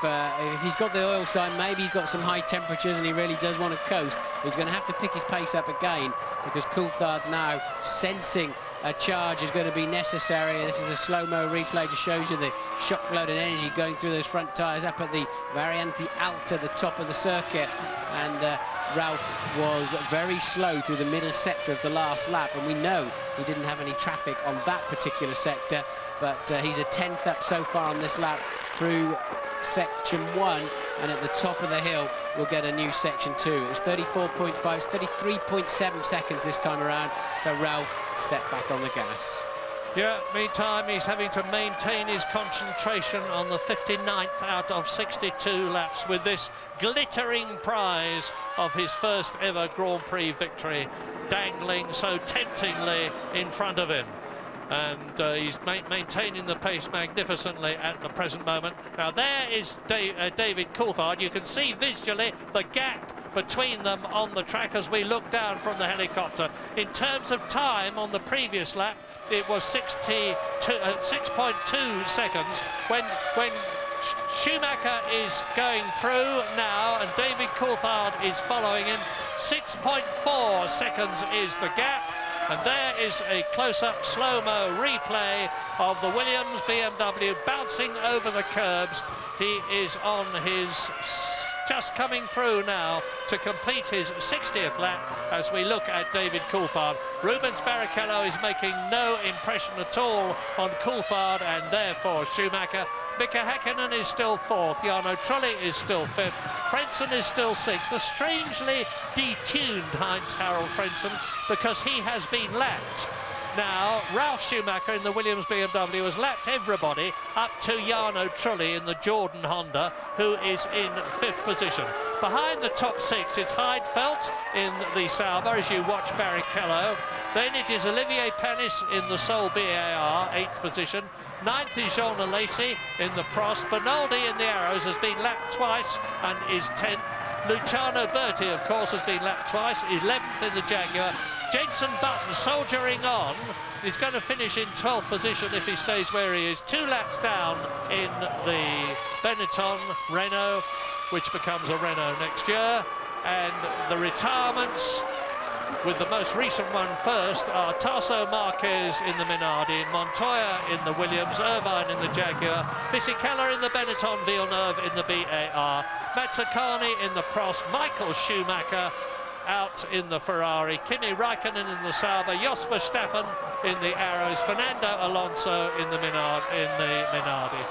he's got the oil sign, maybe he's got some high temperatures and he really does want to coast. He's going to have to pick his pace up again, because Coulthard now sensing a charge is going to be necessary. This is a slow-mo replay, just shows you the shock load and energy going through those front tyres up at the Variante Alta, the top of the circuit. And Ralph was very slow through the middle sector of the last lap, and we know he didn't have any traffic on that particular sector, but he's a 10th up so far on this lap through section 1, and at the top of the hill we'll get a new section 2. It was 34.5, 33.7 seconds this time around, so Ralph stepped back on the gas. Yeah, meantime he's having to maintain his concentration on the 59th out of 62 laps with this glittering prize of his first ever Grand Prix victory dangling so temptingly in front of him. And he's maintaining the pace magnificently at the present moment. Now there is David Coulthard. You can see visually the gap between them on the track as we look down from the helicopter. In terms of time on the previous lap, it was 6.2 seconds. When Schumacher is going through now and David Coulthard is following him, 6.4 seconds is the gap. And there is a close-up slow-mo replay of the Williams BMW bouncing over the curbs. He is on his, just coming through now to complete his 60th lap as we look at David Coulthard. Rubens Barrichello is making no impression at all on Coulthard, and therefore Schumacher. Mika Häkkinen is still 4th, Jarno Trulli is still 5th, Frentzen is still 6th. The strangely detuned Heinz-Harald Frentzen, because he has been lapped. Now, Ralf Schumacher in the Williams BMW has lapped everybody up to Jarno Trulli in the Jordan Honda, who is in 5th position. Behind the top 6, it's Heidfeld in the Sauber as you watch Barrichello. Then it is Olivier Panis in the Sol BAR, 8th position. 9th is Jean Alesi in the Prost. Bernaldi in the Arrows has been lapped twice and is 10th. Luciano Berti, of course, has been lapped twice, 11th in the Jaguar. Jenson Button soldiering on. He's going to finish in 12th position if he stays where he is. 2 laps down in the Benetton Renault, which becomes a Renault next year. And the retirements, with the most recent one first, are Tasso Marquez in the Minardi, Montoya in the Williams, Irvine in the Jaguar, Fisichella in the Benetton, Villeneuve in the BAR, Mazzacani in the Prost, Michael Schumacher out in the Ferrari, Kimi Raikkonen in the Sauber, Jos Verstappen in the Arrows, Fernando Alonso in the Minardi.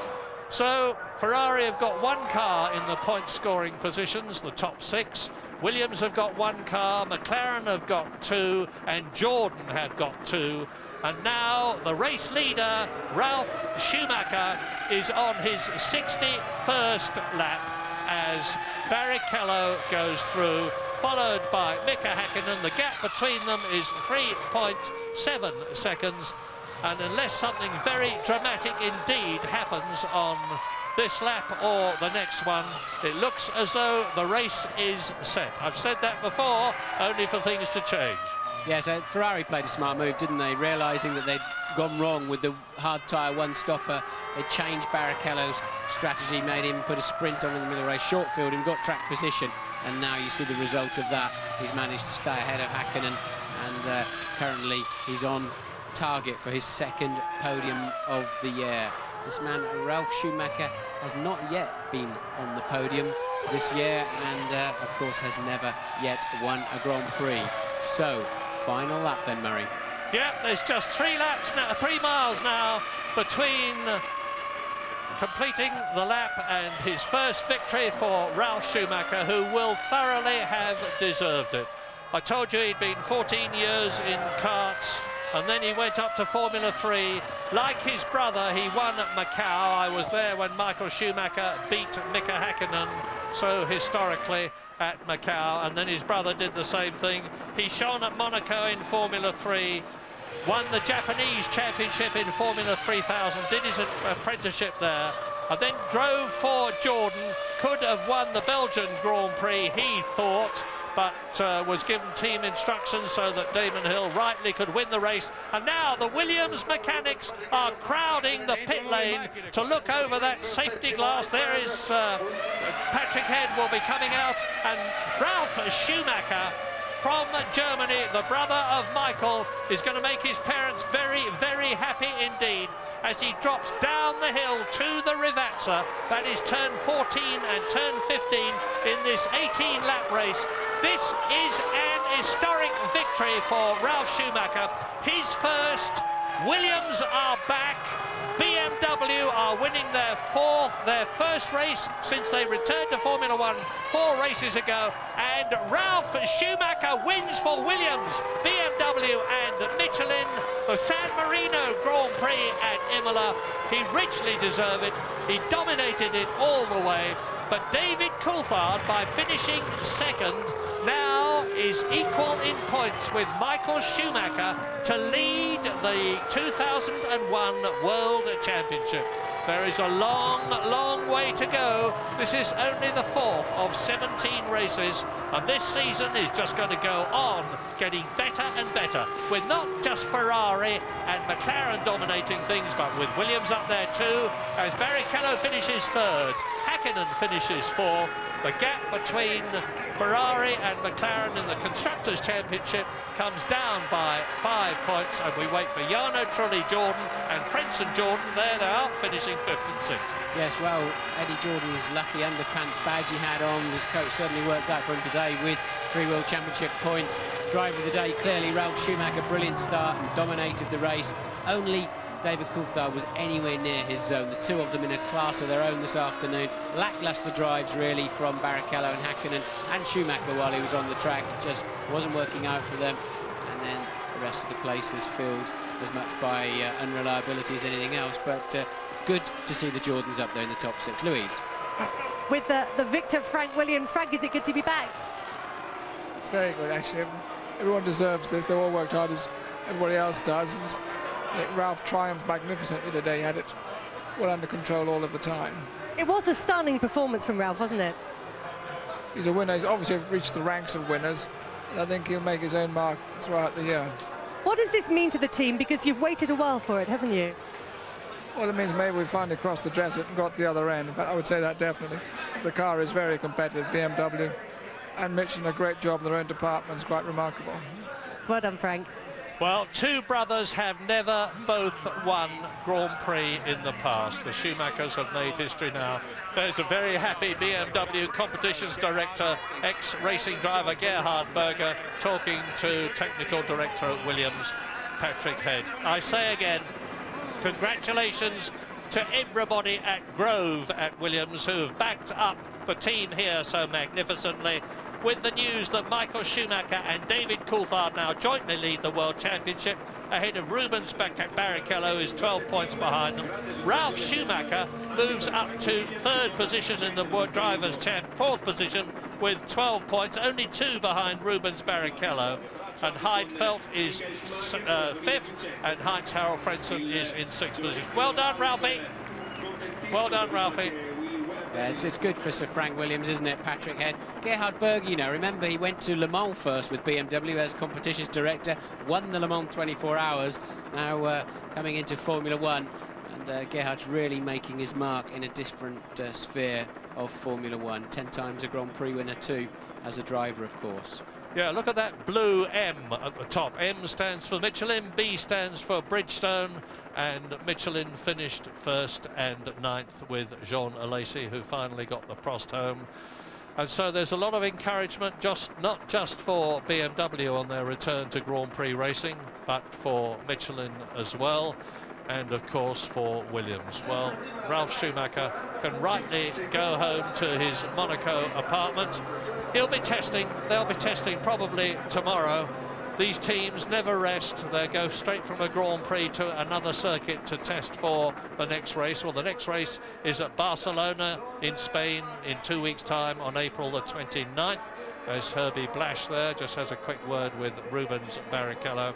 So Ferrari have got 1 car in the point scoring positions, the top 6. Williams have got 1 car, McLaren have got 2, and Jordan have got 2. And now the race leader, Ralf Schumacher, is on his 61st lap as Barrichello goes through, followed by Mika Häkkinen. The gap between them is 3.7 seconds. And unless something very dramatic indeed happens on this lap or the next one, it looks as though the race is set. I've said that before, only for things to change. Yeah, so Ferrari played a smart move, didn't they? Realising that they'd gone wrong with the hard tyre one-stopper. They changed Barrichello's strategy, made him put a sprint on in the middle of the race, short-filled him, got track position, and now you see the result of that. He's managed to stay ahead of Häkkinen, and currently he's on target for his 2nd podium of the year. This man, Ralf Schumacher, has not yet been on the podium this year, and of course has never yet won a Grand Prix. So, final lap then, Murray. Yeah, there's just 3 laps now, 3 miles now between completing the lap and his first victory for Ralf Schumacher, who will thoroughly have deserved it. I told you he'd been 14 years in karts, and then he went up to Formula 3, Like his brother, he won at Macau. I was there when Michael Schumacher beat Mika Häkkinen so historically at Macau, and then his brother did the same thing. He shone at Monaco in Formula 3, won the Japanese championship in Formula 3000, did his apprenticeship there, and then drove for Jordan. Could have won the Belgian Grand Prix, he thought, but was given team instructions so that Damon Hill rightly could win the race. And now the Williams mechanics are crowding the pit lane to look over that safety glass. There is Patrick Head will be coming out, and Ralf Schumacher from Germany, the brother of Michael, is going to make his parents very, very happy indeed as he drops down the hill to the Rivazza. That is turn 14 and turn 15 in this 18-lap race. This is an historic victory for Ralf Schumacher. His first. Williams are back. BMW are winning their first race since they returned to Formula 1 4 races ago, and Ralf Schumacher wins for Williams, BMW and Michelin the San Marino Grand Prix at Imola. He richly deserved it. He dominated it all the way, but David Coulthard, by finishing second, now is equal in points with Michael Schumacher to lead the 2001 World Championship. There is a long, long way to go. This is only the 4th of 17 races, and this season is just going to go on getting better and better, with not just Ferrari and McLaren dominating things, but with Williams up there too, as Barrichello finishes 3rd, Häkkinen finishes 4th. The gap between Ferrari and McLaren in the Constructors' Championship comes down by 5 points, and we wait for Jarno Trulli-Jordan and Frentzen Jordan. There they are, finishing 5th and 6th. Yes, well, Eddie Jordan was lucky. Underpants badge he had on. His coach certainly worked out for him today with 3 World Championship points. Driver of the day, clearly Ralf Schumacher, brilliant start and dominated the race. Only David Coulthard was anywhere near his zone. The two of them in a class of their own this afternoon. Lacklustre drives, really, from Barrichello and Häkkinen and Schumacher while he was on the track. It just wasn't working out for them. And then the rest of the place is filled as much by unreliability as anything else. But good to see the Jordans up there in the top 6. Louise. With the victor, Frank Williams. Frank, is it good to be back? It's very good, actually. Everyone deserves this. They all worked hard as everybody else does. And Ralf triumphed magnificently today. He had it well under control all of the time. It was a stunning performance from Ralf, wasn't it? He's a winner. He's obviously reached the ranks of winners. And I think he'll make his own mark throughout the year. What does this mean to the team? Because you've waited a while for it, haven't you? Well, it means maybe we finally crossed the desert and got to the other end. In fact, I would say that definitely. The car is very competitive. BMW and Michelin, a great job in their own departments. Quite remarkable. Well done, Frank. Well, two brothers have never both won Grand Prix in the past. The Schumachers have made history now. There's a very happy BMW competitions director, ex-racing driver Gerhard Berger, talking to technical director at Williams, Patrick Head. I say again, congratulations to everybody at Grove at Williams who have backed up the team here so magnificently, with the news that Michael Schumacher and David Coulthard now jointly lead the World Championship ahead of Rubens Barrichello, who's 12 points behind them. Ralf Schumacher moves up to 3rd position in the Drivers' Champ, 4th position with 12 points, only 2 behind Rubens Barrichello. And Heidfeld is 5th, and Heinz-Harald Frentzen is in 6th position. Well done, Ralphie. Well done, Ralphie. Yeah, it's good for Sir Frank Williams, isn't it, Patrick Head? Gerhard Berger, you know, remember he went to Le Mans first with BMW as competitions director, won the Le Mans 24 hours, now coming into Formula 1, and Gerhard's really making his mark in a different sphere of Formula 1. 10 times a Grand Prix winner too, as a driver, of course. Yeah, look at that blue M at the top. M stands for Michelin, B stands for Bridgestone, and Michelin finished 1st and 9th with Jean Alesi, who finally got the Prost home. And so there's a lot of encouragement, not just for BMW on their return to Grand Prix racing, but for Michelin as well, and of course for Williams. Well, Ralf Schumacher can rightly go home to his Monaco apartment. He'll be testing, they'll be testing probably tomorrow, These teams never rest. They go straight from a Grand Prix to another circuit to test for the next race. Well, the next race is at Barcelona in Spain in 2 weeks' time on April the 29th. As Herbie Blash there just has a quick word with Rubens Barrichello.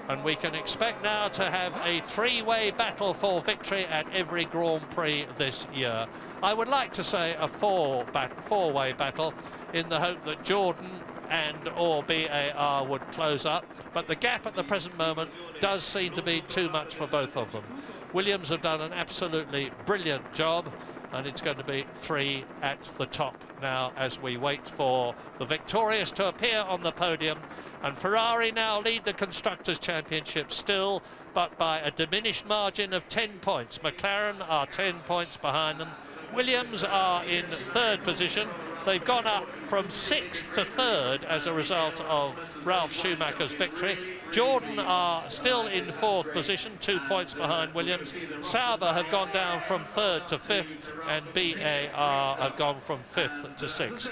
And we can expect now to have a three-way battle for victory at every Grand Prix this year. I would like to say a four-way battle in the hope that Jordan and or BAR would close up, but the gap at the present moment does seem to be too much for both of them. Williams have done an absolutely brilliant job, and it's going to be three at the top now as we wait for the victorious to appear on the podium. And Ferrari now lead the Constructors' Championship still, but by a diminished margin of 10 points. McLaren are 10 points behind them. Williams are in third position. They've gone up from 6th to 3rd as a result of Ralf Schumacher's victory. Jordan are still in 4th position, 2 points behind Williams. Sauber have gone down from 3rd to 5th, and BAR have gone from 5th to 6th.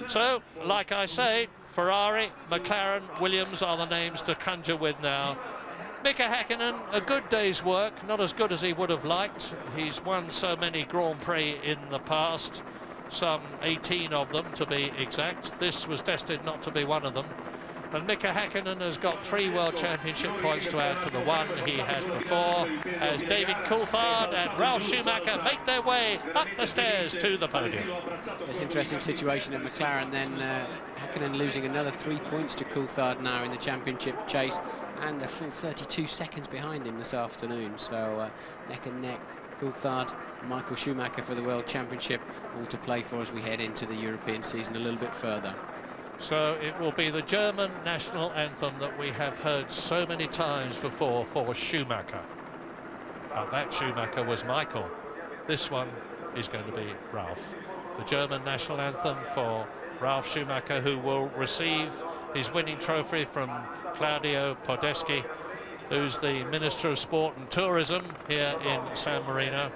So, like I say, Ferrari, McLaren, Williams are the names to conjure with now. Mika Häkkinen, a good day's work, not as good as he would have liked. He's won so many Grand Prix in the past, some 18 of them to be exact. This was destined not to be one of them. And Mika Häkkinen has got 3 World Championship points to add to the one he had before, as David Coulthard and Ralf Schumacher make their way up the stairs to the podium. It's an interesting situation at McLaren then. Häkkinen losing another 3 points to Coulthard now in the championship chase, and a full 32 seconds behind him this afternoon. So neck and neck, Coulthard, Michael Schumacher for the World Championship, all to play for as we head into the European season a little bit further. So it will be the German national anthem that we have heard so many times before for Schumacher. That Schumacher was Michael. This one is going to be Ralf. The German national anthem for Ralf Schumacher, who will receive his winning trophy from Claudio Podeschi, who's the Minister of Sport and Tourism here in San Marino.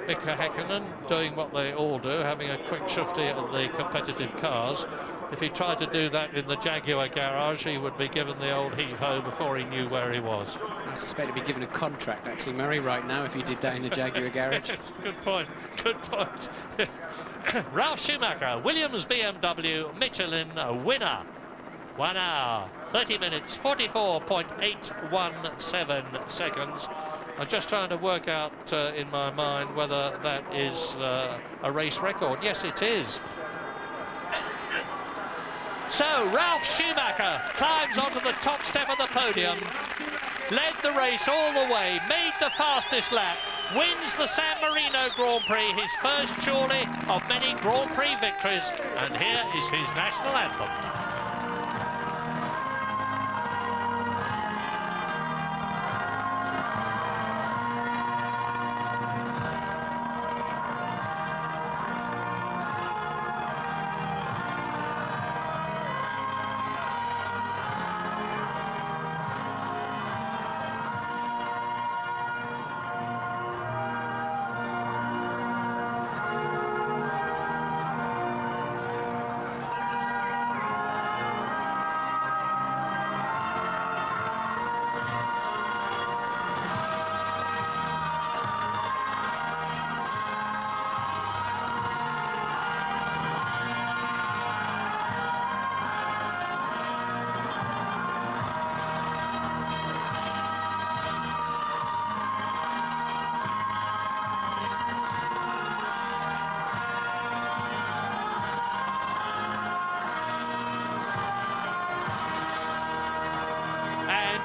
Mika Häkkinen doing what they all do, having a quick shufti at the competitive cars. If he tried to do that in the Jaguar garage, he would be given the old heave-ho before he knew where he was. I suspect he'd be given a contract, actually, Murray, right now, if he did that in the Jaguar garage. Yes, good point, good point. Ralf Schumacher, Williams BMW Michelin winner. 1 hour, 30 minutes, 44.817 seconds. I'm just trying to work out in my mind whether that is a race record. Yes, it is. So Ralf Schumacher climbs onto the top step of the podium, led the race all the way, made the fastest lap, wins the San Marino Grand Prix, his first surely of many Grand Prix victories, and here is his national anthem.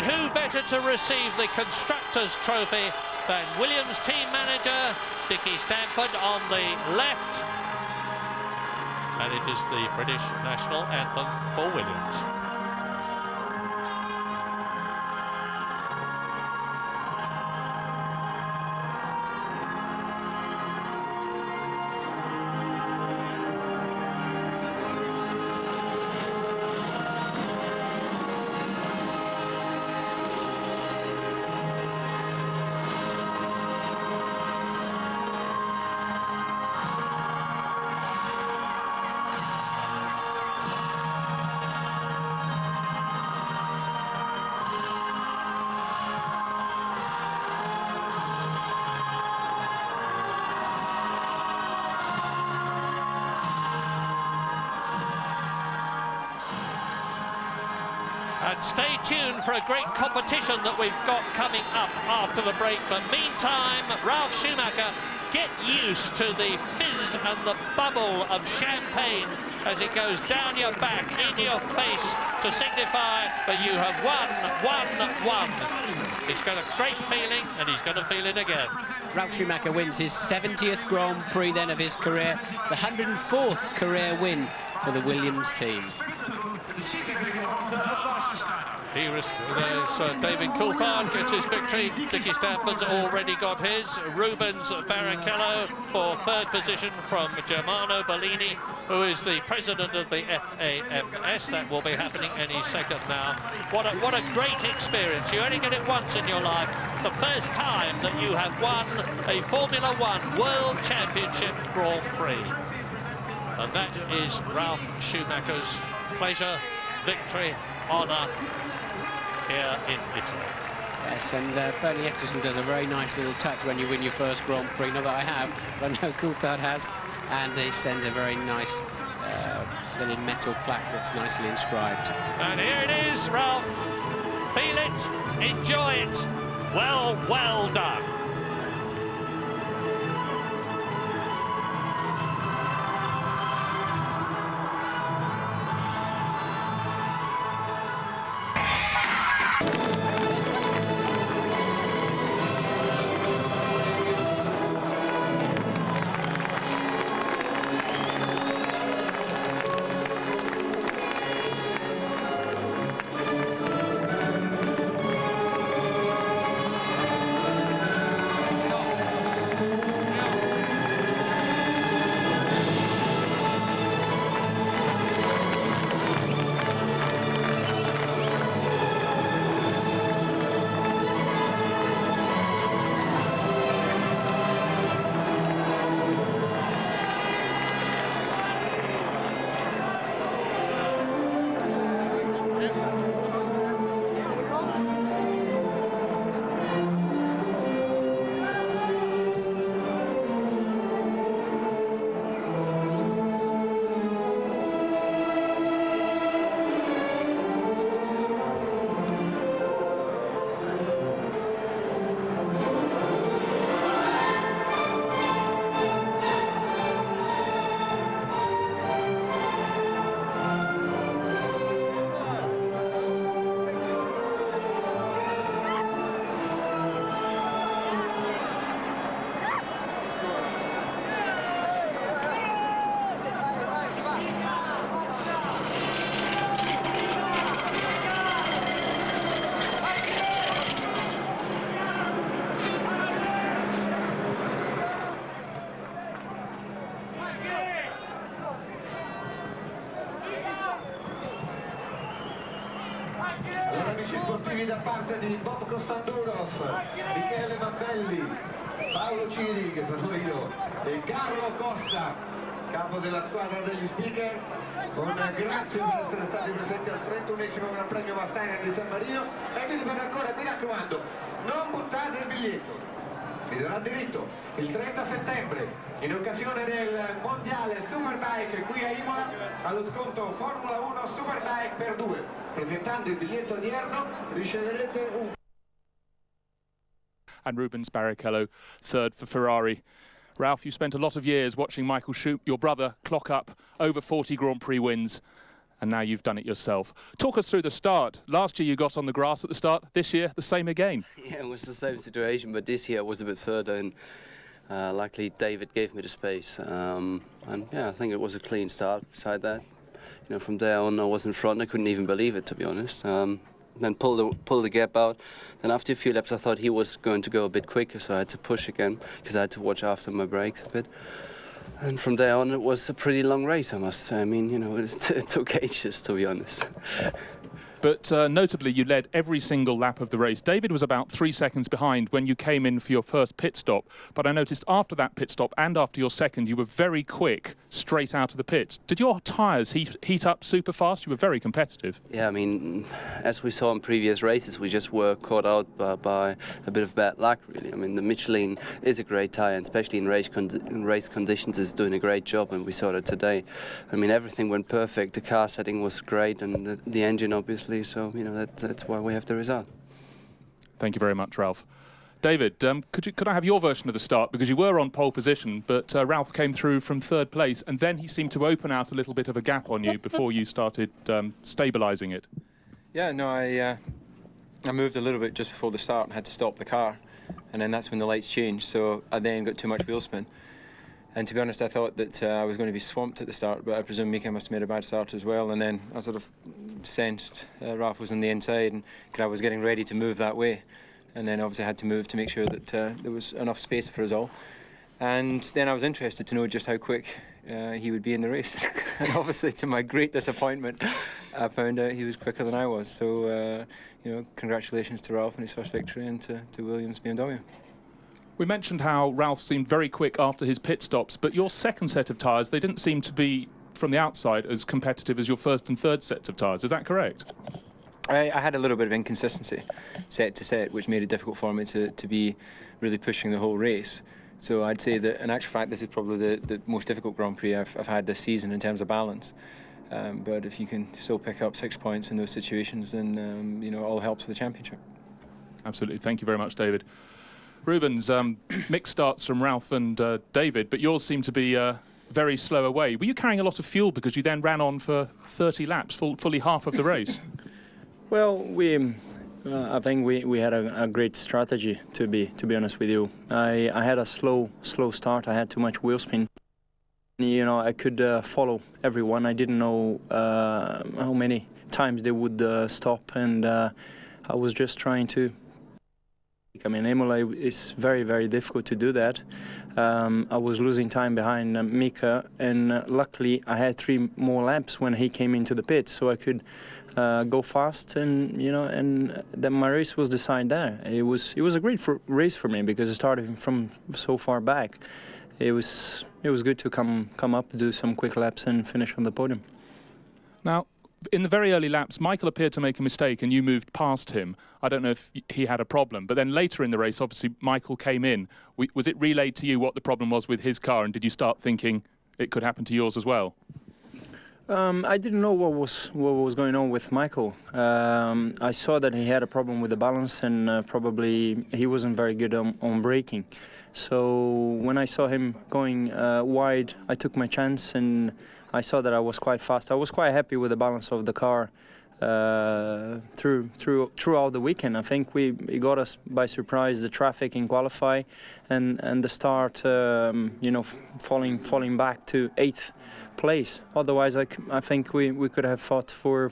Who better to receive the Constructors' Trophy than Williams team manager Dickie Stanford on the left. And it is the British national anthem for Williams. And stay tuned for a great competition that we've got coming up after the break. But meantime, Ralf Schumacher, get used to the fizz and the bubble of champagne as it goes down your back, in your face, to signify that you have won. It's got a great feeling, and he's going to feel it again. Ralf Schumacher wins his 70th Grand Prix then of his career, the 104th career win for the Williams team. Here is David Coulthard gets his victory. Nicky Stanford's already got his. Rubens Barrichello for third position from Germano Bellini, who is the president of the FAMS. That will be happening any second now. What a great experience. You only get it once in your life. The first time that you have won a Formula One World Championship Grand Prix. And that is Ralf Schumacher's pleasure, victory, honour here in Italy. Yes, and Bernie Eccleston does a very nice little touch when you win your first Grand Prix. Not that I have, but I know Coulthard has. And he sends a very nice little metal plaque that's nicely inscribed. And here it is, Ralf. Feel it, enjoy it. Well done. Amici sportivi da parte di Bob Costanduros, Michele Mambelli, Paolo Ciri, che sono io, e Carlo Costa, capo della squadra degli speaker, con grazie per essere stati presenti al 31esimo Gran Premio Mustang di San Marino. E vi ripeto ancora, mi raccomando, non buttate il biglietto, vi darà diritto il 30 settembre in occasione del mondiale Superbike qui a Imola allo sconto Formula 1 Superbike per 2. Presentando il biglietto odierno riceverete un... And Rubens Barrichello, third for Ferrari. Ralf, you spent a lot of years watching Michael Schumacher, your brother, clock up over 40 Grand Prix wins, and now you've done it yourself. Talk us through the start. Last year you got on the grass at the start, this year the same again. Yeah, it was the same situation, but this year I was a bit further, and luckily David gave me the space. And yeah, I think it was a clean start. Beside that, you know, from there on I was in front. I couldn't even believe it, to be honest. Then pull the gap out. Then after a few laps I thought he was going to go a bit quicker, so I had to push again because I had to watch after my brakes a bit. And from there on it was a pretty long race, I must say. I mean, you know, it took ages, to be honest. But notably, you led every single lap of the race. David was about 3 seconds behind when you came in for your first pit stop. But I noticed after that pit stop and after your second, you were very quick straight out of the pits. Did your tyres heat up super fast? You were very competitive. Yeah, I mean, as we saw in previous races, we just were caught out by a bit of bad luck, really. I mean, the Michelin is a great tyre, and especially in race conditions, is doing a great job, and we saw that today. I mean, everything went perfect. The car setting was great, and the engine, obviously. quickly. So that's why we have the result. Thank you very much, Ralph. David, could I have your version of the start? Because you were on pole position, but Ralph came through from 3rd place, and then he seemed to open out a little bit of a gap on you before you started stabilising it. Yeah, no, I moved a little bit just before the start and had to stop the car, and then that's when the lights changed, so I then got too much wheel spin. And to be honest, I thought that I was going to be swamped at the start, but I presume Mika must have made a bad start as well, and then I sort of sensed Ralph was on the inside, and I was getting ready to move that way. And then obviously I had to move to make sure that there was enough space for us all. And then I was interested to know just how quick he would be in the race. And obviously, to my great disappointment, I found out he was quicker than I was. So, congratulations to Ralph on his first victory, and to Williams BMW. We mentioned how Ralph seemed very quick after his pit stops, but your second set of tyres, they didn't seem to be, from the outside, as competitive as your first and third sets of tyres. Is that correct? I had a little bit of inconsistency set to set, which made it difficult for me to be really pushing the whole race. So I'd say that in actual fact this is probably the most difficult Grand Prix I've had this season in terms of balance. But if you can still pick up 6 points in those situations, then it all helps for the championship. Absolutely. Thank you very much, David. Rubens, mixed starts from Ralph and David, but yours seemed to be very slow away. Were you carrying a lot of fuel because you then ran on for 30 laps, fully half of the race? Well, I think we had a great strategy, to be honest with you. I had a slow start. I had too much wheel spin. I could follow everyone. I didn't know how many times they would stop, and I was just trying to. I mean, Imola is very, very difficult to do that. I was losing time behind Mika, and luckily I had 3 more laps when he came into the pit, so I could go fast, and and then my race was decided there. It was a great race for me because I started from so far back. It was good to come up, do some quick laps, and finish on the podium. Now, in the very early laps, Michael appeared to make a mistake, and you moved past him. I don't know if he had a problem, but then later in the race, obviously Michael came in. Was it relayed to you what the problem was with his car, and did you start thinking it could happen to yours as well? I didn't know what was going on with Michael. I saw that he had a problem with the balance, and probably he wasn't very good on braking. So when I saw him going wide, I took my chance, and I saw that I was quite fast. I was quite happy with the balance of the car throughout the weekend. I think it got us by surprise, the traffic in qualify, and the start, falling back to 8th place. Otherwise, I think we could have fought for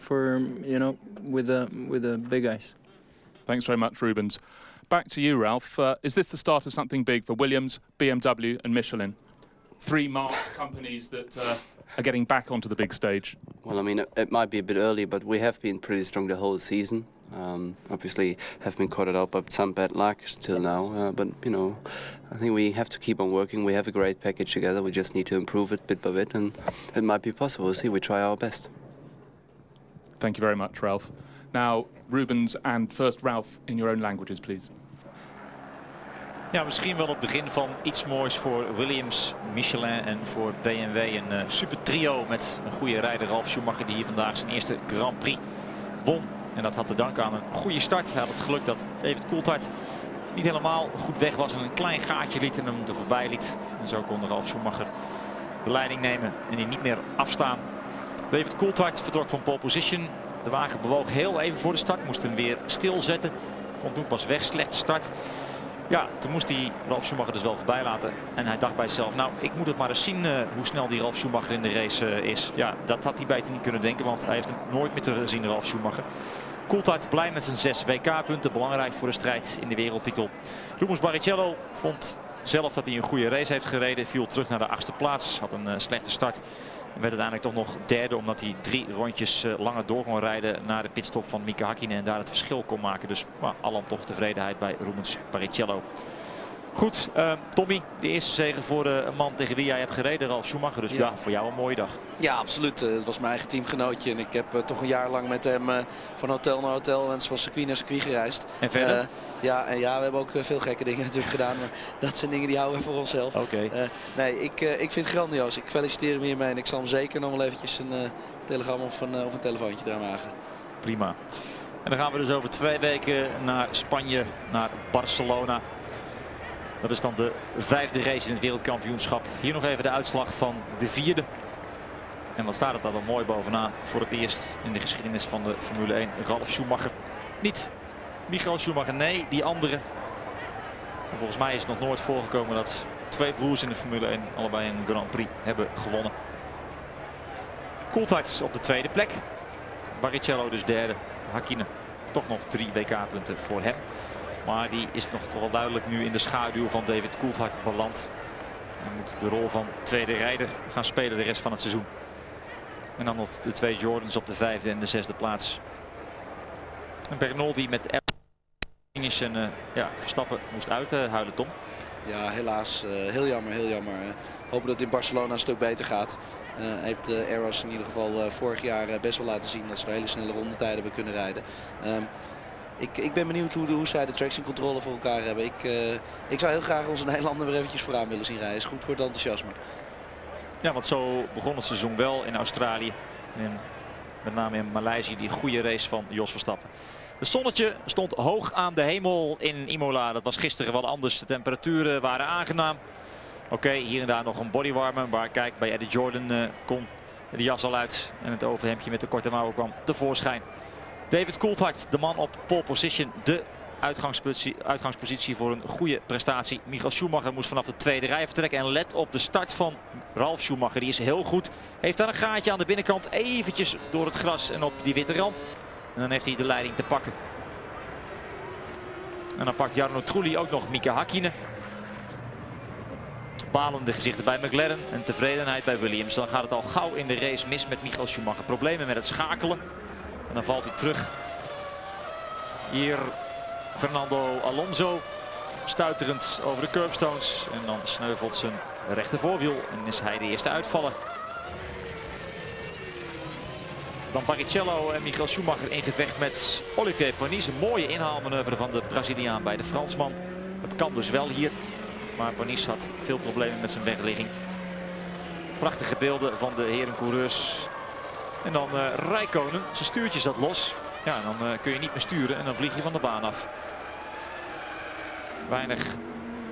with the big guys. Thanks very much, Rubens. Back to you, Ralph. Is this the start of something big for Williams, BMW, and Michelin? 3 marked companies that are getting back onto the big stage. Well, I mean, it might be a bit early, but we have been pretty strong the whole season. Obviously, have been caught out by some bad luck till now. But I think we have to keep on working. We have a great package together. We just need to improve it bit by bit, and it might be possible. We'll see. We try our best. Thank you very much, Ralph. Now, Rubens and first Ralph in your own languages, please. Ja, misschien wel het begin van iets moois voor Williams, Michelin en voor BMW. Een super trio met een goede rijder, Ralf Schumacher, die hier vandaag zijn eerste Grand Prix won. En dat had te danken aan een goede start. Hij had het geluk dat David Coulthard niet helemaal goed weg was en een klein gaatje liet en hem er voorbij liet. En zo kon Ralf Schumacher de leiding nemen en die niet meer afstaan. David Coulthard vertrok van pole position. De wagen bewoog heel even voor de start, moest hem weer stilzetten. Kon toen pas weg, slechte start. Ja, toen moest hij Ralf Schumacher dus wel voorbij laten. En hij dacht bij zichzelf, nou, ik moet het maar eens zien hoe snel die Ralf Schumacher in de race is. Ja, dat had hij beter niet kunnen denken, want hij heeft hem nooit meer teruggezien, Ralf Schumacher. Coulthard blij met zijn 6 WK-punten, belangrijk voor de strijd in de wereldtitel. Rubens Barrichello vond zelf dat hij een goede race heeft gereden. Viel terug naar de 8e plaats, had een slechte start. En werd uiteindelijk toch nog derde, omdat hij 3 rondjes langer door kon rijden naar de pitstop van Mika Häkkinen en daar het verschil kon maken. Dus alom toch tevredenheid bij Rubens Barrichello. Goed, Tommy, de eerste zege voor een man tegen wie jij hebt gereden, Ralf Schumacher. Dus ja, voor jou een mooie dag. Ja, absoluut. Het was mijn eigen teamgenootje en ik heb toch een jaar lang met hem van hotel naar hotel en van circuit naar circuit gereisd. En verder? Ja, we hebben ook veel gekke dingen natuurlijk gedaan, maar dat zijn dingen die houden we voor onszelf. Oké. Nee, ik vind het grandioos. Ik feliciteer hem hiermee en ik zal hem zeker nog wel eventjes een telegram of een telefoontje eraan wagen. prima. En dan gaan we dus over 2 weken naar Spanje, naar Barcelona. Dat is dan de 5e race in het wereldkampioenschap. Hier nog even de uitslag van de 4e. En wat staat het daar dan mooi bovenaan. Voor het eerst in de geschiedenis van de Formule 1. Ralf Schumacher. Niet Michael Schumacher, nee, die andere. En volgens mij is het nog nooit voorgekomen dat 2 broers in de Formule 1 allebei een Grand Prix hebben gewonnen. Coulthard op de 2e plek. Barrichello dus 3e. Hakkinen toch nog 3 WK-punten voor hem. Maar die is nog toch wel duidelijk nu in de schaduw van David Coulthard beland. Hij moet de rol van tweede rijder gaan spelen de rest van het seizoen. En dan nog de 2 Jordans op de 5e en de 6e plaats. En Bernoldi met finish en ja, Verstappen moest uithuilen, Tom. Ja, helaas. Heel jammer, heel jammer. Hopen dat het in Barcelona een stuk beter gaat. Heeft Eros in ieder geval vorig jaar best wel laten zien dat ze er hele snelle rondetijden hebben kunnen rijden. Ik ben benieuwd hoe zij de traction controle voor elkaar hebben. Ik zou heel graag onze Nederlander weer eventjes vooraan willen zien rijden. Is goed voor het enthousiasme. Ja, want zo begon het seizoen wel in Australië. En met name in Maleisië, die goede race van Jos Verstappen. Het zonnetje stond hoog aan de hemel in Imola. Dat was gisteren wel anders. De temperaturen waren aangenaam. Oké, hier en daar nog een bodywarmer. Maar kijk, bij Eddie Jordan kon de jas al uit. En het overhemdje met de korte mouwen kwam tevoorschijn. David Coulthard, de man op pole position. De uitgangspositie voor een goede prestatie. Michael Schumacher moest vanaf de 2e rij vertrekken. En let op de start van Ralf Schumacher. Die is heel goed. Heeft daar een gaatje aan de binnenkant. Eventjes door het gras en op die witte rand. En dan heeft hij de leiding te pakken. En dan pakt Jarno Trulli ook nog Mika Hakkinen. Balende gezichten bij McLaren en tevredenheid bij Williams. Dan gaat het al gauw in de race mis met Michael Schumacher. Problemen met het schakelen. En dan valt hij terug. Hier Fernando Alonso stuiterend over de curbstones. En dan sneuvelt zijn rechter voorwiel en is hij de eerste uitvaller. Dan Barrichello en Michael Schumacher in gevecht met Olivier Panis. Een mooie inhaalmanoeuvre van de Braziliaan bij de Fransman. Dat kan dus wel hier. Maar Panis had veel problemen met zijn wegligging. Prachtige beelden van de heren coureurs. En dan Räikkönen. Zijn stuurtje zat los. Ja, dan kun je niet meer sturen en dan vlieg je van de baan af. Weinig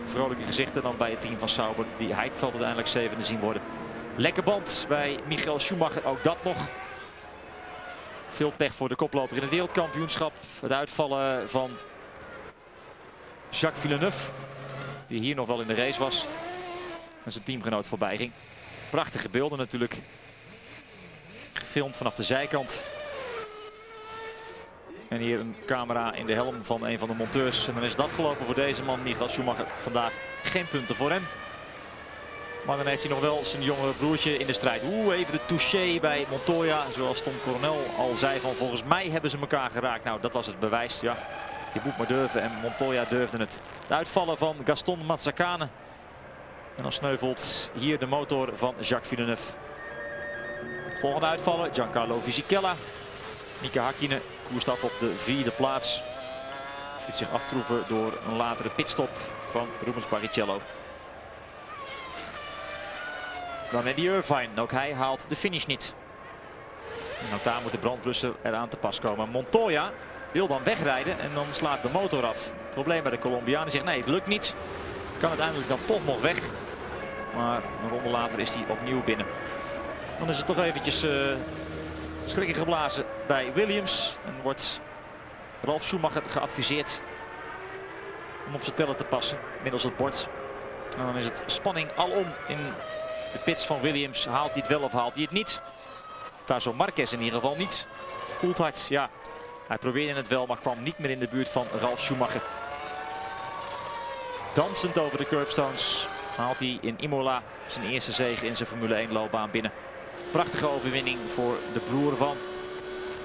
vrolijke gezichten dan bij het team van Sauber. Die Heidveld uiteindelijk 7e zien worden. Lekker band bij Michael Schumacher. Ook dat nog. Veel pech voor de koploper in het wereldkampioenschap. Het uitvallen van Jacques Villeneuve. Die hier nog wel in de race was. En zijn teamgenoot voorbij ging. Prachtige beelden natuurlijk. Gefilmd vanaf de zijkant. En hier een camera in de helm van een van de monteurs. En dan is het afgelopen voor deze man, Michael Schumacher. Vandaag geen punten voor hem. Maar dan heeft hij nog wel zijn jongere broertje in de strijd. Even de touché bij Montoya. Zoals Tom Coronel al zei, van volgens mij hebben ze elkaar geraakt. Nou, dat was het bewijs. Ja, je moet maar durven. En Montoya durfde het. De uitvallen van Gaston Mazzacane. En dan sneuvelt hier de motor van Jacques Villeneuve. Volgende uitvallen, Giancarlo Fisichella. Mika Hakkinen koerst af op de 4e plaats. Liet zich aftroeven door een latere pitstop van Rubens Barrichello. Dan Eddie Irvine, ook hij haalt de finish niet. En ook daar moet de brandblusser eraan te pas komen. Montoya wil dan wegrijden en dan slaat de motor af. Probleem bij de Colombiaan, die zegt nee, het lukt niet. Kan uiteindelijk dan toch nog weg. Maar een ronde later is hij opnieuw binnen. Dan is het toch eventjes schrikken geblazen bij Williams. En wordt Ralf Schumacher geadviseerd om op zijn tellen te passen middels het bord. En dan is het spanning alom in de pits van Williams. Haalt hij het wel of haalt hij het niet? Tazo Marquez in ieder geval niet. Coulthard, ja, hij probeerde het wel, maar kwam niet meer in de buurt van Ralf Schumacher. Dansend over de curbstones haalt hij in Imola zijn eerste zege in zijn Formule 1 loopbaan binnen. Prachtige overwinning voor de broer van,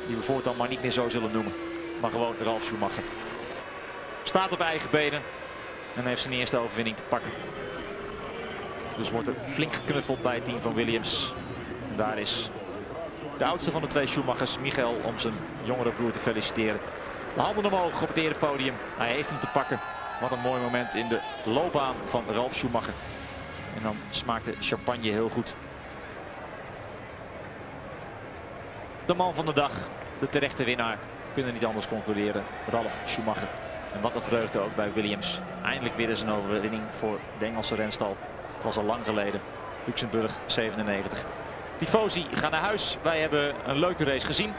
die we voortaan maar niet meer zo zullen noemen, maar gewoon Ralf Schumacher. Staat op eigen benen en heeft zijn eerste overwinning te pakken. Dus wordt er flink geknuffeld bij het team van Williams. En daar is de oudste van de 2 Schumachers, Michael, om zijn jongere broer te feliciteren. De handen omhoog op het erepodium. Hij heeft hem te pakken. Wat een mooi moment in de loopbaan van Ralf Schumacher. En dan smaakt de champagne heel goed. De man van de dag, de terechte winnaar. We kunnen niet anders concluderen. Ralf Schumacher. En wat een vreugde ook bij Williams. Eindelijk weer eens een overwinning voor de Engelse renstal. Het was al lang geleden. Luxemburg 97. Tifosi gaan naar huis. Wij hebben een leuke race gezien.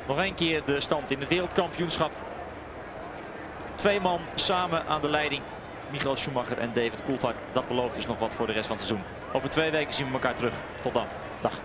Nog een keer de stand in het wereldkampioenschap. 2 man samen aan de leiding. Michael Schumacher en David Coulthard. Dat belooft dus nog wat voor de rest van het seizoen. Over 2 weken zien we elkaar terug. Tot dan. Dag.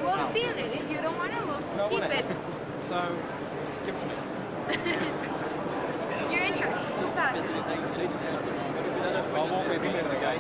We'll steal it. If you don't want it, we'll keep it. So, give it to me. You're in charge. 2 passes. I won't be feeling the guy.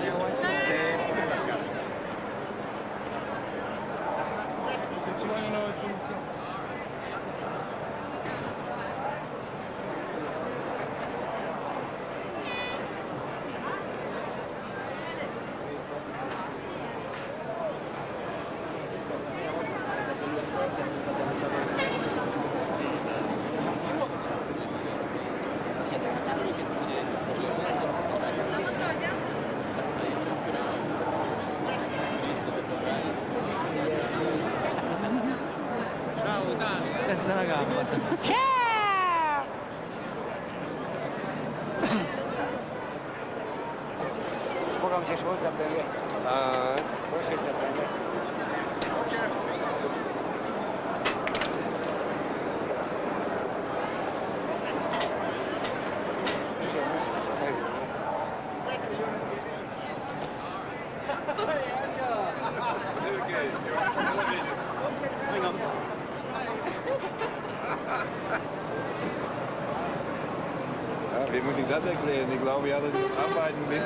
Senza una gamba. Ciao! Come ci scusa bene? Come si bene? Ja, wie muss ich das erklären? Ich glaube, ja, dass ich arbeiten bin.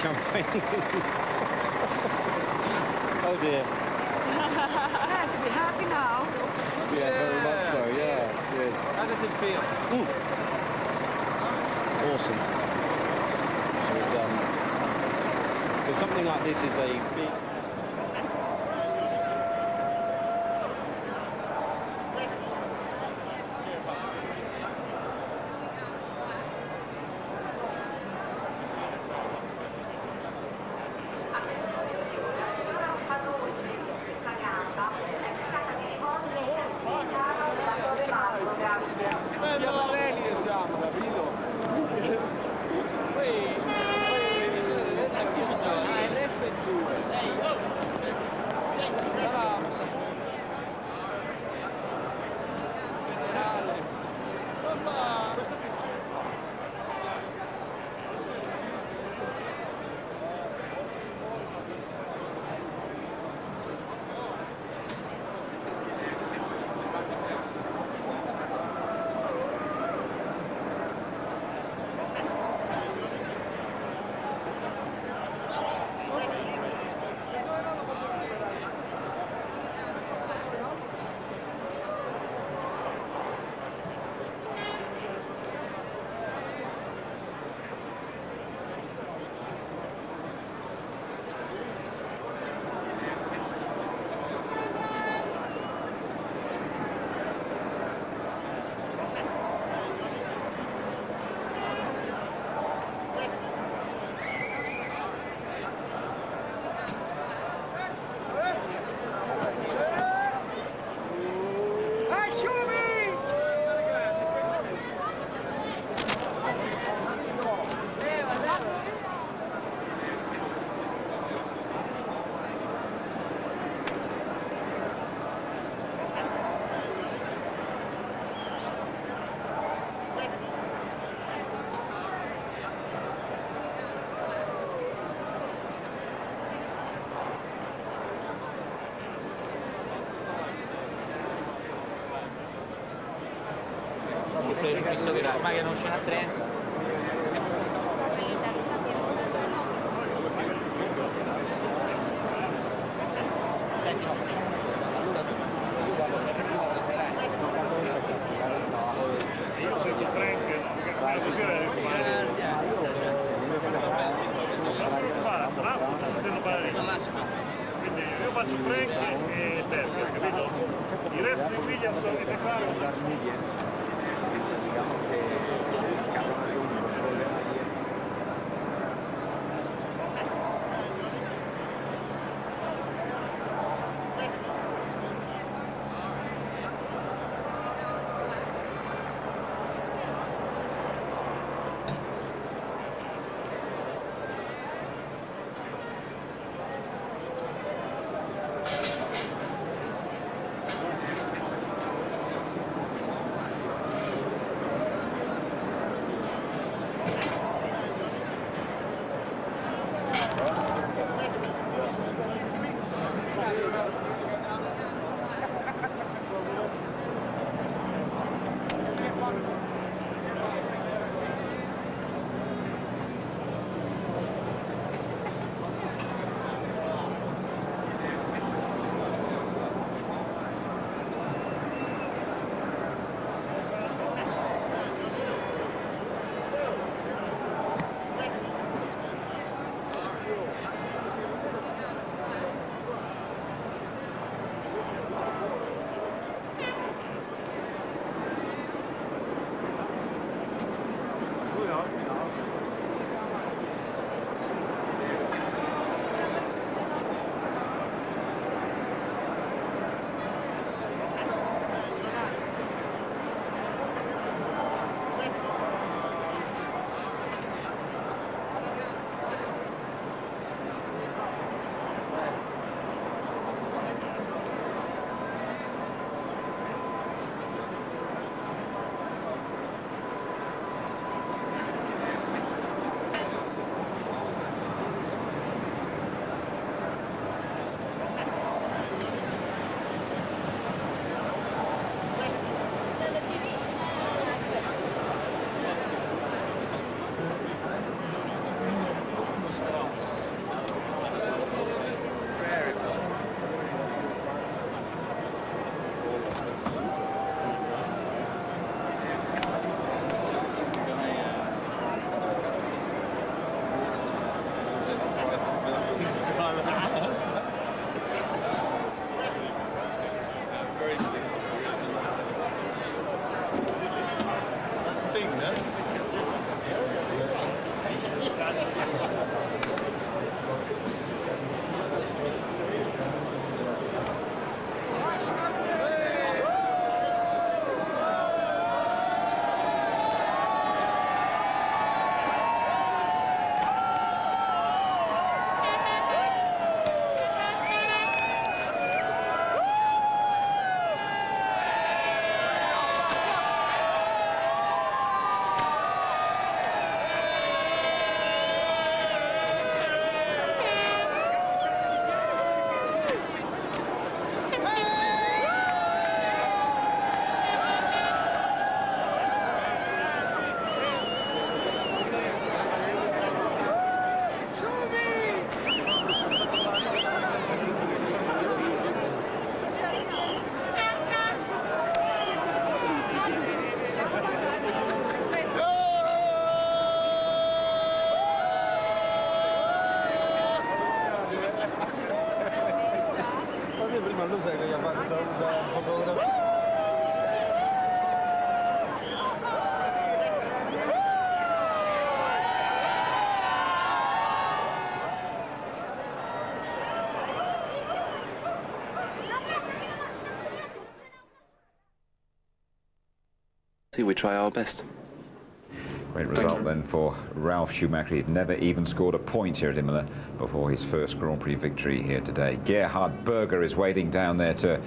champagne. Oh dear. Glad to be happy now. Yeah, very much so, yeah. Yes. How does it feel? Awesome. Because something like this is a big... siamo, capito? Poi revisione dell'ESA ha chiesto l'F2. Sarà federale. Visto che ormai che non scena a Trento. Senti, ma facciamo una cosa, allora io quando sei prima della serata, io sento Frank, così era il quindi io faccio Frank e Berger, capito? Il resto di Williams e De Claro. We try our best. Great result then for Ralf Schumacher. He'd never even scored a point here at Imola before his first Grand Prix victory here today. Gerhard Berger is waiting down there to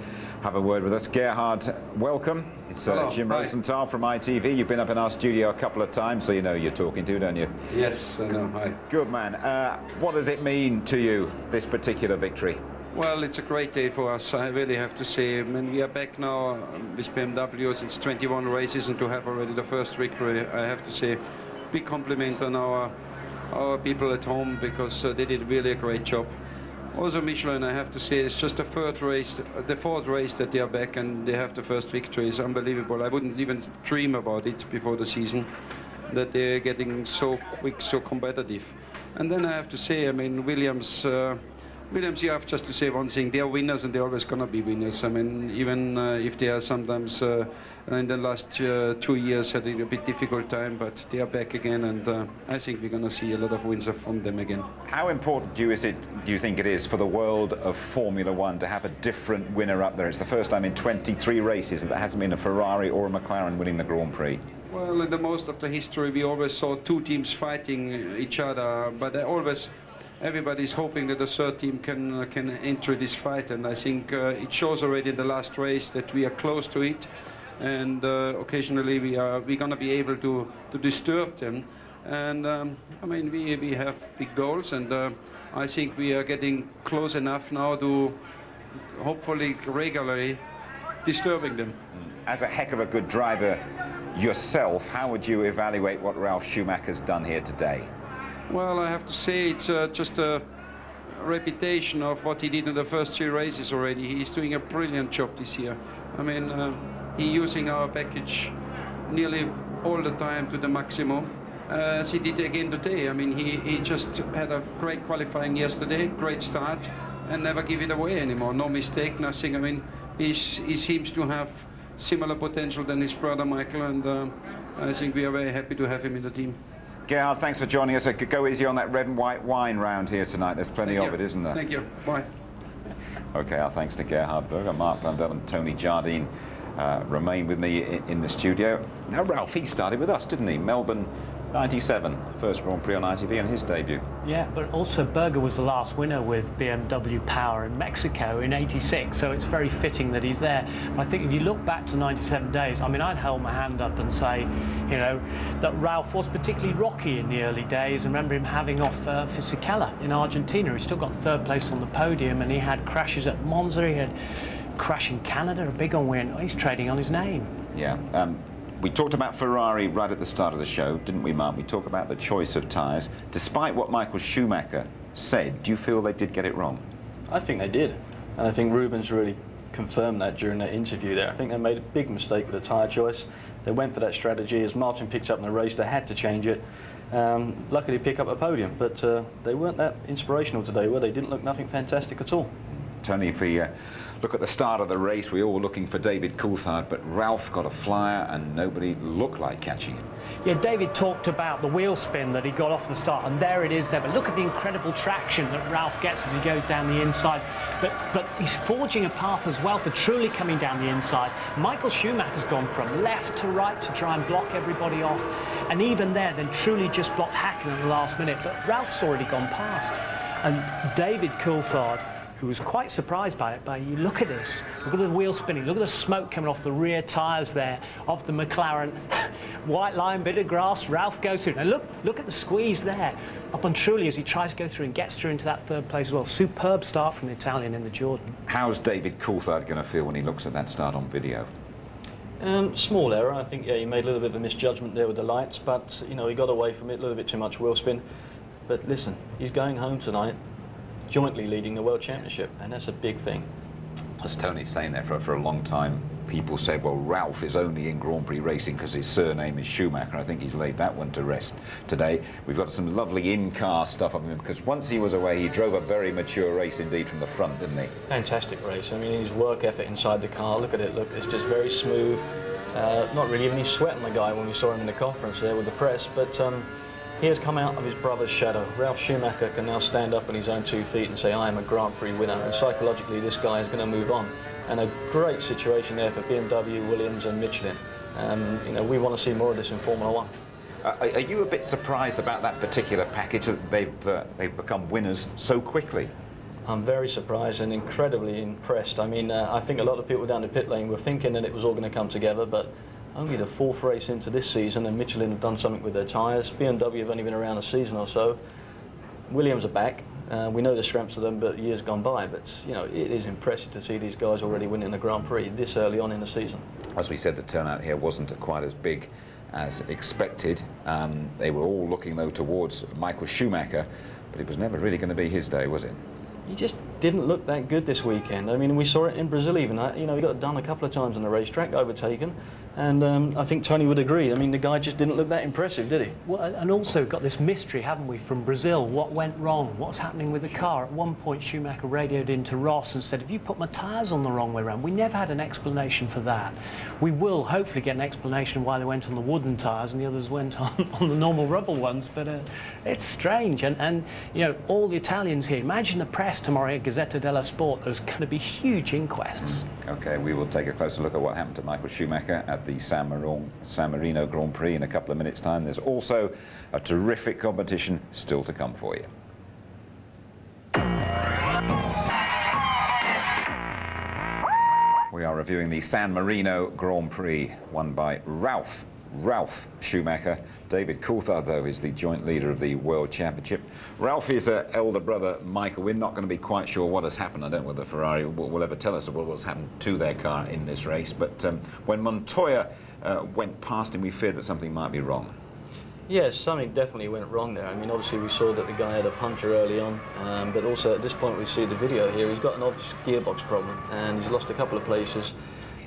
have a word with us. Gerhard, welcome. It's Jim Rosenthal from ITV. You've been up in our studio a couple of times, so you know who you're talking to, don't you? Yes, I know. Hi. Good man. What does it mean to you, this particular victory? Well, it's a great day for us, I really have to say. I mean, we are back now with BMW since 21 races, and to have already the first victory, I have to say, big compliment on our people at home, because they did really a great job. Also, Michelin, I have to say, it's just the fourth race that they are back and they have the first victory. It's unbelievable. I wouldn't even dream about it before the season, that they're getting so quick, so competitive. And then I have to say, I mean, Williams, you have just to say one thing: they are winners, and they're always going to be winners. I mean, even if they are sometimes in the last 2 years had a bit difficult time, but they are back again, and I think we're going to see a lot of wins from them again. How important do you think it is for the world of Formula One to have a different winner up there? It's the first time in 23 races that there hasn't been a Ferrari or a McLaren winning the Grand Prix. Well, in the most of the history, we always saw two teams fighting each other, but everybody's hoping that the third team can enter this fight, and I think it shows already in the last race that we are close to it, and occasionally we're going to be able to disturb them. And I mean, we have big goals, and I think we are getting close enough now to hopefully regularly disturbing them. As a heck of a good driver yourself, how would you evaluate what Ralf Schumacher's done here today? Well, I have to say it's just a reputation of what he did in the first 3 races already. He's doing a brilliant job this year. I mean, he's using our package nearly all the time to the maximum, as he did again today. I mean, he just had a great qualifying yesterday, great start, and never give it away anymore. No mistake, nothing. I mean, he seems to have similar potential than his brother Michael, and I think we are very happy to have him in the team. Gerhard, thanks for joining us. I could go easy on that red and white wine round here tonight. There's plenty of it, isn't there? Thank you. Bye. OK, our thanks to Gerhard Berger, Mark Blundell and Tony Jardine remain with me in the studio. Now, Ralf, he started with us, didn't he? Melbourne 97, first Grand Prix on ITV and his debut. Yeah, but also Berger was the last winner with BMW Power in Mexico in '86, so it's very fitting that he's there. But I think if you look back to 97 days, I mean, I'd hold my hand up and say, you know, that Ralf was particularly rocky in the early days. I remember him having off Fisichella in Argentina. He still got 3rd place on the podium, and he had crashes at Monza, he had a crash in Canada, a big win. He's trading on his name. Yeah. We talked about Ferrari right at the start of the show, didn't we, Mark? We talked about the choice of tyres. Despite what Michael Schumacher said, do you feel they did get it wrong? I think they did, and I think Rubens really confirmed that during that interview there. I think they made a big mistake with the tyre choice. They went for that strategy. As Martin picked up in the race, they had to change it. Luckily, pick up a podium, but they weren't that inspirational today, were they? Didn't look nothing fantastic at all. Tony, if we look at the start of the race, we all were looking for David Coulthard, but Ralf got a flyer and nobody looked like catching him. Yeah, David talked about the wheel spin that he got off the start, and there it is there. But look at the incredible traction that Ralf gets as he goes down the inside. But he's forging a path as well for truly coming down the inside. Michael Schumacher's gone from left to right to try and block everybody off, and even there, then truly just blocked Hakkinen at the last minute. But Ralph's already gone past. And David Coulthard, who was quite surprised by it, but you look at this, look at the wheel spinning, look at the smoke coming off the rear tyres there of the McLaren. White line, bit of grass, Ralf goes through. Now look at the squeeze there, up on Trulli as he tries to go through and gets through into that 3rd place as well. Superb start from the Italian in the Jordan. How's David Coulthard going to feel when he looks at that start on video? Small error. I think, yeah, he made a little bit of a misjudgment there with the lights, but, you know, he got away from it, a little bit too much wheel spin. But listen, he's going home tonight, jointly leading the World Championship, and that's a big thing. As Tony's saying there, for a long time, people said, well, Ralph is only in Grand Prix racing because his surname is Schumacher. I think he's laid that one to rest today. We've got some lovely in-car stuff of him, because once he was away, he drove a very mature race indeed from the front, didn't he? Fantastic race. I mean, his work effort inside the car, look at it, look, it's just very smooth. Not really even any sweat on the guy when we saw him in the conference there with the press, but he has come out of his brother's shadow. Ralf Schumacher can now stand up on his own 2 feet and say, I am a Grand Prix winner, and psychologically this guy is going to move on. And a great situation there for BMW, Williams and Michelin. You know, we want to see more of this in Formula One. Are you a bit surprised about that particular package, that they've become winners so quickly? I'm very surprised and incredibly impressed. I mean, I think a lot of people down the pit lane were thinking that it was all going to come together, but only the 4th race into this season, and Michelin have done something with their tyres. BMW have only been around a season or so. Williams are back. We know the strengths of them, but years gone by. But you know, it is impressive to see these guys already winning the Grand Prix this early on in the season. As we said, the turnout here wasn't quite as big as expected. They were all looking, though, towards Michael Schumacher, but it was never really going to be his day, was it? He just didn't look that good this weekend. I mean, we saw it in Brazil even. You know, he got done a couple of times on the racetrack, overtaken, and I think Tony would agree. I mean, the guy just didn't look that impressive, did he? Well, and also got this mystery, haven't we, from Brazil? What went wrong? What's happening with the car? At one point, Schumacher radioed into Ross and said, have you put my tyres on the wrong way around? We never had an explanation for that. We will hopefully get an explanation why they went on the wooden tyres and the others went on the normal rubber ones, but it's strange. And, you know, all the Italians here, imagine the press tomorrow at Gazzetta dello Sport. There's going to be huge inquests. OK, we will take a closer look at what happened to Michael Schumacher at the San Marino Grand Prix in a couple of minutes' time. There's also a terrific competition still to come for you. We are reviewing the San Marino Grand Prix, won by Ralf Schumacher. David Coulthard, though, is the joint leader of the World Championship. Ralf is an elder brother, Michael. We're not going to be quite sure what has happened. I don't know whether Ferrari will ever tell us what has happened to their car in this race. But when Montoya went past him, we feared that something might be wrong. Yes, something definitely went wrong there. I mean, obviously we saw that the guy had a puncture early on, but also at this point we see the video here, he's got an obvious gearbox problem and he's lost a couple of places.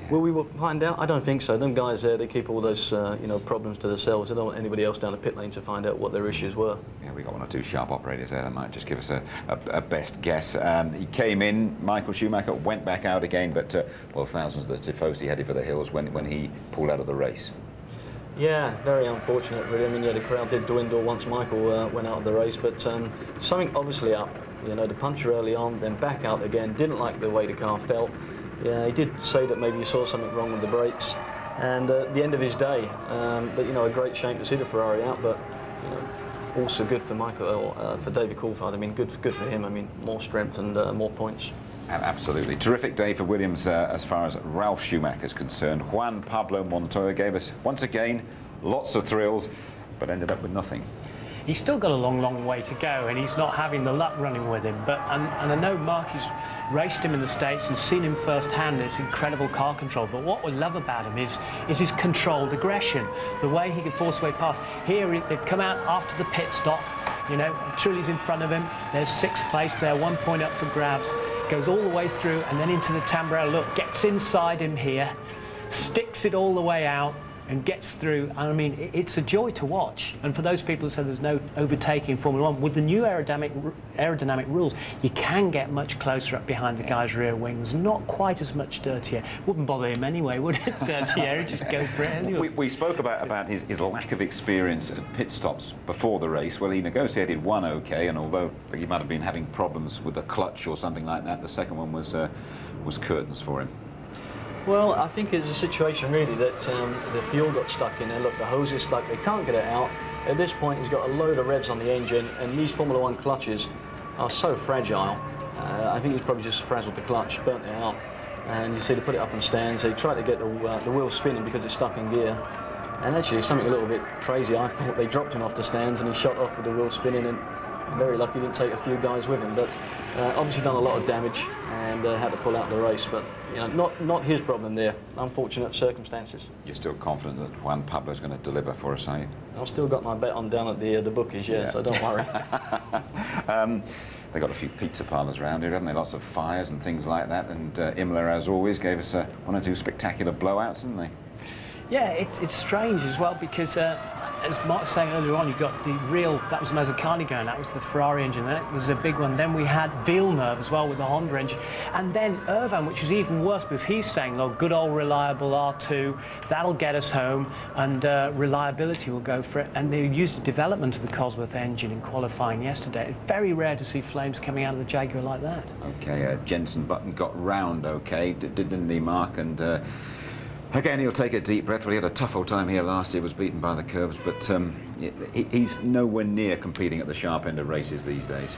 Will we find out? I don't think so. Them guys there, they keep all those you know, problems to themselves. They don't want anybody else down the pit lane to find out what their issues were. Yeah, we got 1 or 2 sharp operators there that might just give us a best guess. He came in, Michael Schumacher went back out again, but well, thousands of the Tifosi headed for the hills when he pulled out of the race. Yeah, very unfortunate, really. I mean, yeah, the crowd did dwindle once Michael went out of the race, but something obviously up. You know, the puncture early on, then back out again. Didn't like the way the car felt. Yeah, he did say that maybe he saw something wrong with the brakes, and the end of his day. But you know, a great shame to see the Ferrari out, but you know, also good for Michael, for David Coulthard. I mean, good for him. I mean, more strength and more points. Absolutely. Terrific day for Williams as far as Ralf Schumacher is concerned. Juan Pablo Montoya gave us, once again, lots of thrills, but ended up with nothing. He's still got a long, long way to go, and he's not having the luck running with him. But and I know Mark has raced him in the States and seen him firsthand, this incredible car control. But what we love about him is his controlled aggression, the way he can force his way past. Here, they've come out after the pit stop. You know, Trulli's in front of him. There's 6th place there, 1 point up for grabs. Goes all the way through and then into the Tamburello. Look, gets inside him here, sticks it all the way out and gets through. I mean, it's a joy to watch. And for those people who say there's no overtaking in Formula One, with the new aerodynamic rules, you can get much closer up behind the guy's rear wings. Not quite as much dirty air. Wouldn't bother him anyway, would it? Dirty air, he'd just go for it anyway. We spoke about his lack of experience at pit stops before the race. Well, he negotiated one OK, and although he might have been having problems with the clutch or something like that, the second one was curtains for him. Well, I think it's a situation really that the fuel got stuck in there. Look, the hose is stuck, they can't get it out. At this point, he's got a load of revs on the engine, and these Formula One clutches are so fragile. I think he's probably just frazzled the clutch, burnt it out. And you see they put it up on stands. They tried to get the wheel spinning because it's stuck in gear. And actually, something a little bit crazy. I thought they dropped him off the stands and he shot off with the wheel spinning, and very lucky he didn't take a few guys with him. But obviously done a lot of damage and had to pull out the race. But you know, not his problem there. Unfortunate circumstances. You're still confident that Juan Pablo's going to deliver for us, are you? I've still got my bet on down at the bookies, yeah, so don't worry. They got a few pizza parlours around here, haven't they? Lots of fires and things like that. And Imola, as always, gave us one or two spectacular blowouts, didn't they? Yeah, it's strange as well because, as Mark was saying earlier on, you got the real, that was Mazzucani going, that was the Ferrari engine, that was a big one. Then we had Villeneuve as well with the Honda engine. And then Irvan, which is even worse because he's saying, look, good old reliable R2, that'll get us home, and reliability will go for it. And they used the development of the Cosworth engine in qualifying yesterday. It's very rare to see flames coming out of the Jaguar like that. OK, Jenson Button got round OK, didn't he, Mark? And again, he'll take a deep breath. Well, he had a tough old time here last year, was beaten by the curbs, but he's nowhere near competing at the sharp end of races these days.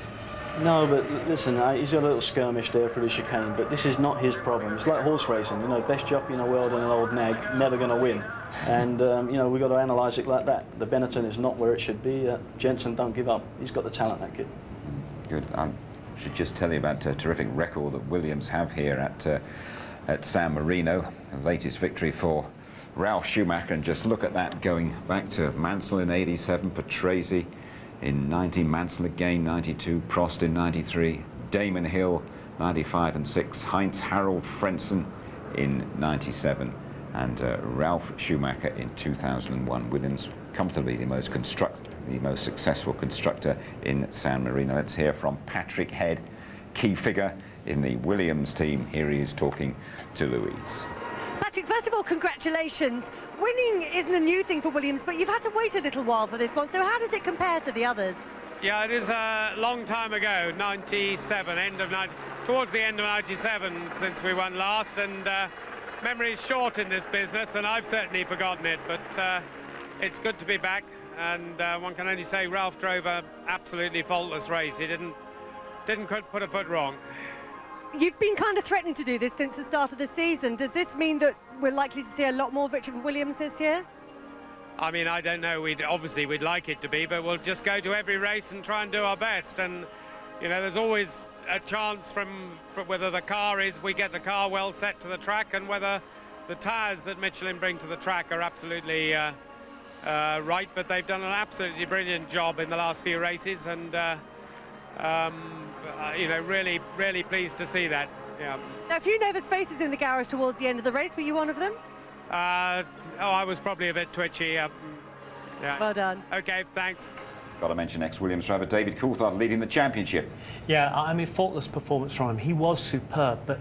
No, but listen, he's got a little skirmish there for the chicane, but this is not his problem. It's like horse racing, you know, best jockey in the world and an old nag, never going to win. And, you know, we've got to analyse it like that. The Benetton is not where it should be. Jenson, don't give up. He's got the talent, that kid. Good. I should just tell you about a terrific record that Williams have here at San Marino, the latest victory for Ralf Schumacher, and just look at that going back to Mansell in '87, Patrese in '90, Mansell again '92, Prost in '93, Damon Hill '95 and '6, Heinz Harald Frentzen in '97, and Ralf Schumacher in 2001. Williams comfortably the most successful constructor in San Marino. Let's hear from Patrick Head, key figure in the Williams team. Here he is talking to Louise. Patrick, first of all, congratulations. Winning isn't a new thing for Williams, but you've had to wait a little while for this one, so how does it compare to the others? Yeah, it is a long time ago, 97, towards the end of 97 since we won last, and memory is short in this business, and I've certainly forgotten it, but it's good to be back, and one can only say Ralf drove an absolutely faultless race. He didn't put a foot wrong. You've been kind of threatening to do this since the start of the season. Does this mean that we're likely to see a lot more victory from Williams this year? I mean, I don't know. Obviously we'd like it to be, but we'll just go to every race and try and do our best. And, you know, there's always a chance from whether the car we get the car well set to the track, and whether the tyres that Michelin bring to the track are absolutely right. But they've done an absolutely brilliant job in the last few races, and you know, really pleased to see that. Yeah. Now, a few nervous faces in the garage towards the end of the race. Were you one of them? I was probably a bit twitchy. Yeah. Well done. Okay, thanks. Got to mention ex-Williams driver David Coulthard leading the championship. Yeah, I mean, faultless performance from him. He was superb, but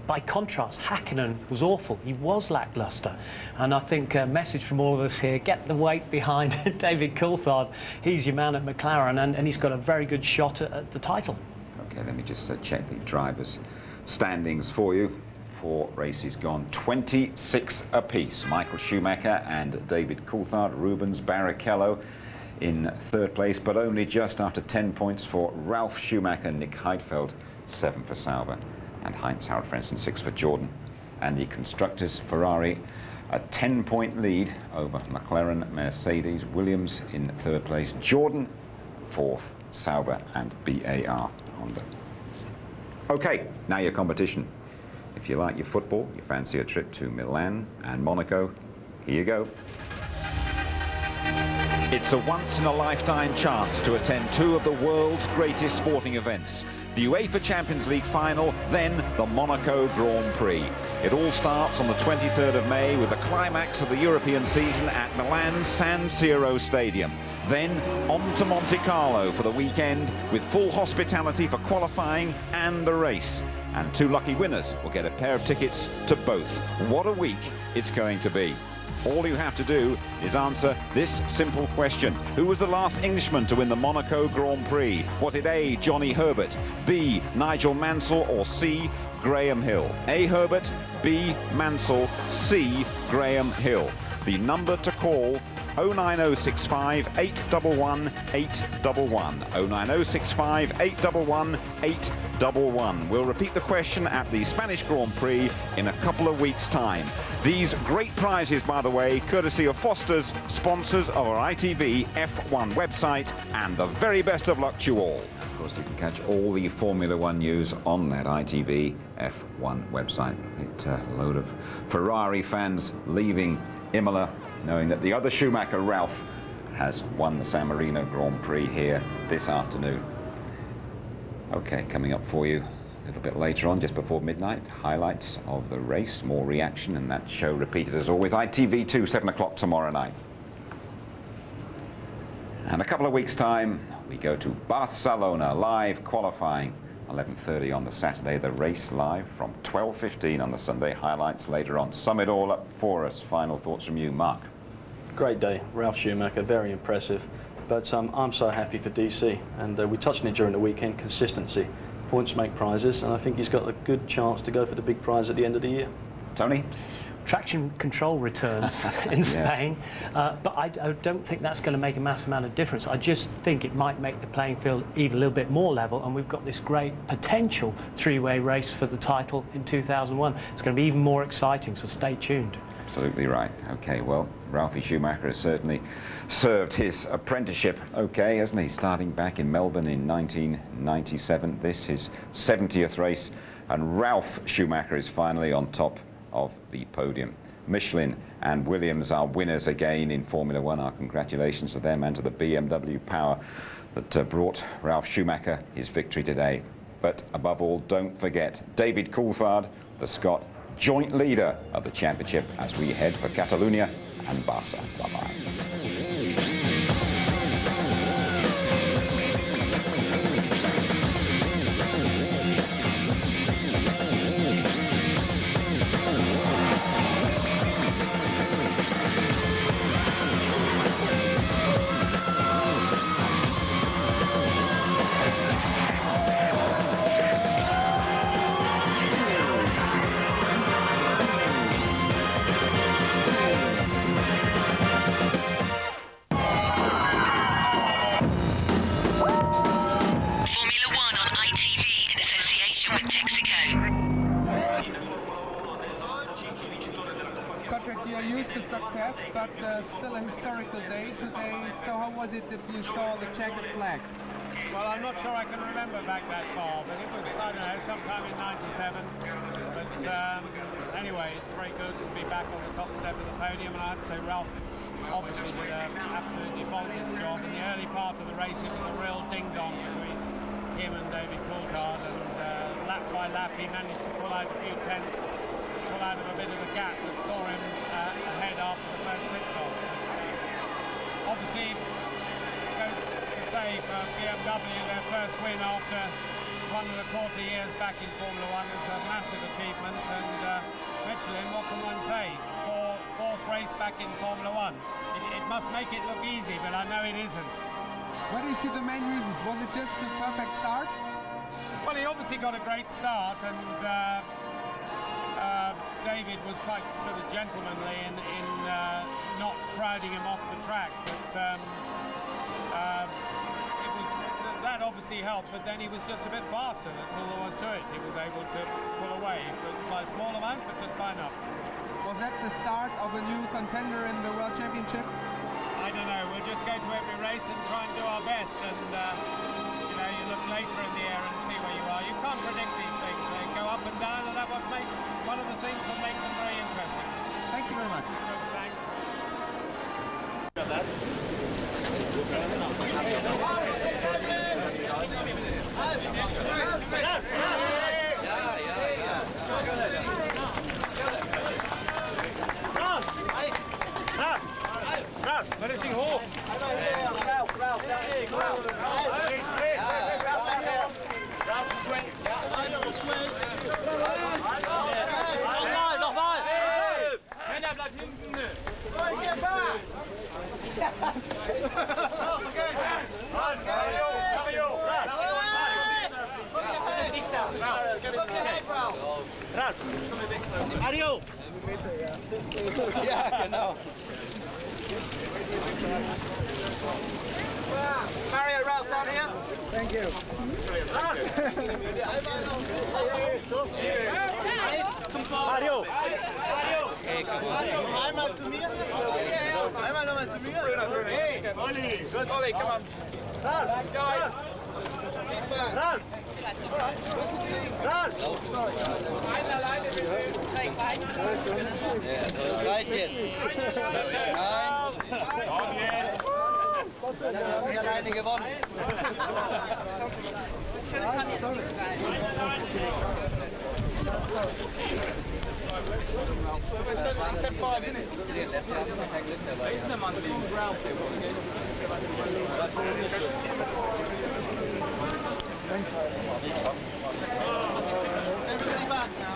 by contrast, Hakkinen was awful. He was lacklustre. And I think a message from all of us here, get the weight behind David Coulthard. He's your man at McLaren, and he's got a very good shot at the title. OK, let me just check the drivers' standings for you. 4 races gone, 26 apiece. Michael Schumacher and David Coulthard, Rubens Barrichello in 3rd place, but only just after 10 points for Ralf Schumacher, Nick Heidfeld, 7 for Sauber, and Heinz Harald Frentzen, 6 for Jordan. And the constructors, Ferrari, a 10-point lead over McLaren, Mercedes, Williams in 3rd place, Jordan 4th, Sauber and BAR Honda. OK, now your competition. If you like your football, you fancy a trip to Milan and Monaco, here you go. It's a once-in-a-lifetime chance to attend 2 of the world's greatest sporting events. The UEFA Champions League final, then the Monaco Grand Prix. It all starts on the 23rd of May with the climax of the European season at Milan's San Siro Stadium. Then on to Monte Carlo for the weekend with full hospitality for qualifying and the race. And 2 lucky winners will get a pair of tickets to both. What a week it's going to be. All you have to do is answer this simple question. Who was the last Englishman to win the Monaco Grand Prix? Was it A, Johnny Herbert, B, Nigel Mansell, or C, Graham Hill? A, Herbert, B, Mansell, C, Graham Hill. The number to call, 09065 811 811. 09065 811 811. We'll repeat the question at the Spanish Grand Prix in a couple of weeks' time. These great prizes, by the way, courtesy of Foster's, sponsors of our ITV F1 website, and the very best of luck to you all. Of course, you can catch all the Formula One news on that ITV F1 website. A load of Ferrari fans leaving Imola, knowing that the other Schumacher, Ralf, has won the San Marino Grand Prix here this afternoon. Okay, coming up for you a little bit later on, just before midnight, highlights of the race, more reaction, and that show repeated as always, ITV2, 7 o'clock tomorrow night. And a couple of weeks' time, we go to Barcelona, live qualifying, 11:30 on the Saturday, the race live from 12:15 on the Sunday, highlights later on. Sum it all up for us. Final thoughts from you, Mark. Great day, Ralf Schumacher, very impressive. But I'm so happy for DC, and we touched on it during the weekend, consistency. Points make prizes, and I think he's got a good chance to go for the big prize at the end of the year. Tony? Traction control returns in Spain, but I don't think that's going to make a massive amount of difference. I just think it might make the playing field even a little bit more level, and we've got this great potential three-way race for the title in 2001. It's going to be even more exciting, so stay tuned. Absolutely right. Okay, well, Ralphie Schumacher has certainly served his apprenticeship okay, hasn't he? Starting back in Melbourne in 1997. This his 70th race, and Ralf Schumacher is finally on top of the podium. Michelin and Williams are winners again in Formula One. Our congratulations to them and to the BMW power that brought Ralf Schumacher his victory today. But above all, don't forget David Coulthard, the Scot, joint leader of the championship as we head for Catalonia and Barca. Bye-bye. But still a historical day today. So how was it if you saw the checkered flag? Well, I'm not sure I can remember back that far, but it was, I don't know, sometime in '97. But anyway, it's very good to be back on the top step of the podium, and I'd say Ralf obviously did an absolutely faultless job. In the early part of the race, it was a real ding-dong between him and David Coulthard, and lap by lap he managed to pull out a few tenths, pull out of a bit of a gap that saw him ahead after the first pit stop. Obviously, it goes to say for BMW, their first win after 1.25 years back in Formula One is a massive achievement, and Michelin, what can one say? Fourth race back in Formula One. It must make it look easy, but I know it isn't. What do you see the main reasons? Was it just the perfect start? Well, he obviously got a great start, and David was quite sort of gentlemanly in not crowding him off the track, but it was that obviously helped. But then he was just a bit faster. That's all there was to it. He was able to pull away, but by a small amount, but just by enough. Was that the start of a new contender in the World Championship? I don't know. We'll just go to every race and try and do our best, and you know, you look later in the year and see where you are. You can't predict these things. They go up and down, and that makes one of the things that makes them very interesting. Thank you very much. Thanks. Richting hoch! Nochmal! Männer, bleibt hinten! Ras! Mario! Ja, genau. Mario, Ralph, down here. Thank you. Mario! Mario! Einmal zu mir. Einmal nochmal zu mir. Hey, Olli. Gut, Olli, komm on. Ralf! Ralf! Ralf! Ralf! Einen alleine bitte. Das reicht jetzt. Nein. Komm jetzt. Ich habe alleine gewonnen. He said 5 minutes. Everybody back now.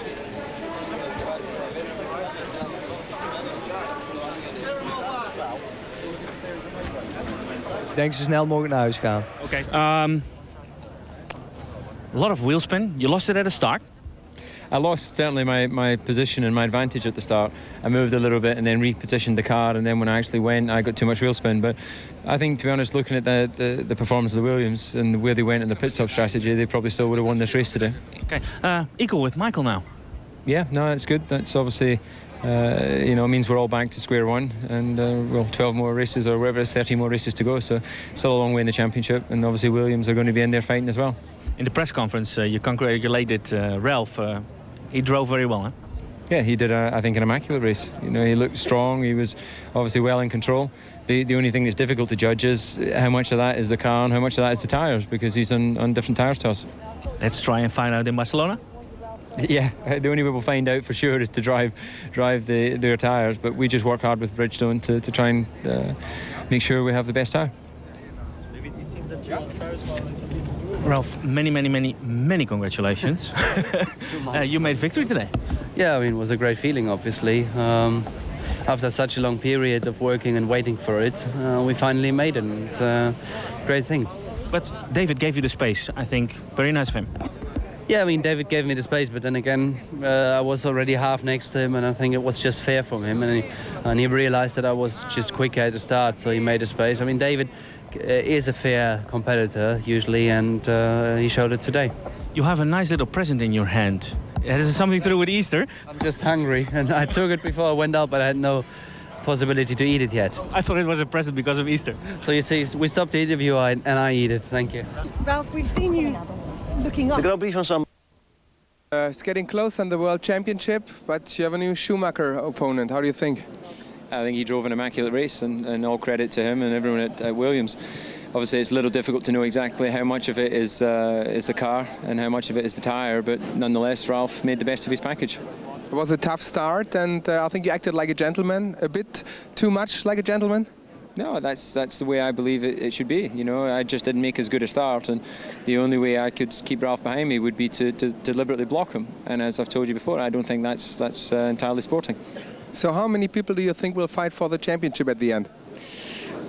Ik denk zo snel mogelijk naar huis gaan. Okay. A lot of wheel spin. You lost it at the start. I lost certainly my position and my advantage at the start. I moved a little bit and then repositioned the car, and then when I actually went, I got too much wheel spin. But I think, to be honest, looking at the performance of the Williams and where they went in the pit stop strategy, they probably still would have won this race today. Okay, equal with Michael now. Yeah, no, it's good. That's obviously, you know, it means we're all back to square one, and well, 12 more races or whatever, it's 13 more races to go. So still a long way in the championship, and obviously Williams are going to be in there fighting as well. In the press conference, you congratulated Ralph. He drove very well, huh? Yeah, he did, I think, an immaculate race. You know, he looked strong. He was obviously well in control. The only thing that's difficult to judge is how much of that is the car and how much of that is the tyres, because he's on different tyres to us. Let's try and find out in Barcelona. Yeah, the only way we'll find out for sure is to drive their tyres, but we just work hard with Bridgestone to try and make sure we have the best tyre. Ralph, many congratulations. You made victory today. Yeah, I mean, it was a great feeling, obviously. After such a long period of working and waiting for it, we finally made it, and it's a great thing. But David gave you the space, I think. Very nice of him. Yeah, I mean, David gave me the space, but then again, I was already half next to him, and I think it was just fair from him, and he realized that I was just quicker at the start, so he made a space. I mean, David is a fair competitor usually, and he showed it today. You have a nice little present in your hand. Has it something to do with Easter? I'm just hungry, and I took it before I went out, but I had no possibility to eat it yet. I thought it was a present because of Easter. So you see, we stopped the interview and I eat it. Thank you. Ralph, we've seen you looking up. De Grand Prix van San. It's getting close on the World Championship, but you have a new Schumacher opponent. How do you think? I think he drove an immaculate race, and all credit to him and everyone at Williams. Obviously, it's a little difficult to know exactly how much of it is the car and how much of it is the tyre, but nonetheless, Ralph made the best of his package. It was a tough start, and I think you acted like a gentleman, a bit too much like a gentleman. No, that's the way I believe it should be. You know, I just didn't make as good a start, and the only way I could keep Ralph behind me would be to deliberately block him. And as I've told you before, I don't think that's entirely sporting. So how many people do you think will fight for the championship at the end?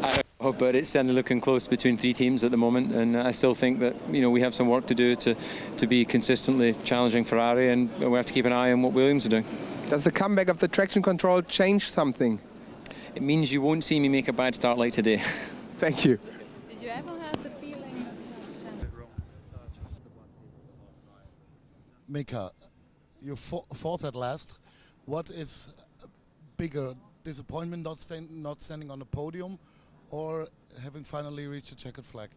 I don't know, but it's certainly looking close between 3 teams at the moment, and I still think that, you know, we have some work to do to be consistently challenging Ferrari, and we have to keep an eye on what Williams are doing. Does the comeback of the traction control change something? It means you won't see me make a bad start like today. Thank you. Did you ever have the feeling? Mika, you're fourth at last. What is bigger, disappointment not standing on the podium, or having finally reached the checkered flag?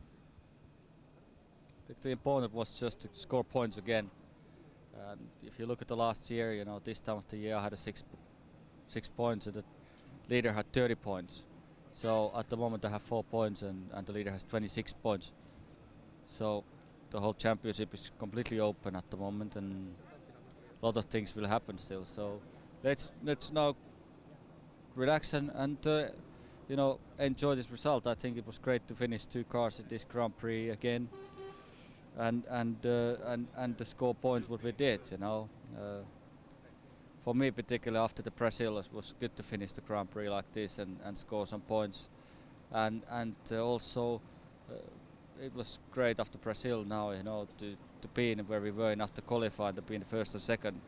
I think the important was just to score points again. And if you look at the last year, you know, this time of the year I had 6 points and the leader had 30 points. So at the moment I have 4 points and the leader has 26 points. So the whole championship is completely open at the moment, and a lot of things will happen still. So let's now relax and you know, enjoy this result. I think it was great to finish 2 cars at this Grand Prix again, and to score points what we did. You know, for me particularly after the Brazil, it was good to finish the Grand Prix like this and score some points, and also it was great after Brazil now, you know, to be in where we were in after qualifying, to be in the first and second,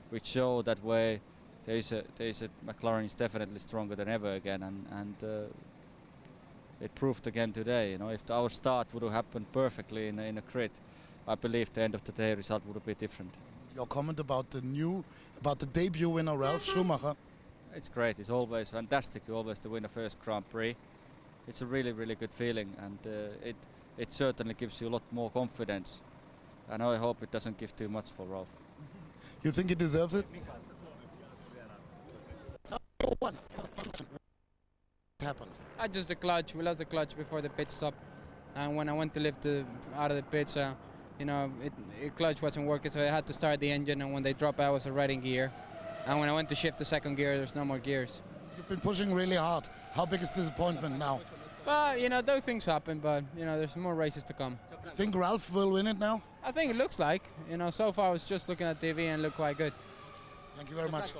which show that way. There is a McLaren is definitely stronger than ever again, and it proved again today. You know, if our start would have happened perfectly in a grid, I believe the end of the day result would have been different. Your comment about the debut winner Ralf Schumacher. It's great. It's always fantastic to win a first Grand Prix. It's a really good feeling, and it certainly gives you a lot more confidence. And I hope it doesn't give too much for Ralf. You think he deserves it? What happened? Just the clutch. We lost the clutch before the pit stop, and when I went to lift out of the pits, you know, clutch wasn't working, so I had to start the engine, and when they drop out, I was already in gear. And when I went to shift to second gear, there's no more gears. You've been pushing really hard. How big is disappointment now? But, you know, those things happen, but, you know, there's more races to come. Think Ralph will win it now? I think it looks like. You know, so far I was just looking at TV and looked quite good. Thank you very much.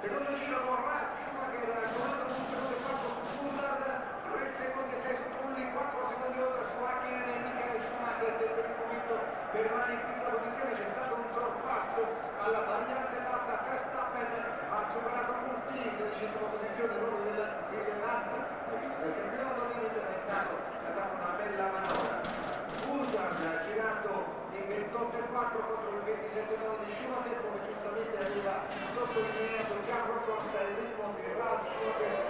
Secondo giro con Ralf Schumacher, comando un secondo e 4 su Coulthard, 3 secondi e 6 su Trulli, 4 secondi oltre su Hakkinen e Michael Schumacher, che per il momento permane in quinta posizione. C'è stato un sorpasso alla variante bassa. Verstappen ha superato tutti, 16ª posizione proprio del campionato. È stata una bella manovra. Coulthard girando in 28,4 contro il 27,9 di Schumacher, come giustamente aveva sottolineato Carlo Costa, il ritmo di Ralf Schumacher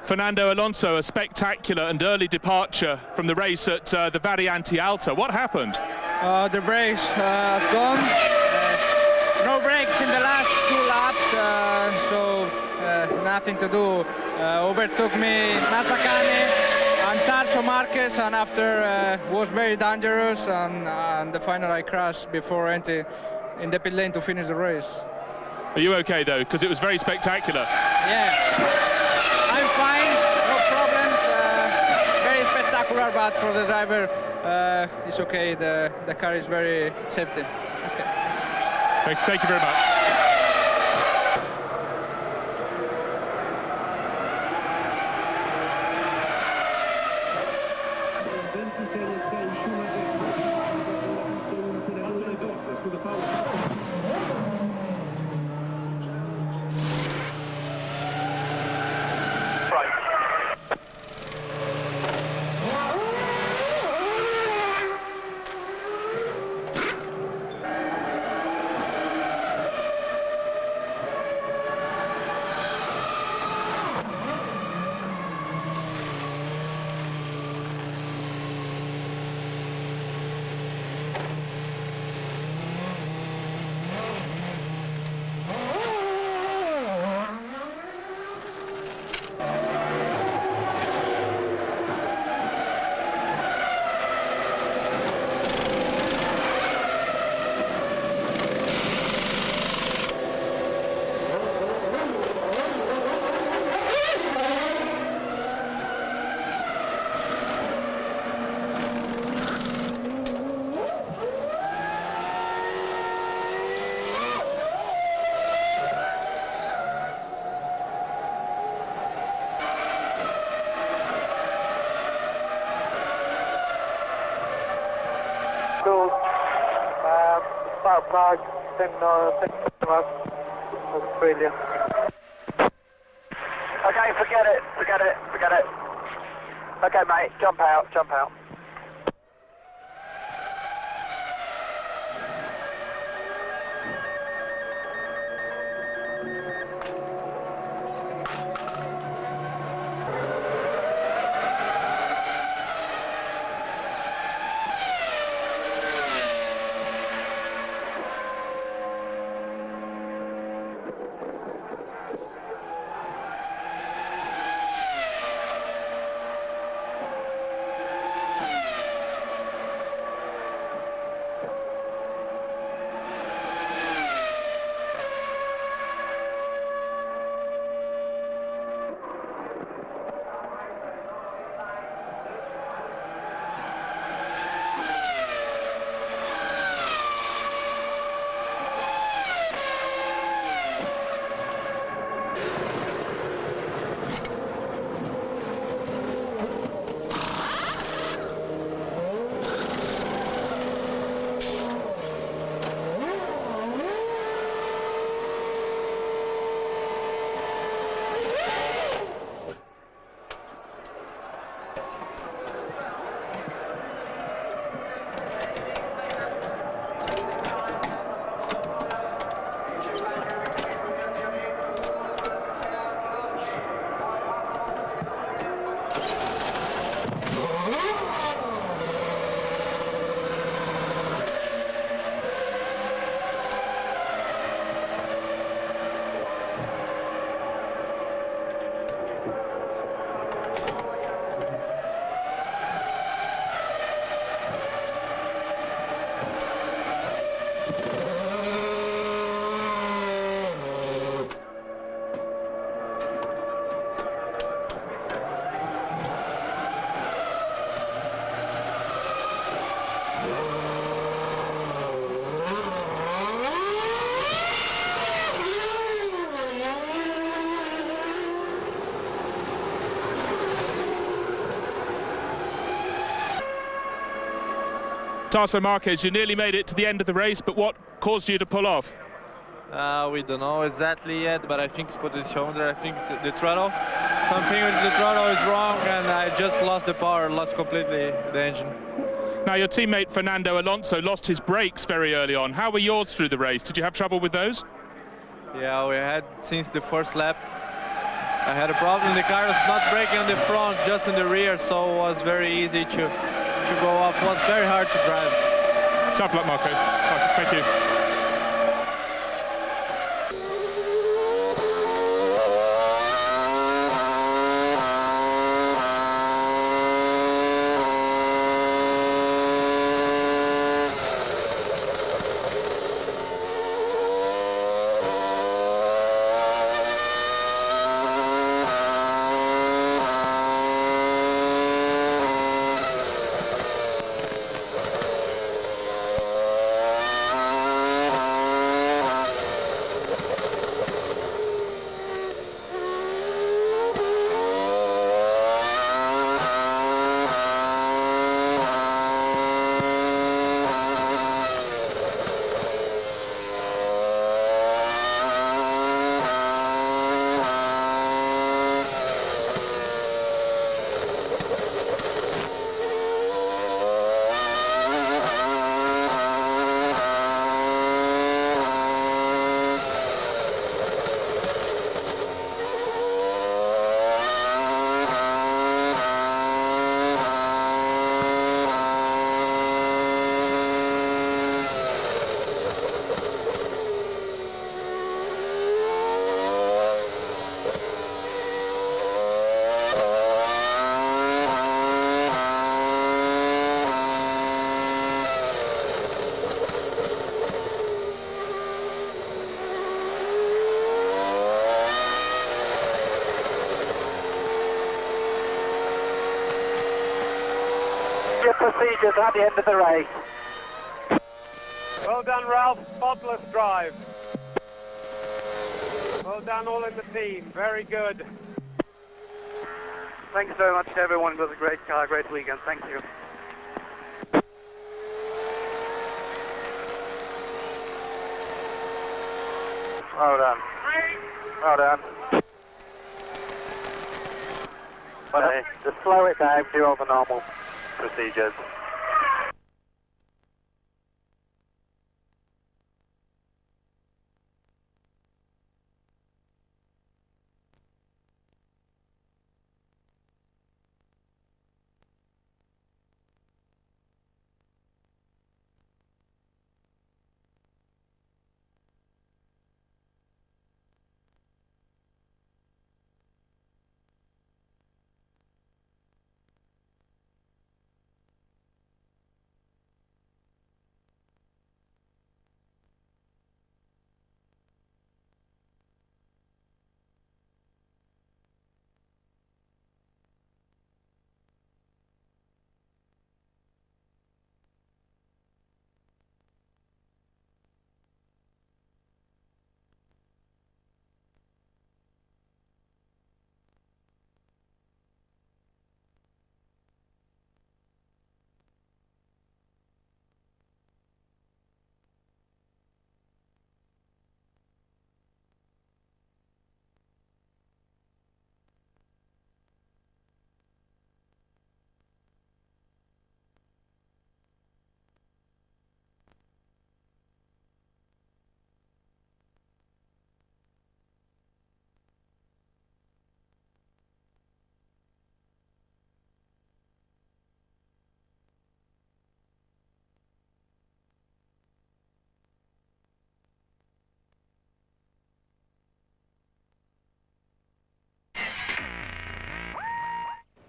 Fernando Alonso, a spectacular and early departure from the race at the Variante Alta. What happened? The brakes have gone. No brakes in the last 2 laps, so nothing to do. Overtook me Mazzacane and Tarso Marquez, and after was very dangerous, and the final I crashed before entering in the pit lane to finish the race. Are you okay though? Because it was very spectacular. Yeah. I'm fine, no problems. Very spectacular, but for the driver, it's okay. The car is very safety. Okay. Thank you very much. Prague, 10 Australia. Okay, forget it. Okay, mate, jump out. Tasso Marquez, you nearly made it to the end of the race, but what caused you to pull off? We don't know exactly yet, but I think it's put the shoulder. I think it's the throttle. Something with the throttle is wrong, and I just lost the power, lost completely the engine. Now, your teammate Fernando Alonso lost his brakes very early on. How were yours through the race? Did you have trouble with those? Yeah, we had since the first lap. I had a problem. The car was not braking on the front, just in the rear, so it was very easy to go off. It was very hard to drive. Tough luck, Marco. Thank you. Procedures at the end of the race. Well done, Ralph. Spotless drive. Well done, all in the team. Very good. Thanks very much to everyone. It was a great car, great weekend. Thank you. Well done. Well done. But just slow it down, do all the normal procedures.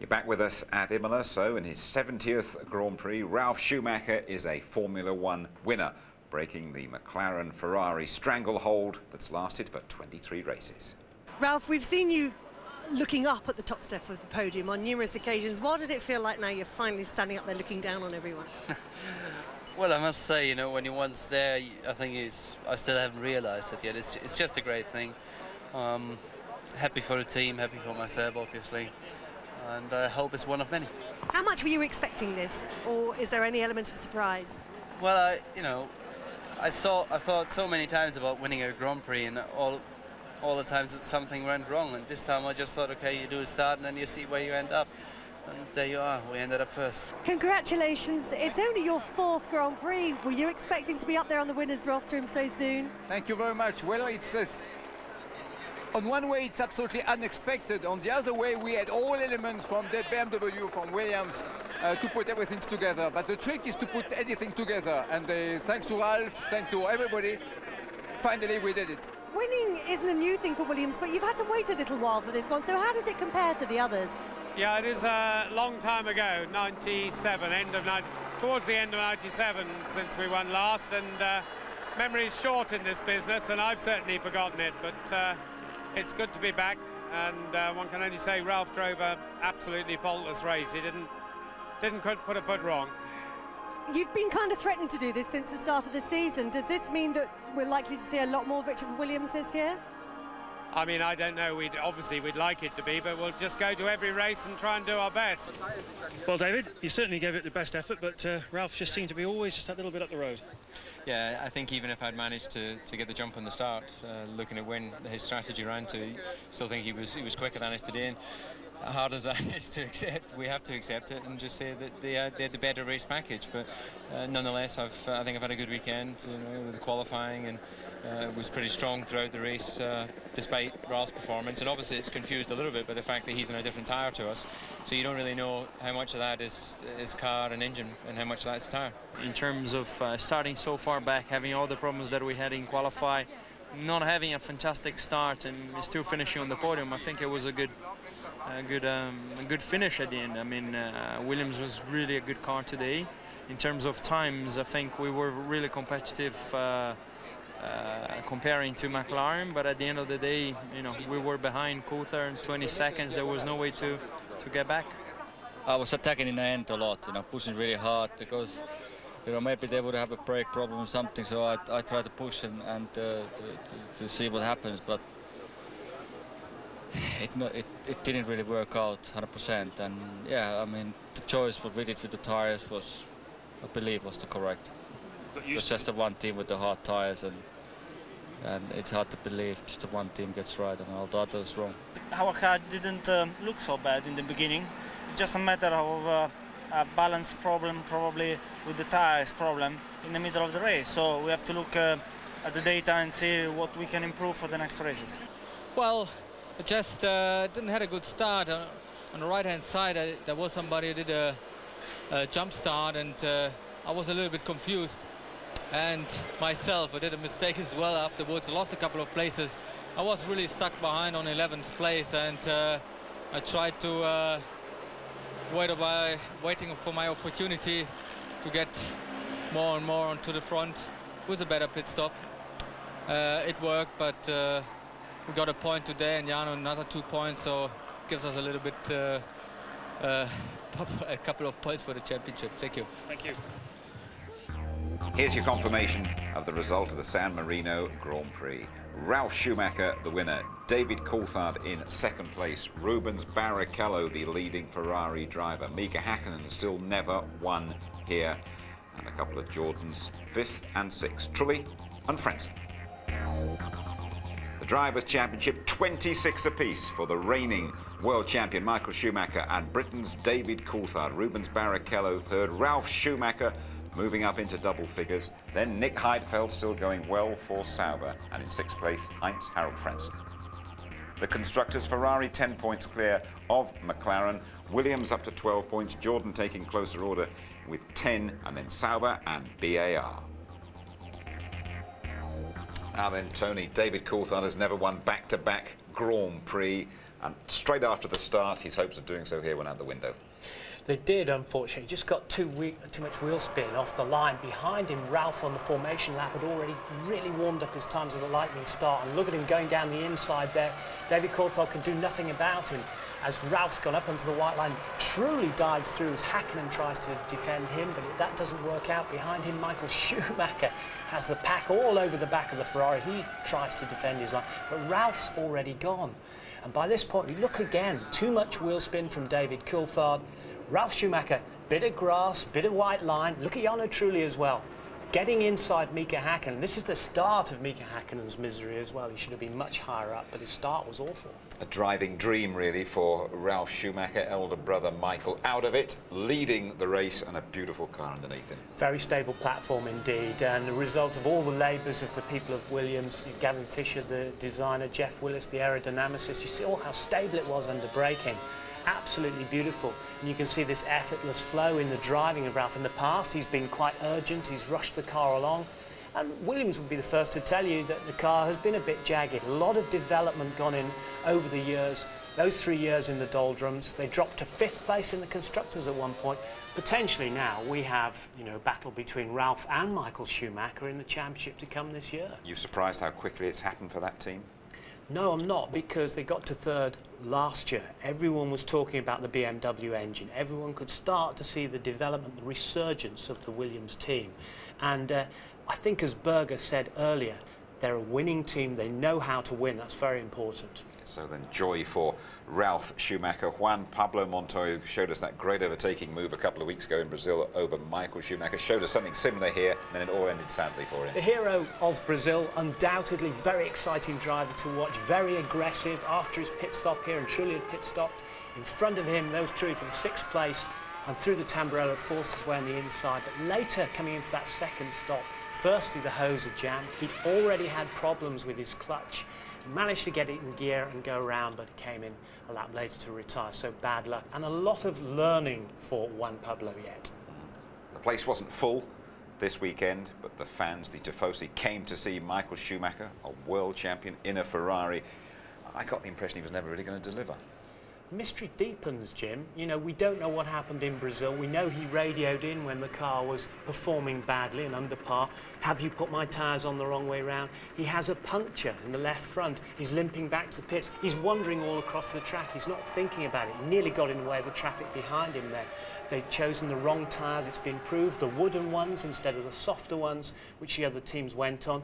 You're back with us at Imola, so in his 70th Grand Prix, Ralf Schumacher is a Formula One winner, breaking the McLaren-Ferrari stranglehold that's lasted for 23 races. Ralf, we've seen you looking up at the top step of the podium on numerous occasions. What did it feel like now you're finally standing up there looking down on everyone? Well, I must say, you know, when you're once there, I think I still haven't realised it yet. It's just a great thing. Happy for the team, happy for myself, obviously. and I hope it's one of many. How much were you expecting this, or is there any element of surprise? Well, I thought so many times about winning a Grand Prix, and all the times that something went wrong, and this time I just thought, okay, you do a start and then you see where you end up. And there you are, we ended up first. Congratulations, it's only your 4th Grand Prix. Were you expecting to be up there on the winners' rostrum so soon? Thank you very much. Well, it's on one way it's absolutely unexpected. On the other way, we had all elements from the BMW, from Williams, to put everything together. But the trick is to put anything together. And thanks to Ralph, thanks to everybody, finally we did it. Winning isn't a new thing for Williams, but you've had to wait a little while for this one. So how does it compare to the others? Yeah, it is a long time ago, 97, towards the end of 97 since we won last, and memory is short in this business, and I've certainly forgotten it, but it's good to be back, and one can only say Ralph drove a absolutely faultless race. He didn't put a foot wrong. You've been kind of threatening to do this since the start of the season. Does this mean that we're likely to see a lot more victories for Williams this year? I mean, I don't know. Obviously we'd like it to be, but we'll just go to every race and try and do our best. Well, David, you certainly gave it the best effort, but Ralph just seemed to be always just that little bit up the road. Yeah, I think even if I'd managed to get the jump on the start, looking at when his strategy ran to, still think he was quicker than us today. And hard as that is to accept, we have to accept it and just say that they had the better race package. But nonetheless, I think I've had a good weekend, with the qualifying, and was pretty strong throughout the race, despite Ralph's performance. And obviously it's confused a little bit by the fact that he's in a different tyre to us, so you don't really know how much of that is car and engine and how much of that is tyre. In terms of starting so far back, having all the problems that we had in qualify, not having a fantastic start and still finishing on the podium, I think it was a good finish at the end. I mean, Williams was really a good car today. In terms of times, I think we were really competitive comparing to McLaren, but at the end of the day, we were behind Coulthard in 20 seconds. There was no way to get back. I was attacking in the end a lot, pushing really hard, because maybe they would have a brake problem or something, so I tried to push and to see what happens, but it didn't really work out 100%. And yeah, I mean, the choice what we did with the tires was, I believe, was the correct. It was just the one team with the hard tires, and it's hard to believe just the one team gets right and all the others wrong. Our car didn't look so bad in the beginning. It's just a matter of a balance problem, probably with the tires problem in the middle of the race. So we have to look at the data and see what we can improve for the next races. Well, I just didn't have a good start. On the right-hand side, there was somebody who did a jump start, and I was a little bit confused. And myself, I did a mistake as well afterwards. I lost a couple of places. I was really stuck behind on 11th place, and I tried to waiting for my opportunity to get more and more onto the front with a better pit stop. It worked, but we got a point today, and Jarno another 2 points, so gives us a little bit a couple of points for the championship. Thank you. Thank you. Here's your confirmation of the result of the San Marino Grand Prix. Ralf Schumacher, the winner. David Coulthard in second place. Rubens Barrichello, the leading Ferrari driver. Mika Hakkinen still never won here. And a couple of Jordans, 5th and 6th. Trulli and Frentzen. The Drivers' Championship, 26 apiece for the reigning world champion Michael Schumacher and Britain's David Coulthard. Rubens Barrichello third. Ralf Schumacher moving up into double figures. Then Nick Heidfeld still going well for Sauber. And in 6th place, Heinz-Harald Frentzen. The constructors, Ferrari 10 points clear of McLaren. Williams up to 12 points. Jordan taking closer order with 10. And then Sauber and BAR. Now then, Tony, David Coulthard has never won back-to-back Grand Prix. And straight after the start, his hopes of doing so here went out the window. They did, unfortunately. Just got too much wheel spin off the line. Behind him, Ralph on the formation lap had already really warmed up his times at a lightning start. And look at him going down the inside there. David Coulthard could do nothing about him. As Ralph's gone up onto the white line, truly dives through as Hakkinen tries to defend him, but that doesn't work out. Behind him, Michael Schumacher has the pack all over the back of the Ferrari. He tries to defend his line, but Ralph's already gone. And by this point, you look again, too much wheel spin from David Coulthard. Ralf Schumacher, bit of grass, bit of white line. Look at Jarno Trulli as well. Getting inside Mika Häkkinen. This is the start of Mika Häkkinen's misery as well. He should have been much higher up, but his start was awful. A driving dream, really, for Ralf Schumacher, elder brother Michael, out of it, leading the race, and a beautiful car underneath him. Very stable platform indeed, and the result of all the labours of the people of Williams, Gavin Fisher, the designer, Jeff Willis, the aerodynamicist. You see how stable it was under braking. Absolutely beautiful, and you can see this effortless flow in the driving of Ralf. In the past, he's been quite urgent, he's rushed the car along, and Williams would be the first to tell you that the car has been a bit jagged. A lot of development gone in over the years. Those 3 years in the doldrums, they dropped to 5th place in the constructors at one point. Potentially now we have, you know, a battle between Ralf and Michael Schumacher in the championship to come this year. You surprised how quickly it's happened for that team? No, I'm not, because they got to 3rd last year. Everyone was talking about the BMW engine. Everyone could start to see the development, the resurgence of the Williams team. And I think, as Berger said earlier, they're a winning team. They know how to win. That's very important. So then joy for Ralf Schumacher. Juan Pablo Montoya showed us that great overtaking move a couple of weeks ago in Brazil over Michael Schumacher. Showed us something similar here, and then it all ended sadly for him. The hero of Brazil, undoubtedly very exciting driver to watch, very aggressive after his pit stop here, and Trulli had pit stopped. In front of him, there was Trulli for the 6th place, and through the Tamburello forced his way on the inside. But later, coming in for that 2nd stop, firstly the hose had jammed. He'd already had problems with his clutch. He managed to get it in gear and go around, but he came in a lap later to retire. So bad luck, and a lot of learning for Juan Pablo yet. The place wasn't full this weekend, but the fans, the Tifosi, came to see Michael Schumacher, a world champion in a Ferrari. I got the impression he was never really going to deliver. Mystery deepens, Jim. You know, we don't know what happened in Brazil. We know he radioed in when the car was performing badly and under par. Have you put my tyres on the wrong way round? He has a puncture in the left front. He's limping back to the pits. He's wandering all across the track. He's not thinking about it. He nearly got in the way of the traffic behind him there. They'd chosen the wrong tyres. It's been proved, the wooden ones instead of the softer ones, which the other teams went on.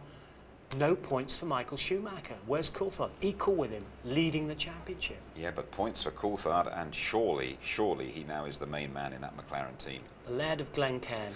No points for Michael Schumacher. Where's Coulthard? Equal with him, leading the championship. Yeah, but points for Coulthard, and surely he now is the main man in that McLaren team. The Laird of Glencairn.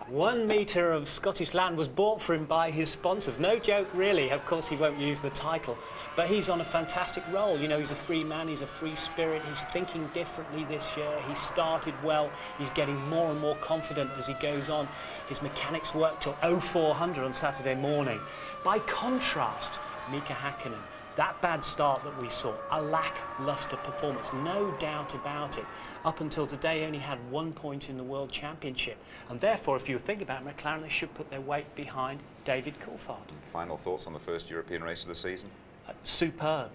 1 metre of Scottish land was bought for him by his sponsors. No joke, really. Of course, he won't use the title, but he's on a fantastic roll. You know, he's a free man, he's a free spirit. He's thinking differently this year. He started well. He's getting more and more confident as he goes on. His mechanics worked till 0400 on Saturday morning. By contrast, Mika Häkkinen, that bad start that we saw, a lacklustre performance, no doubt about it. Up until today, only had 1 point in the World Championship. And therefore, if you think about McLaren, they should put their weight behind David Coulthard. Final thoughts on the first European race of the season? Superb.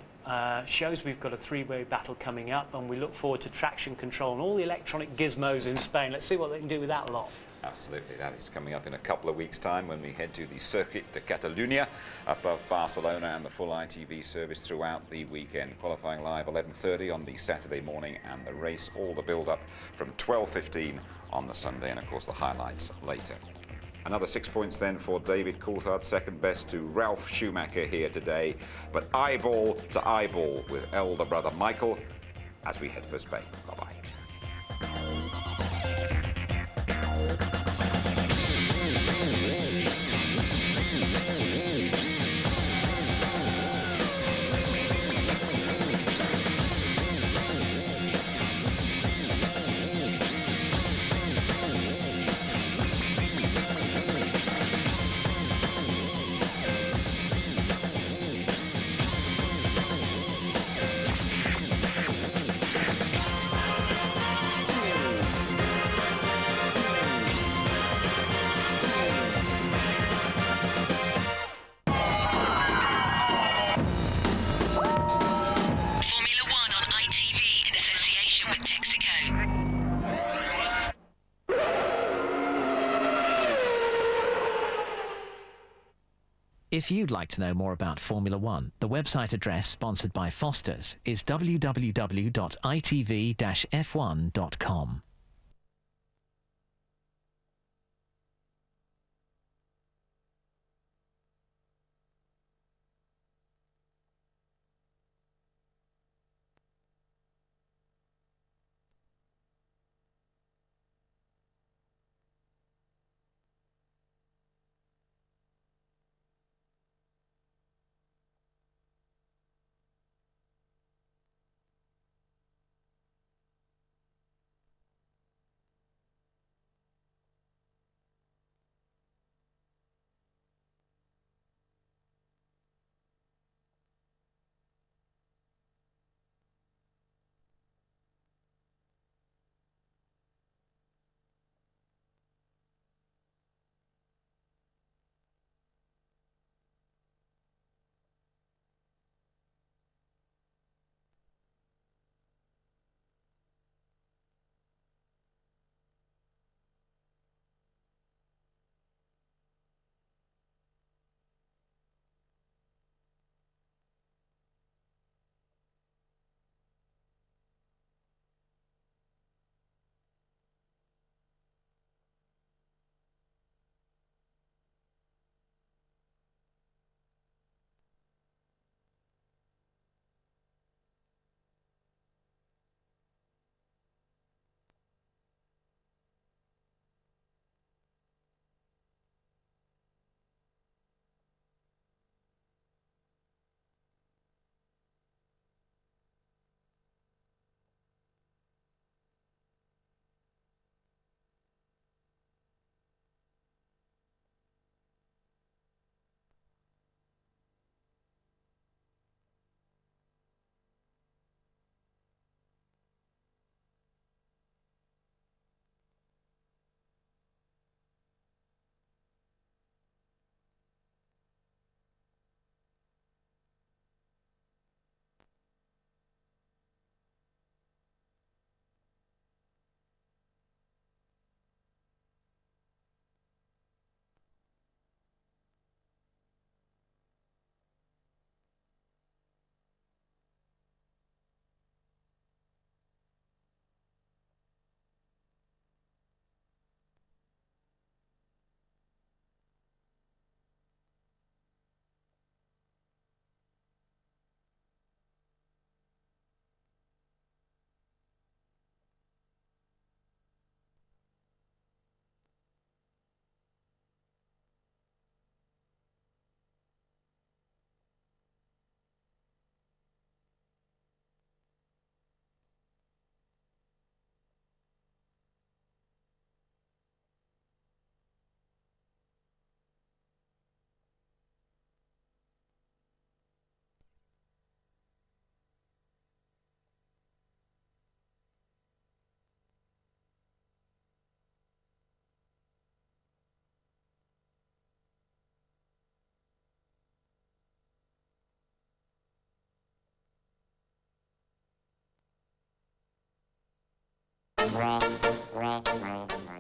Shows we've got a 3-way battle coming up, and we look forward to traction control and all the electronic gizmos in Spain. Let's see what they can do with that lot. Absolutely, that is coming up in a couple of weeks' time when we head to the Circuit de Catalunya above Barcelona, and the full ITV service throughout the weekend. Qualifying live 11:30 on the Saturday morning, and the race, all the build-up from 12:15 on the Sunday, and of course the highlights later. Another 6 points then for David Coulthard, second best to Ralf Schumacher here today, but eyeball to eyeball with elder brother Michael as we head for Spain. Bye-bye. If you'd like to know more about Formula One, the website address sponsored by Foster's is www.itv-f1.com.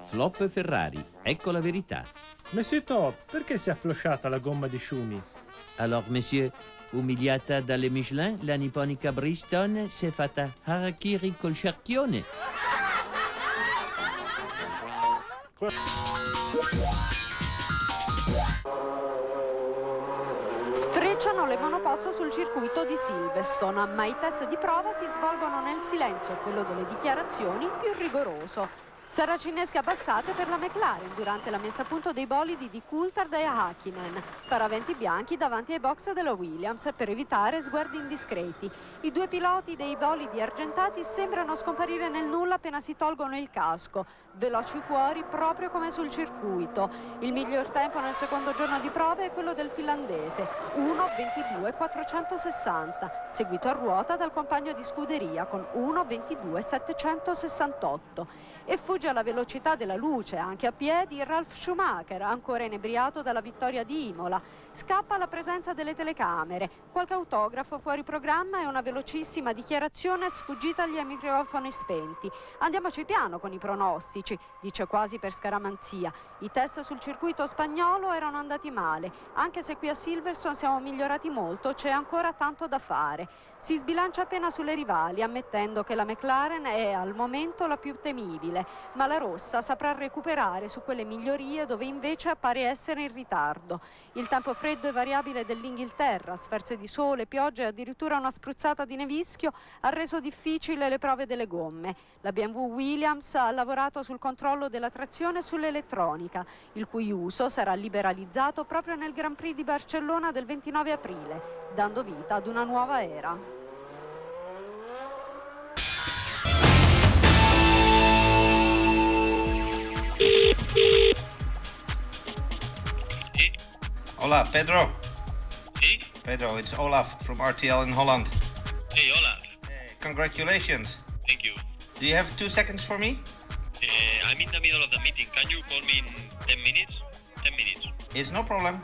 Flop Ferrari, ecco la verità. Monsieur Top, perché si è afflosciata la gomma di Schumi? Alors, monsieur, umiliata dalle Michelin, la nipponica Bridgestone si è fatta harakiri col cerchione. Sfrecciano le monoposto sul circuito di Silverstone, ma i test di prova si svolgono nel silenzio, quello delle dichiarazioni più rigoroso. Saracinesche abbassate per la McLaren durante la messa a punto dei bolidi di Coulthard e Hakkinen. Paraventi bianchi davanti ai box della Williams per evitare sguardi indiscreti. I due piloti dei bolidi argentati sembrano scomparire nel nulla appena si tolgono il casco. Veloci fuori proprio come sul circuito. Il miglior tempo nel secondo giorno di prove è quello del finlandese, 1:22.460, seguito a ruota dal compagno di scuderia con 1:22.768. E fugge alla velocità della luce, anche a piedi, Ralf Schumacher, ancora inebriato dalla vittoria di Imola. Scappa alla presenza delle telecamere, qualche autografo fuori programma e una velocissima dichiarazione sfuggita agli microfoni spenti. Andiamoci piano con i pronostici, dice quasi per scaramanzia. I test sul circuito spagnolo erano andati male, anche se qui a Silverstone siamo migliorati molto, c'è ancora tanto da fare. Si sbilancia appena sulle rivali, ammettendo che la McLaren è al momento la più temibile, ma la rossa saprà recuperare su quelle migliorie dove invece appare essere in ritardo. Il tempo freddo e variabile dell'Inghilterra, sferze di sole, piogge e addirittura una spruzzata di nevischio ha reso difficile le prove delle gomme. La BMW Williams ha lavorato sul controllo della trazione e sull'elettronica, il cui uso sarà liberalizzato proprio nel Grand Prix di Barcellona del 29 aprile, dando vita ad una nuova era. Hola, Pedro. Hey? Pedro, it's Olaf from RTL in Holland. Hey, Olaf. Congratulations. Thank you. Do you have 2 seconds for me? I'm in the middle of the meeting. Can you call me in 10 minutes? 10 minutes. It's no problem.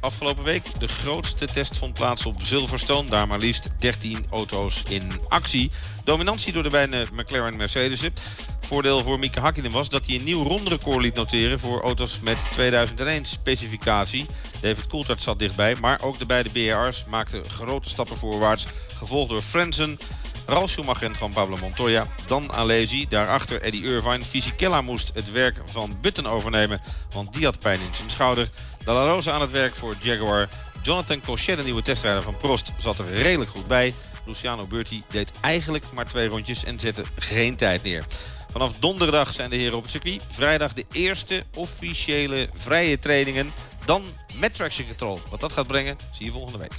Afgelopen week de grootste test vond plaats op Silverstone. Daar maar liefst 13 auto's in actie. Dominantie door de beide McLaren Mercedes'en. Voordeel voor Mika Hakkinen was dat hij een nieuw rondrecord liet noteren voor auto's met 2001 specificatie. David Coulthard zat dichtbij, maar ook de beide BR's maakten grote stappen voorwaarts. Gevolgd door Frenzen, Ralf Schumacher en Juan Pablo Montoya. Dan Alesi, daarachter Eddie Irvine. Fisichella moest het werk van Button overnemen, want die had pijn in zijn schouder. De La Rosa aan het werk voor Jaguar. Jonathan Cochet, de nieuwe testrijder van Prost, zat er redelijk goed bij. Luciano Burti deed eigenlijk maar 2 rondjes en zette geen tijd neer. Vanaf donderdag zijn de heren op het circuit. Vrijdag de eerste officiële vrije trainingen. Dan met traction control. Wat dat gaat brengen, zie je volgende week.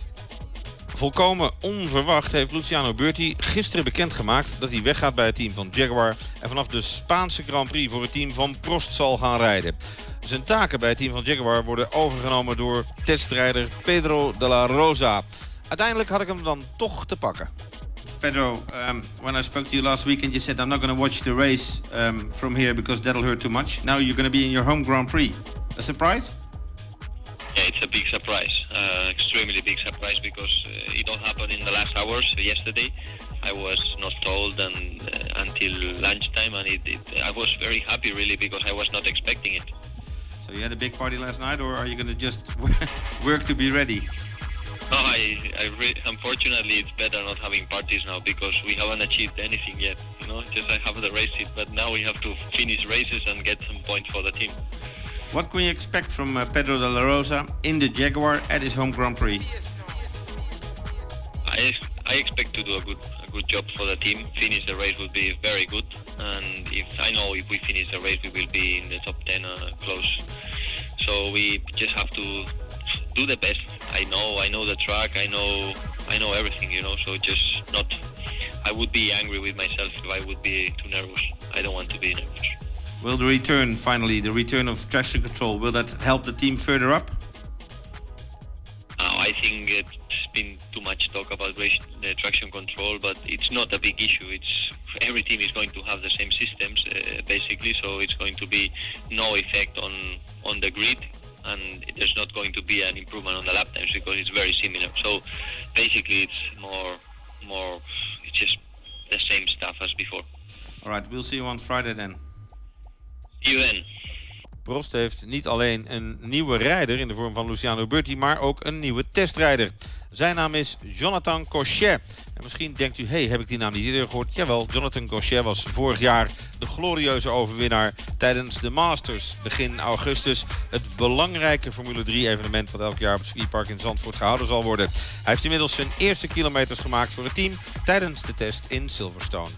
Volkomen onverwacht heeft Luciano Burti gisteren bekendgemaakt dat hij weggaat bij het team van Jaguar en vanaf de Spaanse Grand Prix voor het team van Prost zal gaan rijden. Zijn taken bij het team van Jaguar worden overgenomen door testrijder Pedro de la Rosa. Uiteindelijk had ik hem dan toch te pakken. Pedro, when I spoke to you last weekend, you said I'm not going to watch the race from here because that'll hurt too much. Now you're going to be in your home Grand Prix. A surprise? Yeah, it's a big surprise, extremely big surprise, because it all happened in the last hours yesterday. I was not told until lunchtime, and I was very happy really because I was not expecting it. So you had a big party last night, or are you going to just work to be ready? No, unfortunately it's better not having parties now because we haven't achieved anything yet. You know, just I have the races, but now we have to finish races and get some points for the team. What can you expect from Pedro de la Rosa in the Jaguar at his home Grand Prix? I expect to do a good job for the team. Finish the race would be very good, and if we finish the race, we will be in the top 10 close. So we just have to do the best. I know the track. I know everything. You know, so just not. I would be angry with myself if I would be too nervous. I don't want to be nervous. Will the return of traction control, will that help the team further up? I think it's been too much talk about traction control, but it's not a big issue. Every team is going to have the same systems, basically, so it's going to be no effect on the grid, and there's not going to be an improvement on the lap times because it's very similar. So basically it's more it's just the same stuff as before. All right, we'll see you on Friday then. See you then. Prost heeft niet alleen een nieuwe rijder in de vorm van Luciano Burti, maar ook een nieuwe testrijder. Zijn naam is Jonathan Cochet. En misschien denkt u, heb ik die naam niet eerder gehoord? Jawel, Jonathan Cochet was vorig jaar de glorieuze overwinnaar tijdens de Masters. Begin augustus het belangrijke Formule 3 evenement wat elk jaar op het circuitpark in Zandvoort gehouden zal worden. Hij heeft inmiddels zijn eerste kilometers gemaakt voor het team tijdens de test in Silverstone.